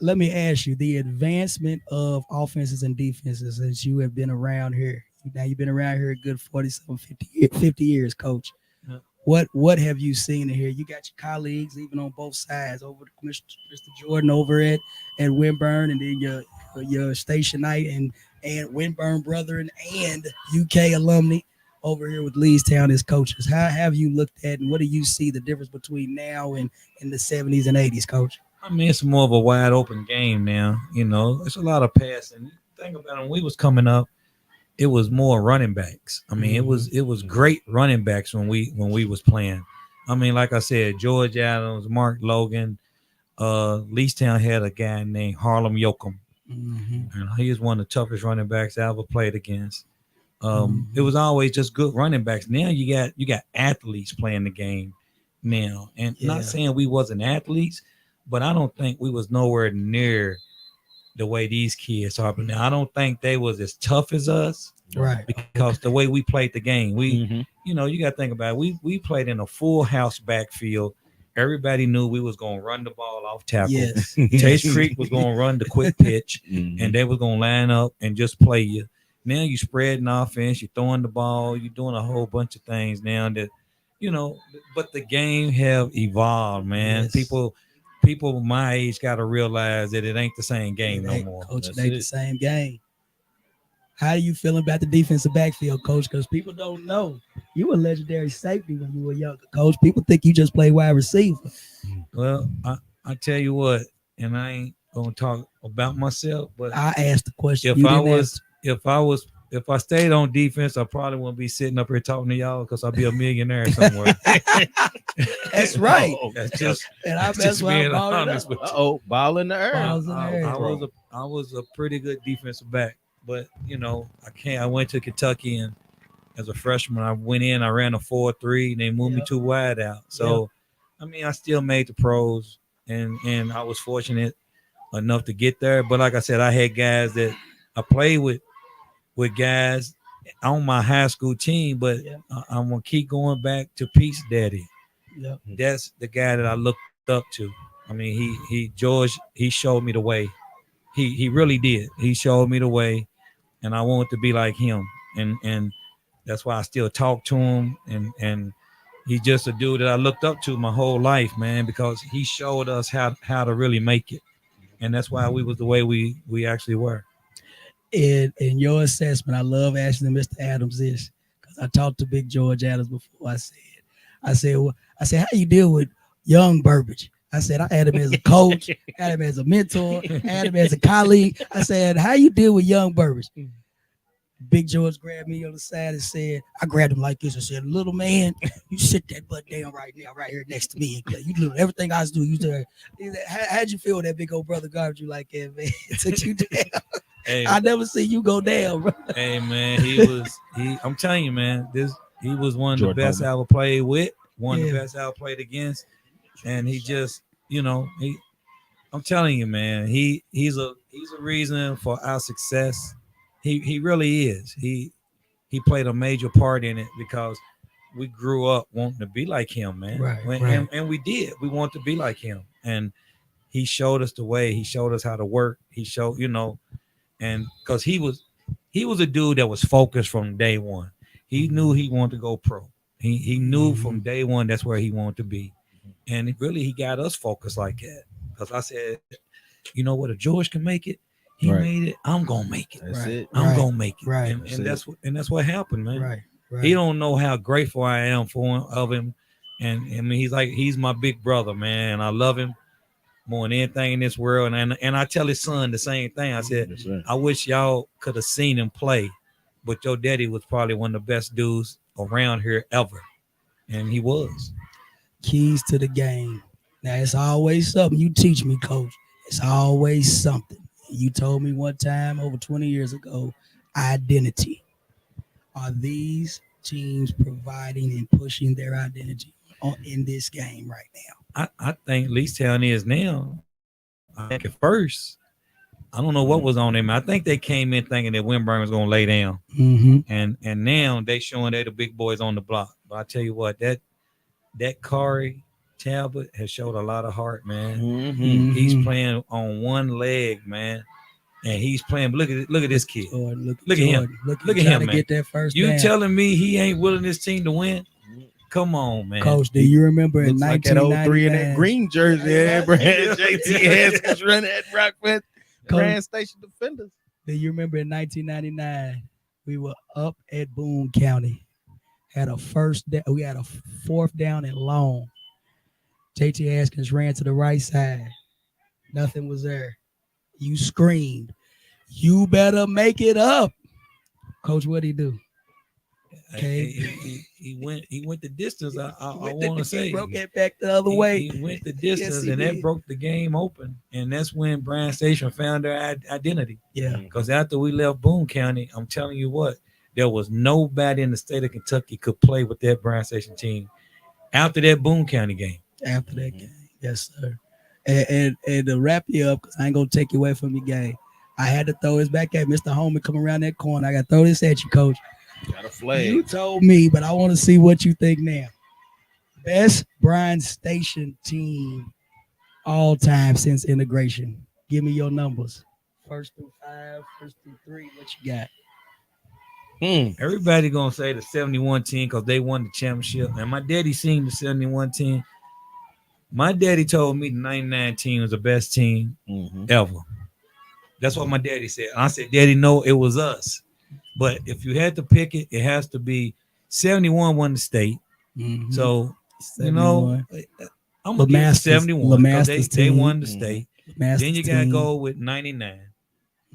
B: Let me ask you, the advancement of offenses and defenses as you have been around here. Now you've been around here a good 47, 50 years, Coach.
E: Yeah.
B: What have you seen in here? You got your colleagues even on both sides, over Mr. Jordan over at Winburn, and then your stationite and Winburn brethren and UK alumni over here with Leestown as coaches. How have you looked at, and what do you see the difference between now and in the 70s and 80s, Coach?
E: I mean, it's more of a wide open game now. It's a lot of passing. Think about it, when we was coming up, it was more running backs. I mean, it was great running backs when we was playing. I mean, like I said, George Adams, Mark Logan, Leestown had a guy named Harlem Yoakum.
B: Mm-hmm.
E: And he was one of the toughest running backs I ever played against. It was always just good running backs. Now you got athletes playing the game now, and not saying we wasn't athletes, but I don't think we was nowhere near the way these kids are. But now I don't think they was as tough as us,
B: right?
E: Because the way we played the game, you got to think about it. We played in a full house backfield. Everybody knew we was going to run the ball off tackle.
B: Yes.
E: Chase Creek was going to run the quick pitch, and they was going to line up and just play you. Now you spreading offense, you're throwing the ball, you're doing a whole bunch of things now that, but the game have evolved, man.
B: Yes.
E: People my age got to realize that it ain't the same game no more.
B: Coach, it ain't the same game. How are you feeling about the defensive backfield, Coach? Because people don't know. You were legendary safety when you were younger, Coach. People think you just play wide receiver.
E: Well, I tell you what, and I ain't gonna talk about myself, but
B: I asked the question.
E: If I stayed on defense, I probably wouldn't be sitting up here talking to y'all because I'd be a millionaire somewhere.
B: That's right.
E: That's just
B: being
E: honest with you.
C: Ball in the air.
E: I was a pretty good defensive back. But I went to Kentucky, and as a freshman, I went in. I ran a 4.3, and they moved me too wide out. So, I mean, I still made the pros, and I was fortunate enough to get there. But like I said, I had guys that I played with guys on my high school team, but I'm gonna keep going back to Pete's daddy.
B: Yep.
E: That's the guy that I looked up to. I mean, George, he showed me the way. He really did. He showed me the way, and I wanted to be like him. And that's why I still talk to him. And he's just a dude that I looked up to my whole life, man, because he showed us how to really make it. And that's why we was the way we actually were.
B: In your assessment, I love asking Mr. Adams this because I talked to Big George Adams before. I said, how you deal with young Burbage? I said, I had him as a coach, had him as a mentor, had him as a colleague. I said, how you deal with young Burbage? Big George grabbed me on the side and said, I grabbed him like this and said, little man, you sit that butt down right now, right here next to me. You do everything I do. You do. How'd you feel that big old brother garbage you like that, man? It took you down. Hey, I never see you go down, bro.
E: Hey, man, I'm telling you, man, he was one of the best I ever played with, one of the best I ever played against. And he just, I'm telling you, man, he's a reason for our success. He really is. He played a major part in it because we grew up wanting to be like him, man.
B: Right.
E: And we did. We want to be like him. And he showed us the way. He showed us how to work. He showed, and because he was a dude that was focused from day one. He knew he wanted to go pro. He knew from day one that's where he wanted to be. And he got us focused like that. Because I said, you know what, if George can make it, he made it. I'm gonna make it.
D: That's it.
E: I'm gonna make it.
B: Right.
E: And that's what happened, man.
B: Right.
E: He don't know how grateful I am of him. And I mean, he's my big brother, man. I love him more than anything in this world. And I tell his son the same thing. I said, I wish y'all could have seen him play, but your daddy was probably one of the best dudes around here ever. And he was.
B: Keys to the game. Now, it's always something you teach me, Coach. It's always something. You told me one time over 20 years ago, identity. Are these teams providing and pushing their identity in this game right now?
E: I think Leestown is now. I think at first, I don't know what was on them. I think they came in thinking that Winburn was going to lay down.
B: Mm-hmm.
E: And now they showing they're the big boys on the block. But I tell you what, that Corey Talbot has showed a lot of heart, man.
B: Mm-hmm.
E: He's playing on one leg, man. And he's playing. Look at this kid. Look at him. Look at him, man.
B: Get that first
E: you
B: down.
E: Telling me he ain't willing this team to win? Come on, man.
B: Coach, do you remember in 1999?
C: Like that 03 in that green jersey, JT Haskins running at Rockford Grand Station Defenders.
B: Do you remember in 1999? We were up at Boone County. Had a first down. We had a fourth down and long. JT Haskins ran to the right side. Nothing was there. You screamed, "You better make it up." Coach, what'd he do? Okay,
E: he went the distance. I want to say
B: he broke it back the other way.
E: He went the distance,
B: yes,
E: and that broke the game open. And that's when Bryan Station found their identity.
B: Yeah,
E: because after we left Boone County, I'm telling you what, there was nobody in the state of Kentucky could play with that Bryan Station team after that Boone County game.
B: After that game, yes, sir. And to wrap you up, because I ain't gonna take you away from your game, I had to throw this back at Mr. Holman come around that corner. I got to throw this at you, Coach.
C: Got a flag.
B: You told me, but I want to see what you think now. Best Bryan Station team all time since integration. Give me your numbers. First through 5, first through 3. What you got?
E: Everybody gonna say the 71 team because they won the championship. And my daddy seen the 71 team. My daddy told me the 99 team was the best team ever. That's what my daddy said. And I said, Daddy, no, it was us. But if you had to pick it, it has to be 71 won the state. Mm-hmm. So, 71. I'm going to give 71 because they won the state. Then you got to go with 99.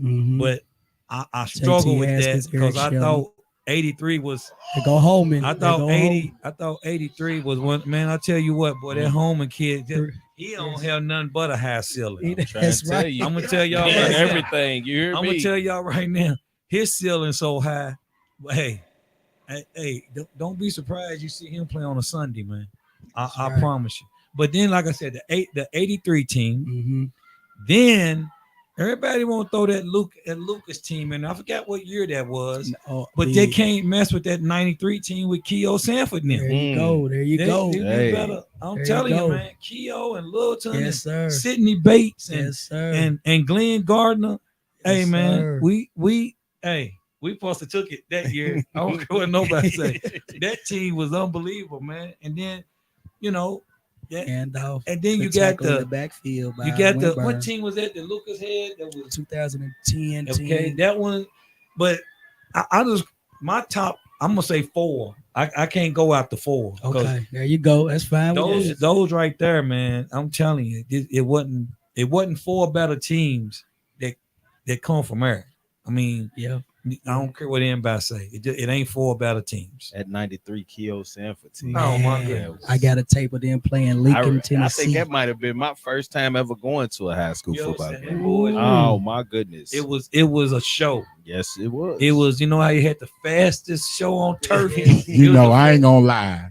E: Mm-hmm. But I struggle with that because I thought 83 was
B: go home.
E: I thought 83 was one. Man, I tell you what, boy, that Holman kid, he don't have nothing but a high ceiling.
B: That's right.
E: I'm gonna tell y'all
C: everything. You hear me?
E: I'm gonna tell y'all right now, his ceiling so high. But hey, don't be surprised you see him play on a Sunday, man. I promise you. But then, like I said, the 83 team. Mm-hmm. Then Everybody won't throw that Lucas team in. I forgot what year that was, but they can't mess with that '93 team with Keo Sanford now.
B: There you go. There you go.
E: They better. I'm telling you, man. Keo and Littleton and Sidney Bates and Glenn Gardner. Hey, man, we supposed to took it that year. I don't care what nobody say. That team was unbelievable, man. And then, and then you got the
B: backfield.
E: You got Winburn. What team was that? The Lucas had that was
B: 2010.
E: Okay, team. That one. But I just my top. I'm gonna say 4. I can't go after 4.
B: Okay, there you go. That's fine.
E: Those right there, man. I'm telling you, it wasn't 4 better teams that come from there. I mean,
B: yeah.
E: I don't care what anybody say. It ain't 4 better teams.
D: At '93 Keo Sanford team.
E: Oh my goodness!
B: I got a tape of them playing Lincoln, Tennessee.
D: I think that might have been my first time ever going to a high school football game. Oh my goodness!
E: It was a show.
D: Yes, it was.
E: It was. You know how you had the fastest show on turf.
A: I ain't gonna lie.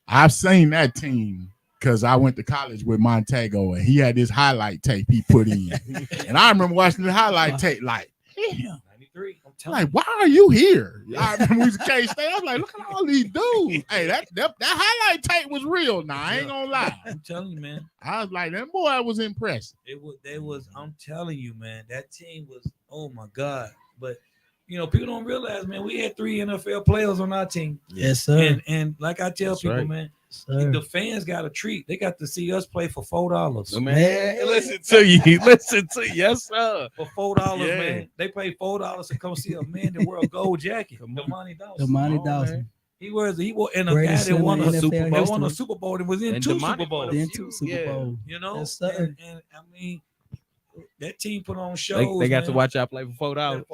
A: I've seen that team because I went to college with Montego and he had this highlight tape he put in, and I remember watching the highlight tape like, damn. Like, why are you here? I remember we was at K-State. I was like, look at all these dudes. Hey, that highlight tape was real. Now I ain't gonna lie.
E: I'm telling you, man.
A: I was like, that boy was impressive.
E: They was. I'm telling you, man. That team was. Oh my God. But people don't realize, man. We had 3 NFL players on our team.
B: Yes, sir.
E: And like I tell people, man. The fans got a treat. They got to see us play for $4.
D: Man, listen to you. Yes, sir.
E: For $4, man. They pay $4 to come see a man that wear a gold jacket. Damani
B: Dawson.
E: He wore and a guy that won a Super Bowl. Won a Super Bowl and was in 2 Super Bowls.
B: Yes, sir.
E: And I mean, that team put on shows.
D: They got to watch y'all play for $4.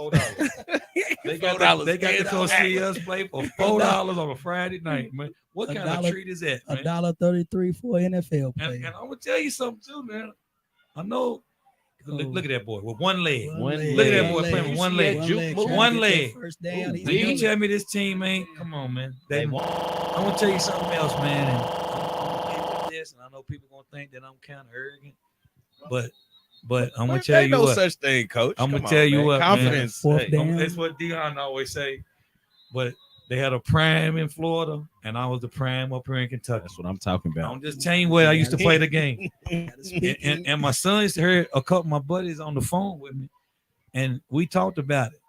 E: They got to go see us play for $4 on a Friday night, man. What kind of treat is that, man?
B: $1.33 for NFL player.
E: And I'm gonna tell you something too, man. I know. Look at that boy with one leg. Look at that boy playing with one leg. One leg.
B: First down.
E: You tell me this team ain't. Come on, man. I'm gonna tell you something else, man. And I'm gonna with this, and I know people gonna think that I'm kind of arrogant, but I'm gonna tell you
D: no
E: what.
D: Such thing, coach.
E: I'm gonna tell you what.
D: Confidence.
E: Man. That's what Dion always say. But they had a prime in Florida, and I was the prime up here in Kentucky.
D: That's what I'm talking about.
E: I'm just telling you where I used to play the game. and my son used to hear a couple of my buddies on the phone with me, and we talked about it.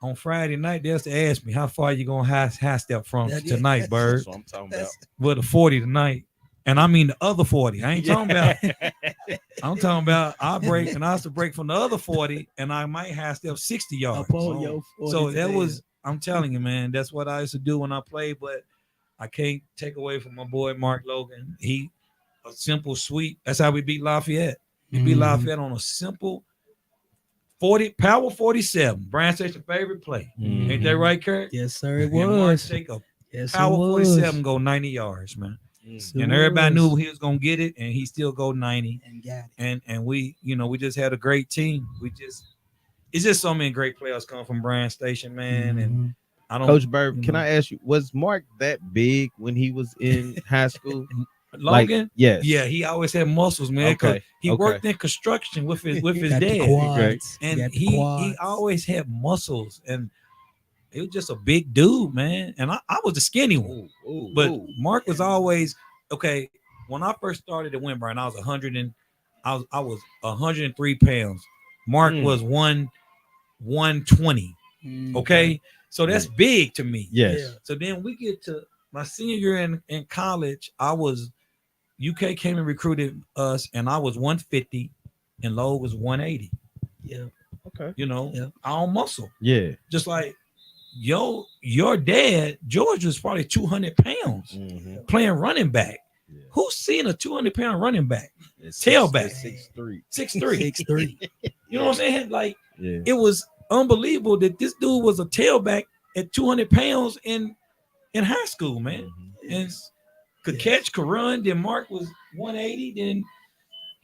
E: On Friday night, they used to ask me, how far you going to high step from tonight, Bird?
D: That's what I'm talking about.
E: With a 40 tonight. And I mean the other 40. I ain't talking about. I'm talking about I break, and I used to break from the other 40, and I might high step 60 yards. So that was, I'm telling you, man, that's what I used to do when I played. But I can't take away from my boy Mark Logan. He a simple, sweet. That's how we beat Lafayette. We beat Lafayette on a simple 40 power 47. Bryan Station favorite play. Ain't that right, Kurt?
B: Yes, sir. It
E: and Mark
B: was.
E: take a power 47, go 90 yards, man. And everybody knew he was gonna get it, and he still go 90.
B: And got it.
E: And we, we just had a great team. It's just so many great players come from Bryan Station, man. And I don't.
D: Coach Bird, can I ask you, was Mark that big when he was in high school?
E: Logan?
D: Yes.
E: Yeah, he always had muscles, man.
D: Okay.
E: He worked in construction with his dad.
B: Quads.
E: And he always had muscles, and he was just a big dude, man. And I was the skinny one. But Mark was always okay. When I first started at Winburn, I was 103 pounds. Mark was 120. Okay. So that's big to me.
D: Yes.
E: Yeah. So then we get to my senior year in college. UK came and recruited us, and I was 150, and Lowe was 180.
B: Yeah.
E: Okay. All muscle.
D: Yeah.
E: Just like your dad, George, was probably 200 pounds playing running back. Yeah. Who's seeing a 200-pound running back? Tailback. 6'3". You know what I'm saying? Like, it was unbelievable that this dude was a tailback at 200 pounds in high school, man. And could catch, could run. Then Mark was 180. Then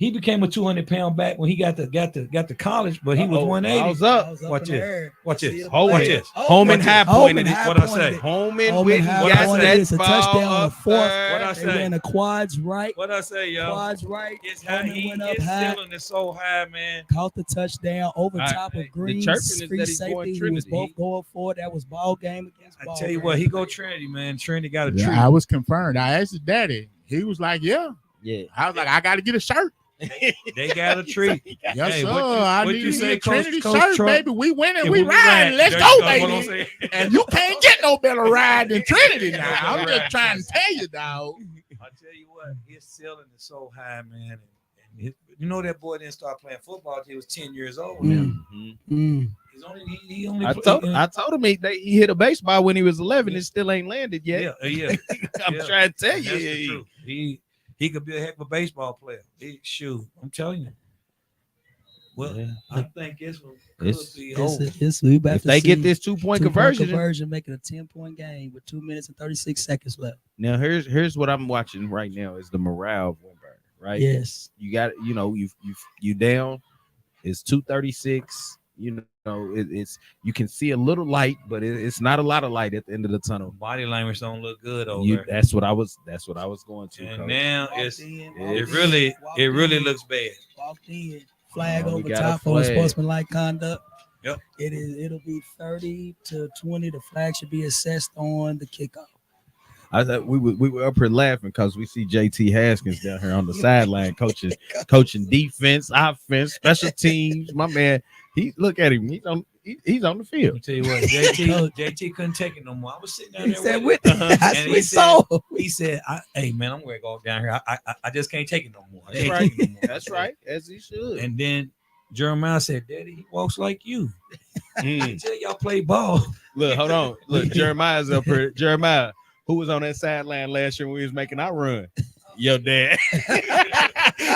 E: He became a 200-pound back when he got to college, but he was 180.
C: I was up.
E: Watch this. Watch this.
C: Holman.
E: Watch this.
C: Holman high pointed it.
E: What I say?
C: Holman with
E: What I say?
B: It's a touchdown on the fourth.
E: What I
B: They
E: say?
B: ran the quads right.
E: What I say, yo?
B: Quads right.
E: His high,
B: Holman went up
E: his
B: high.
E: ceiling is so high, man.
B: Caught the touchdown over top of Green's free safety. He was both going for it. That was ball game against ball.
E: I tell you
B: game.
E: what, he go Trinity, man. Trinity got a treat.
A: I was confirmed. I asked his daddy. He was like, yeah. I was like, I got to get a shirt.
E: They got a treat.
A: Yes,
E: Hey,
A: sir.
E: what
A: I
E: you
A: need
E: say,
A: a Trinity
E: Coach
A: shirt,
E: Trump?
A: baby. We winning,
E: Yeah,
A: we riding. Let's go,
E: That's what I'm
A: baby.
E: saying.
A: And you can't get no better ride than Trinity now. I'm just trying to tell you, dog.
E: I tell you what, his ceiling is so high, man. And you know that boy didn't start playing football until he was 10 years old. Now. He's only he only.
C: I told him he hit a baseball when he was 11. It still ain't landed yet.
E: Yeah.
C: I'm trying to tell
E: That's the
C: you.
E: truth. He could be a heck of a baseball player. Shoot, I'm telling you. Well, I think this one could be over.
B: We about
C: If
B: to
C: they
B: see
C: get this two-point conversion,
B: make it a 10-point game with 2 minutes and 36 seconds left.
C: now here's what I'm watching right now is the morale of Winburn, right?
B: Yes.
C: You got you down. It's 2:36. You know it's you can see a little light, but it's not a lot of light at the end of the tunnel.
E: Body language don't look good over there.
C: That's what I was going to.
E: And
C: Coach.
E: now
B: Walked
E: it really looks bad.
B: Walked in. Flag
C: We
B: over
C: got a
B: top for
C: flag.
B: sportsmanlike conduct.
E: Yep.
B: It'll be 30 to 20. The flag should be assessed on the kickoff.
C: I thought we were up here laughing because we see JT Haskins down here on the sideline coaching defense, offense, special teams. My man, look at him. He's on the field.
E: Let me tell you what, JT couldn't take it no more. I was sitting down
B: He
E: there
B: said,
E: with him.
B: "That's
E: And
B: what
E: he said, hey man, I'm gonna go down here. I just can't take it no more. I
C: That's
E: can't
C: right.
E: take it no more."
C: That's right, as he should.
E: And then Jeremiah said, "Daddy, he walks like you." Until y'all play ball.
C: Look, hold on. Look, Jeremiah's up here. Jeremiah, who was on that sideline last year when we was making our run? Your dad.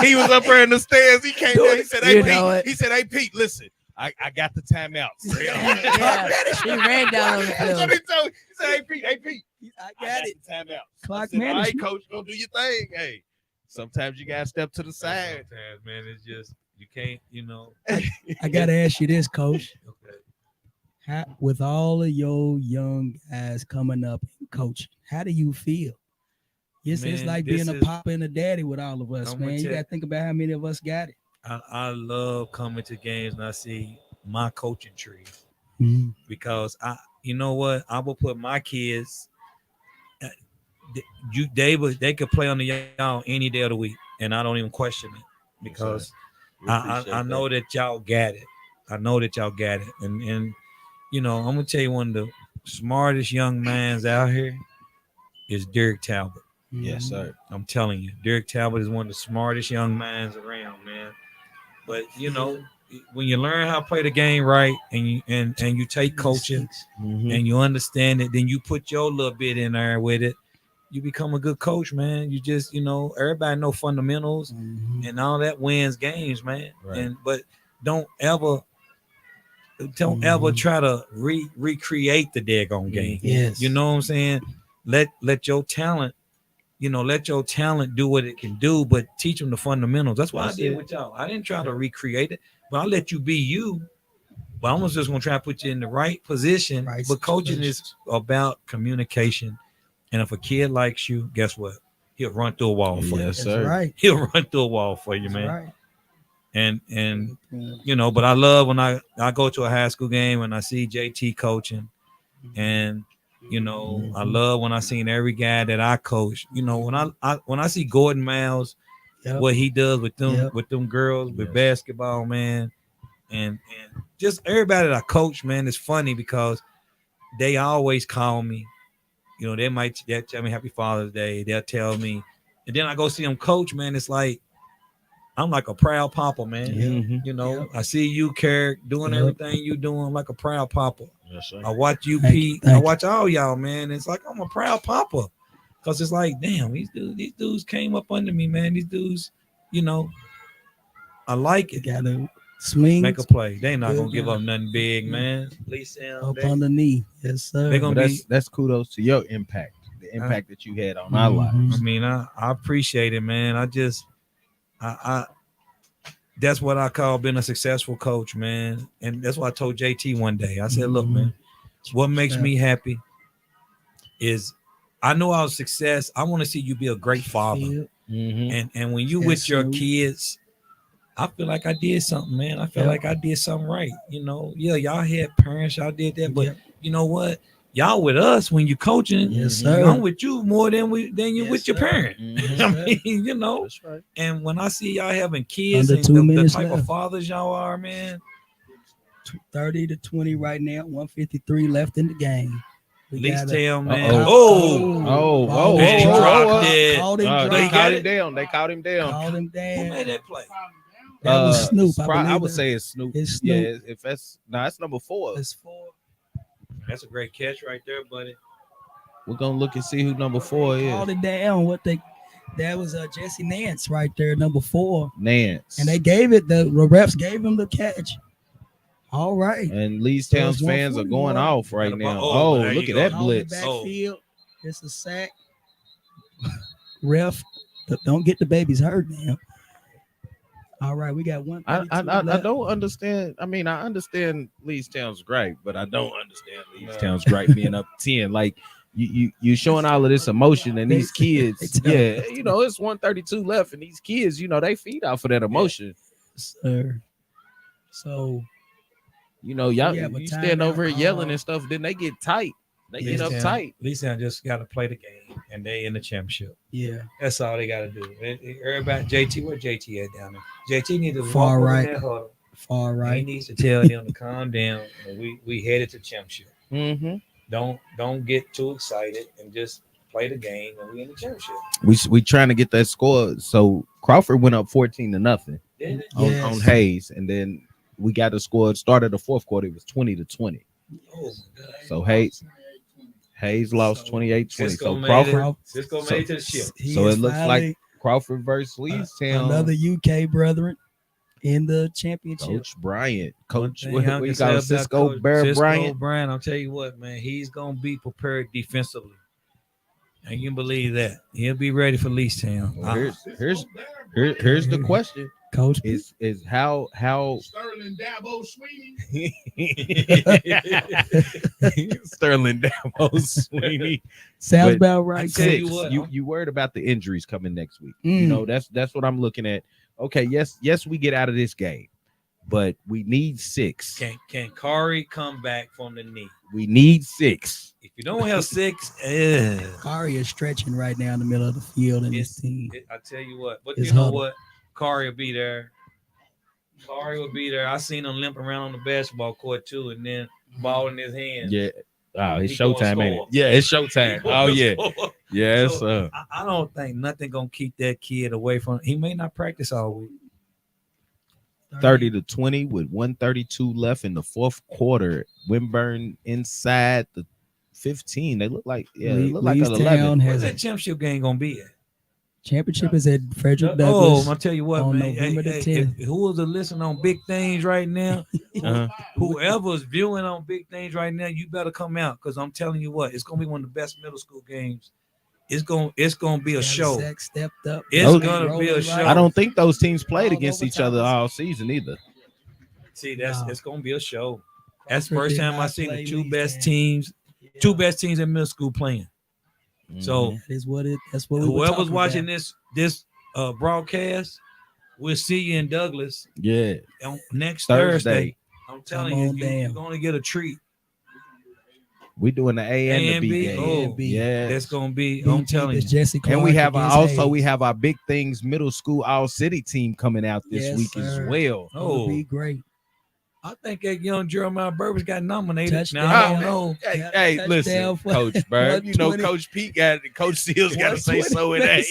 C: He was up there in the stands. He came down. He said, "Hey, Pete." He said, "Hey, Pete, listen. I got the timeouts."
B: He ran down on the
C: That's what
B: field.
C: he told me. He said, "Hey, Pete.
B: I
C: I
B: got it.
C: the timeouts."
B: Clock
C: I said, "All right,
B: management.
C: coach, go do your thing." Hey, sometimes you gotta step to the side.
E: Sometimes, man, it's just you can't,
B: I gotta ask you this, Coach.
E: Okay.
B: With all of your young guys coming up and coaching, how do you feel? Yes, it's
E: Man,
B: like
E: this
B: being a
E: is-
B: papa and a daddy with all of us,
E: I'm gonna
B: man. You
E: tell-
B: gotta think about how many of us got it.
E: I love coming to games and I see my coaching tree because you know what? I will put my kids. They could play on the y'all any day of the week, and I don't even question it because I know that y'all got it. I know that y'all got it, and I'm gonna tell you one of the smartest young mans out here is Derek Talbot.
C: Yes, sir.
E: I'm telling you, Derek Talbot is one of the smartest young minds around, man. But when you learn how to play the game right, and you take coaching and you understand it, then you put your little bit in there with it. You become a good coach, man. You just, everybody know fundamentals and all that wins games, man.
C: Right.
E: But don't ever try to recreate the daggone game.
B: Yes.
E: You know what I'm saying? Let your talent. Let your talent do what it can do, but teach them the fundamentals. That's what I did with y'all. I didn't try to recreate it, but I let you be you. But I was just gonna try to put you in the right position.
B: Right
E: But coaching
B: situation.
E: is about communication. And if a kid likes you, guess what? He'll run through a wall for you.
C: Yes,
B: That's
C: sir.
B: right.
E: He'll run through a wall for you,
B: That's
E: man.
B: right.
E: And but I love when I go to a high school game and I see JT coaching, and I love when I seen every guy that I coach. When I see Gordon Miles, what he does with them girls with basketball, man, and just everybody that I coach, man, it's funny because they always call me. They'll tell me Happy Father's Day. They'll tell me, and then I go see them coach, man. It's like I'm like a proud papa, man. I see you, Carrick, doing everything you doing like a proud papa.
C: Yes, sir.
E: I watch you,
B: Thank
E: Pete.
B: you.
E: I watch all y'all, man. It's like I'm a proud papa, cause it's like, damn, these dudes came up under me, man. These dudes, I like
B: You
E: it.
B: gotta swing
E: Make a play. They not gonna
B: Good
E: give
B: job.
E: up nothing big, man. Leestown,
B: up on the knee. Yes, sir.
E: They gonna
C: But
E: be.
C: that's kudos to your impact, the impact that you had on our lives.
E: I mean, I appreciate it, man. I that's what I call being a successful coach, man. And that's what I told JT one day. I said, look, man, what makes me happy is I know our success. I want to see you be a great father. And when you with your kids, I feel like I did something, man. I feel like I did something right. You know, y'all had parents, y'all did that, but you know what? Y'all with us when you coaching.
B: Yes, sir.
E: I'm with you more than you with your parent. I mean, you know.
C: That's right.
E: And when I see y'all having kids
B: Under
E: and the type
B: left.
E: of fathers y'all are, man.
B: 30-20 right now. 153 left in the game.
E: Leestown, man.
C: Oh,
E: dropped it.
C: They caught him down.
B: Called him down.
E: Who made that play?
B: That was Snoop.
C: I would say it's Snoop.
B: It's Snoop.
C: Yeah, if that's number 4.
B: It's 4.
E: That's a great catch right there, buddy.
C: We're gonna look and see who number 4 is.
B: Called it down. That was Jesse Nance right there, number 4.
C: Nance.
B: And they gave it. The refs gave him the catch. All right.
C: And Leestown's fans are going off right now. Oh, look at that blitz.
B: Backfield. It's a sack. Ref, don't get the babies hurt now. All right, we got one.
C: I don't understand. I mean, I understand Leestown's gripe, but I don't understand Leestown's gripe being up 10. Like you showing all of this emotion, and these kids, you know, it's 132 left, and these kids, you know, they feed off of that emotion.
B: Sir. So,
C: you know, y'all you stand over here yelling and stuff, then they get tight. They get uptight.
E: Leestown just got to play the game, and they in the championship.
B: Yeah,
E: that's all they got to do. Everybody, JT, where JT at down there? JT needs to
B: far right.
E: That huddle.
B: Far right.
E: He needs to tell them to calm down. We headed to championship.
C: Mm-hmm.
E: Don't get too excited and just play the game, and we in the championship.
C: We trying to get that score. So Crawford went up 14-0 on Hayes, and then we got the score. It started the fourth quarter. It was 20-20.
E: Oh,
C: so Hayes lost 28-20. So
E: Crawford Cisco made it to the ship.
C: So it looks like Crawford versus Leestown.
B: Another UK brethren in the championship.
C: Coach Bryant. Coach, we got Cisco Bryant.
E: Bryant, I'll tell you what, man, he's gonna be prepared defensively. And you can believe that. He'll be ready for Leestown.
C: Well, here's the question.
B: Coach
C: is how
A: Sterling Dabo Sweeney.
C: Sterling Dabo Sweeney.
B: Sounds about right.
C: You worried about the injuries coming next week. You know, that's what I'm looking at. Okay, yes, we get out of this game, but we need 6.
E: Can Kari come back from the knee?
C: We need 6.
E: If you don't have 6,
B: Kari is stretching right now in the middle of the field in this team.
E: I tell you what, but you know what? Kari will be there. Kari will be there. I seen him limp around on the basketball court too, and then ball in his hand.
C: Yeah. Oh, it's showtime, ain't it? Yeah, it's showtime. Oh, yeah. Yes.
E: So, I don't think nothing gonna keep that kid away from. He may not practice all week.
C: 30-20 with 132 left in the fourth quarter. Winburn inside the 15. They look like like an 11.
E: Where's that championship game gonna be at?
B: Championship is at Frederick Douglass.
E: I'll tell you what, man. Who is listening on Big Things right now? Whoever's viewing on Big Things right now, you better come out, because I'm telling you what, it's gonna be one of the best middle school games. It's gonna be a show.
B: Zach stepped up.
E: It's gonna be a show.
C: I don't think those teams played against each other all season either.
E: See, it's gonna be a show. That's the first time I seen the two best teams in middle school playing. So
B: that's what
E: whoever's watching this broadcast, we'll see you in Douglas.
C: Yeah,
E: on next Thursday. I'm telling you, you're gonna get a treat.
C: We doing the A and the B game.
E: Oh, yeah, that's gonna be. I'm telling you.
B: Jesse
C: and we have our Big Things Middle School All City team coming out this week as well.
B: Oh, be great.
E: I think that young Jeremiah Burbage got nominated.
B: Touchdown.
E: Now I don't know.
C: Hey, listen, Coach Burb. You know, Coach Pete Coach Seals got to say so in that.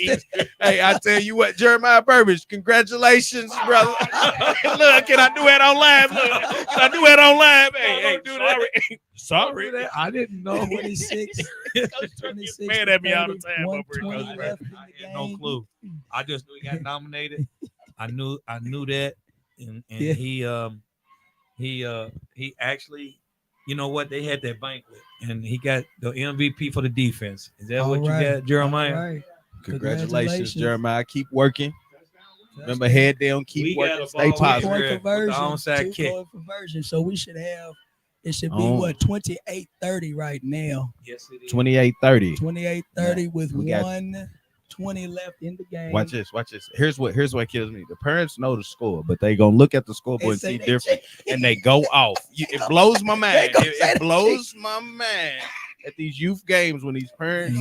C: Hey, I tell you what, Jeremiah Burbage, congratulations, brother. Look, can I do that on live? Look, can I do that on live? Hey, do that. Sorry,
E: I didn't know.
B: 26.
C: Man at me all the time.
E: I had no clue. I just knew he got nominated. I knew that, and he actually, you know what? They had that banquet, and he got the MVP for the defense. Is that what you got, Jeremiah?
B: Right.
C: Congratulations, Jeremiah. Keep working. Remember, head down, keep working, stay positive.
B: Onside kick. Conversion. So we should have. It should be what 28-30 right now.
C: Yes, it is. 28-30.
B: 28-30 with 1:20 left in the game.
C: Watch this. Here's what kills me. The parents know the score, but they gonna look at the scoreboard and see different, and they go off. It blows my mind. It blows my mind at these youth games when these parents.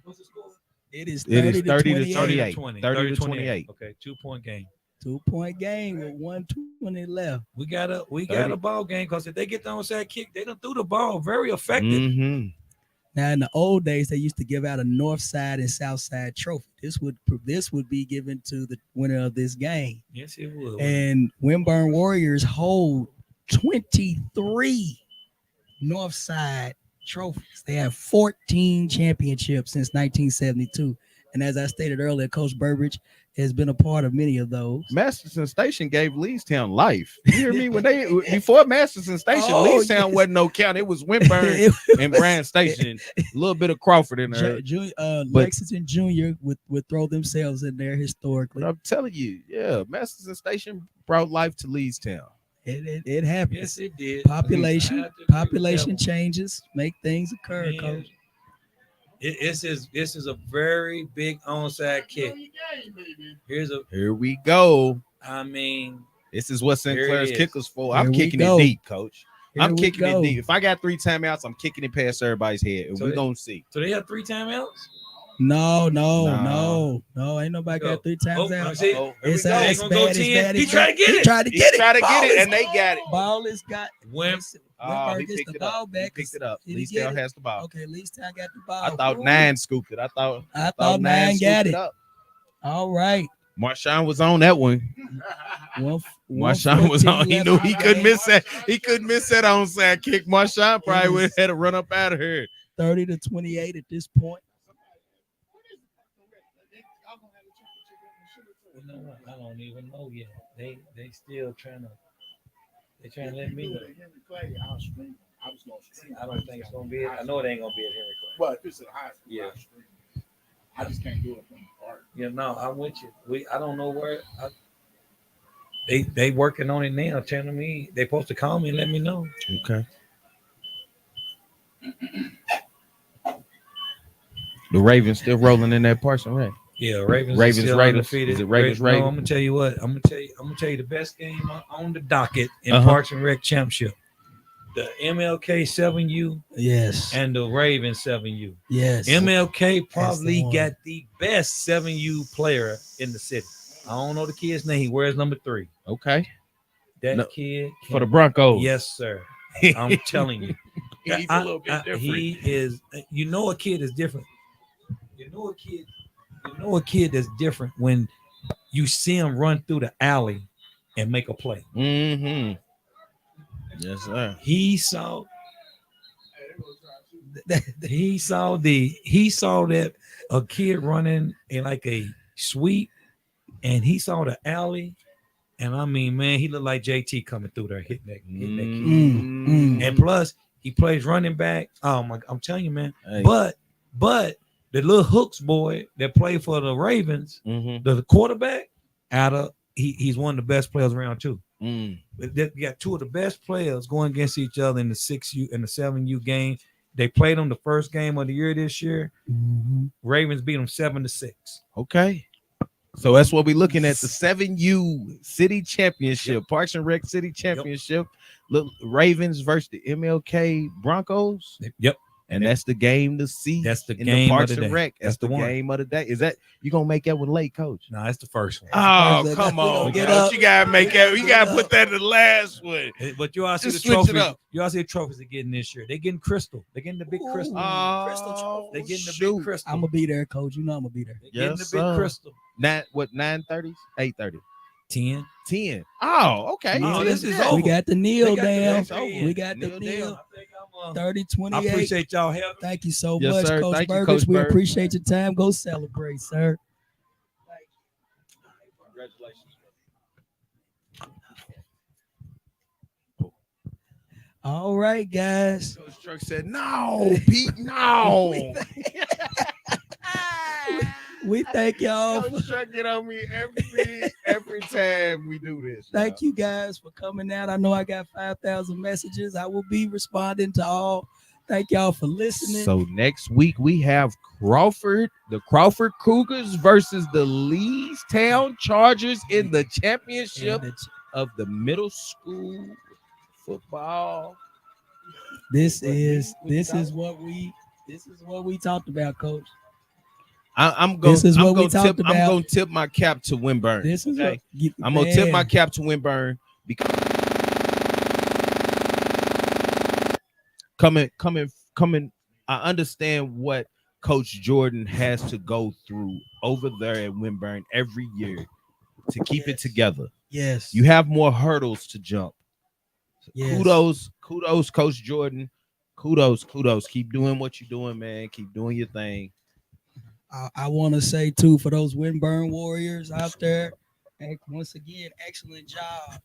E: What's the score?
B: It is 30 to
C: 38. 30 to 28.
E: Okay, 2-point game.
B: 2-point game with 1:20 left.
E: We got a ball game because if they get the onside kick, they done threw the ball very effective.
C: Mm-hmm.
B: Now in the old days, they used to give out a north side and south side trophy. This would be given to the winner of this game.
E: Yes, it would.
B: And Winburn Warriors hold 23 north side trophies. They have 14 championships since 1972. And as I stated earlier, Coach Burbridge has been a part of many of those.
C: Masterson Station gave Leestown life. You hear me? When they before Masterson Station, Leestown wasn't no county. It was Winburn and Brand Station. A little bit of Crawford in there.
B: Lexington Jr. would throw themselves in there historically.
C: I'm telling you, yeah, Masterson Station brought life to Leestown.
B: It happens.
E: Yes, it did.
B: Population changes make things occur,
E: Man.
B: Coach.
E: This is a very big onside kick.
C: Here we go.
E: I mean,
C: this is what Sinclair's kickers for. I'm kicking
B: it
C: deep, Coach. I'm kicking it deep. If I got 3 timeouts, I'm kicking it past everybody's head, and we're gonna see.
E: So they have 3 timeouts?
B: No. Ain't nobody got 3 times out.
E: It's bad. He tried to get it.
B: He tried to get it,
C: and they got it.
B: Ball is got.
C: He picked it up. He picked it up. Leestown has the ball.
B: Okay, Leestown got the ball.
C: I thought 9 scooped it. I thought
B: 9 got it. All right.
C: Marshawn was on that one. Marshawn was on. He knew he couldn't miss that. He couldn't miss that onside kick. Marshawn probably would have had to run up out of here.
B: 30 to 28 at this point.
E: You know what? I don't even know yet. They still trying to. They trying to let me know. I don't think it's gonna be. I know it ain't gonna be at Henry Clay.
A: Well, if it's a high school,
E: yeah.
A: I just can't do it from the park.
E: Yeah, no, I'm with you. I don't know where. They working on it now, telling me they supposed to call me and let me know.
C: Okay. The Ravens still rolling in that Parson Rec.
E: Yeah, Ravens
C: Raiders.
E: Undefeated.
C: Is it Ravens?
E: No, I'm gonna tell you what. I'm gonna tell you the best game on the docket in Parks and Rec Championship. The MLK 7U,
B: yes,
E: and the Ravens 7U,
B: yes.
E: MLK probably got the best 7U player in the city. I don't know the kid's name. He wears number 3.
C: Okay,
E: that kid
C: for the Broncos.
E: Yes, sir. I'm telling you,
C: he's a little bit different.
E: He is. You know, a kid is different. You know, a kid that's different when you see him run through the alley and make a play.
C: Mm-hmm. Yes, sir.
E: He saw that a kid running in like a sweep, and he saw the alley, and I mean, man, he looked like JT coming through there, hitting that kid. And plus, he plays running back. Oh my! I'm telling you, man. Hey. But the little Hooks boy that played for the Ravens, the quarterback, he's one of the best players around too. They got 2 of the best players going against each other in the 6U and the 7U game. They played them the first game of the year this year. Ravens beat them 7-6.
C: Okay. So that's what we're looking at, the 7U City Championship, Parks and Rec City Championship. Look, Ravens versus the MLK Broncos.
E: Yep.
C: And that's the game to see.
E: That's the
C: in
E: game
C: the Parks
E: of the
C: and Rec. That's the game of the day. Is that you gonna make that one late, Coach?
E: No, that's the first one.
C: Oh, come on, Coach. You gotta make that. You gotta put that in the last one.
E: But you all see the trophies. You all see the trophies they're getting this year. They're getting crystal. They're getting the big crystal.
B: Crystal.
E: They're getting the big crystal.
B: I'm gonna be there, Coach. You know I'm gonna be there.
E: They're getting the big crystal.
C: 9:30s, 8:30.
E: 10.
C: Oh, okay.
E: Oh, this is over.
B: We got the kneel down. We got the kneel. 30-28.
E: I appreciate y'all help.
B: Thank you so much,
C: sir.
B: Coach
C: Thank you,
B: Burgess.
C: Coach
B: We
C: Burgess.
B: appreciate your time. Go celebrate, sir.
C: Congratulations.
B: All right, guys.
C: Coach Truck said, "No, Pete, no."
B: we thank y'all.
C: Coach Truck get on me every time we do this.
B: Thank you guys for coming out. I know I got 5,000 messages. I will be responding to all. Thank y'all for listening.
C: So next week we have the Crawford Cougars versus the Leestown Chargers in the championship of the middle school football.
B: This is what we talked about, Coach.
C: I'm going to tip my cap to Winburn.
B: This is
C: okay. I'm going to tip my cap to Winburn because coming. I understand what Coach Jordan has to go through over there at Winburn every year to keep it together.
B: Yes.
C: You have more hurdles to jump.
B: Yes.
C: Kudos, Coach Jordan. Kudos. Keep doing what you're doing, man. Keep doing your thing.
B: I want to say too, for those Winburn Warriors out there, once again, excellent job.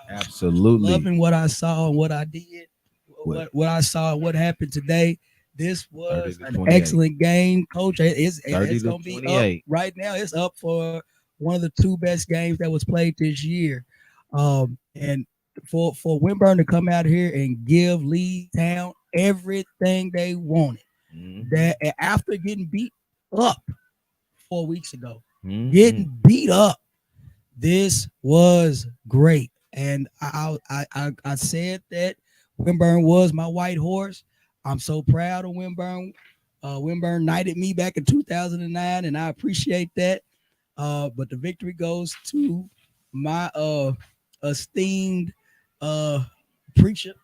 C: Absolutely.
B: Loving what I saw and what I did, what I saw and what happened today. This was an excellent game, Coach. It's going to be up right now. It's up for one of the two best games that was played this year. And for Winburn to come out here and give Leestown everything they wanted, that after getting beat up 4 weeks ago, getting beat up, this was great. And I said that Winburn was my white horse. I'm so proud of Winburn. Winburn knighted me back in 2009, and I appreciate that. But the victory goes to my esteemed preacher,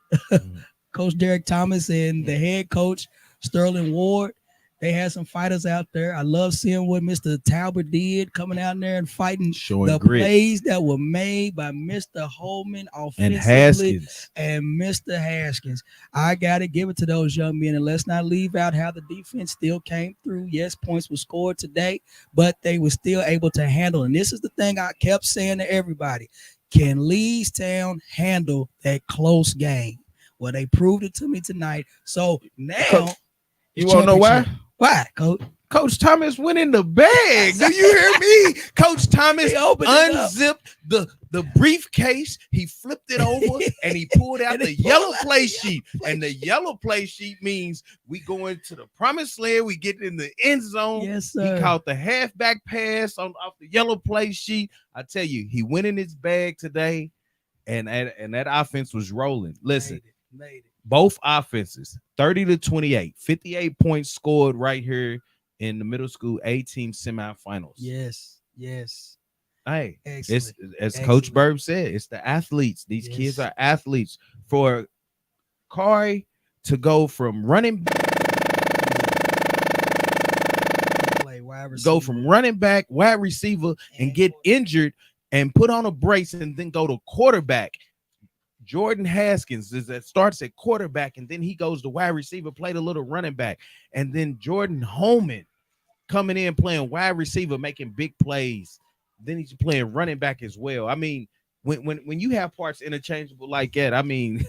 B: Coach Derek Thomas, and the head coach, Sterling Ward. They had some fighters out there. I love seeing what Mr. Talbot did, coming out there and fighting the plays that were made by Mr. Holman offensively and Mr. Haskins. I got to give it to those young men, and let's not leave out how the defense still came through. Yes, points were scored today, but they were still able to handle. And this is the thing I kept saying to everybody. Can Leestown handle that close game? Well, they proved it to me tonight. So now,
C: you want to know why?
B: Why, Coach?
C: Coach Thomas went in the bag. Do you hear me? Coach Thomas unzipped the briefcase. He flipped it over and he pulled out the yellow play sheet. And the yellow play sheet means we go into the promised land. We get in the end zone.
B: Yes, sir.
C: He caught the halfback pass off the yellow play sheet. I tell you, he went in his bag today, and that offense was rolling. Listen,
B: made it.
C: Both offenses, 30-28, 58 points scored right here in the middle school A-team semifinals.
B: Yes.
C: Hey,
B: excellent.
C: As Coach Burb said, it's the athletes. These kids are athletes. For Kari to go from running back, wide receiver, and get injured and put on a brace and then go to quarterback. Jordan Haskins starts at quarterback, and then he goes to wide receiver, played a little running back. And then Jordan Holman coming in, playing wide receiver, making big plays. Then he's playing running back as well. I mean, when you have parts interchangeable like that, I mean,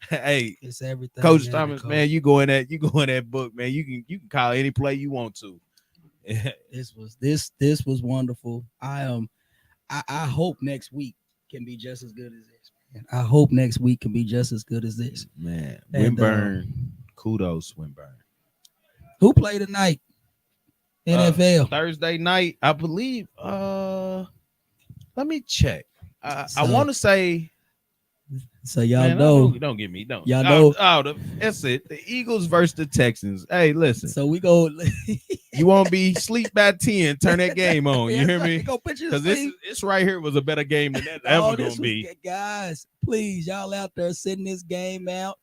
C: hey,
B: it's everything.
C: Coach Thomas, man, you go in that book, man. You can call any play you want to.
B: This was wonderful. I hope next week can be just as good as this. I hope next week can be just as good as this.
C: Man, Winburn, kudos, Winburn.
B: Who played tonight? NFL.
C: Thursday night, I believe. Let me check. I want to say.
B: So y'all know.
C: Don't get me. Don't.
B: Y'all know.
C: That's it. The Eagles versus the Texans. Hey, listen.
B: So we go.
C: You won't be sleep by 10. Turn that game on. You hear me?
B: Because
C: this right here was a better game than that ever going to be.
B: Guys, please, y'all out there sitting this game out.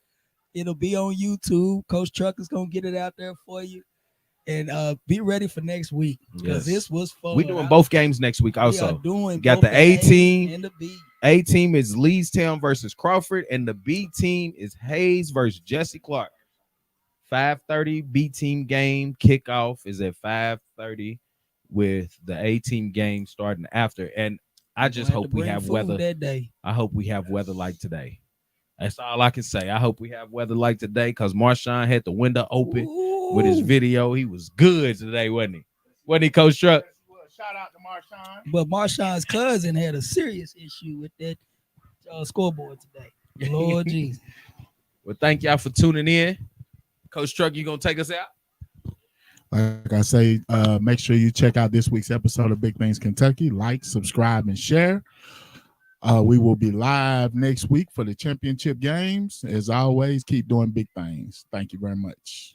B: It'll be on YouTube. Coach Truck is going to get it out there for you. And be ready for next week because this was fun.
C: We're doing both games next week also.
B: Got
C: the A team
B: and the B.
C: A team is Leestown versus Crawford, and the B team is Hayes versus Jesse Clark. 5:30 B team game kickoff is at 5:30 with the A team game starting after. And I just hope we have weather
B: that day.
C: I hope we have weather like today.
D: That's all I can say. I hope we have weather like today because Marshawn had the window open with his video. He was good today, wasn't he? Wasn't he, Coach Truck?
A: Shout out to Marshawn.
B: But Marshawn's cousin had a serious issue with that scoreboard today. Lord Jesus.
D: Well, thank y'all for tuning in. Coach Truck, you going to take us out?
A: Like I say, make sure you check out this week's episode of Big Things Kentucky. Like, subscribe, and share. We will be live next week for the championship games. As always, keep doing big things. Thank you very much.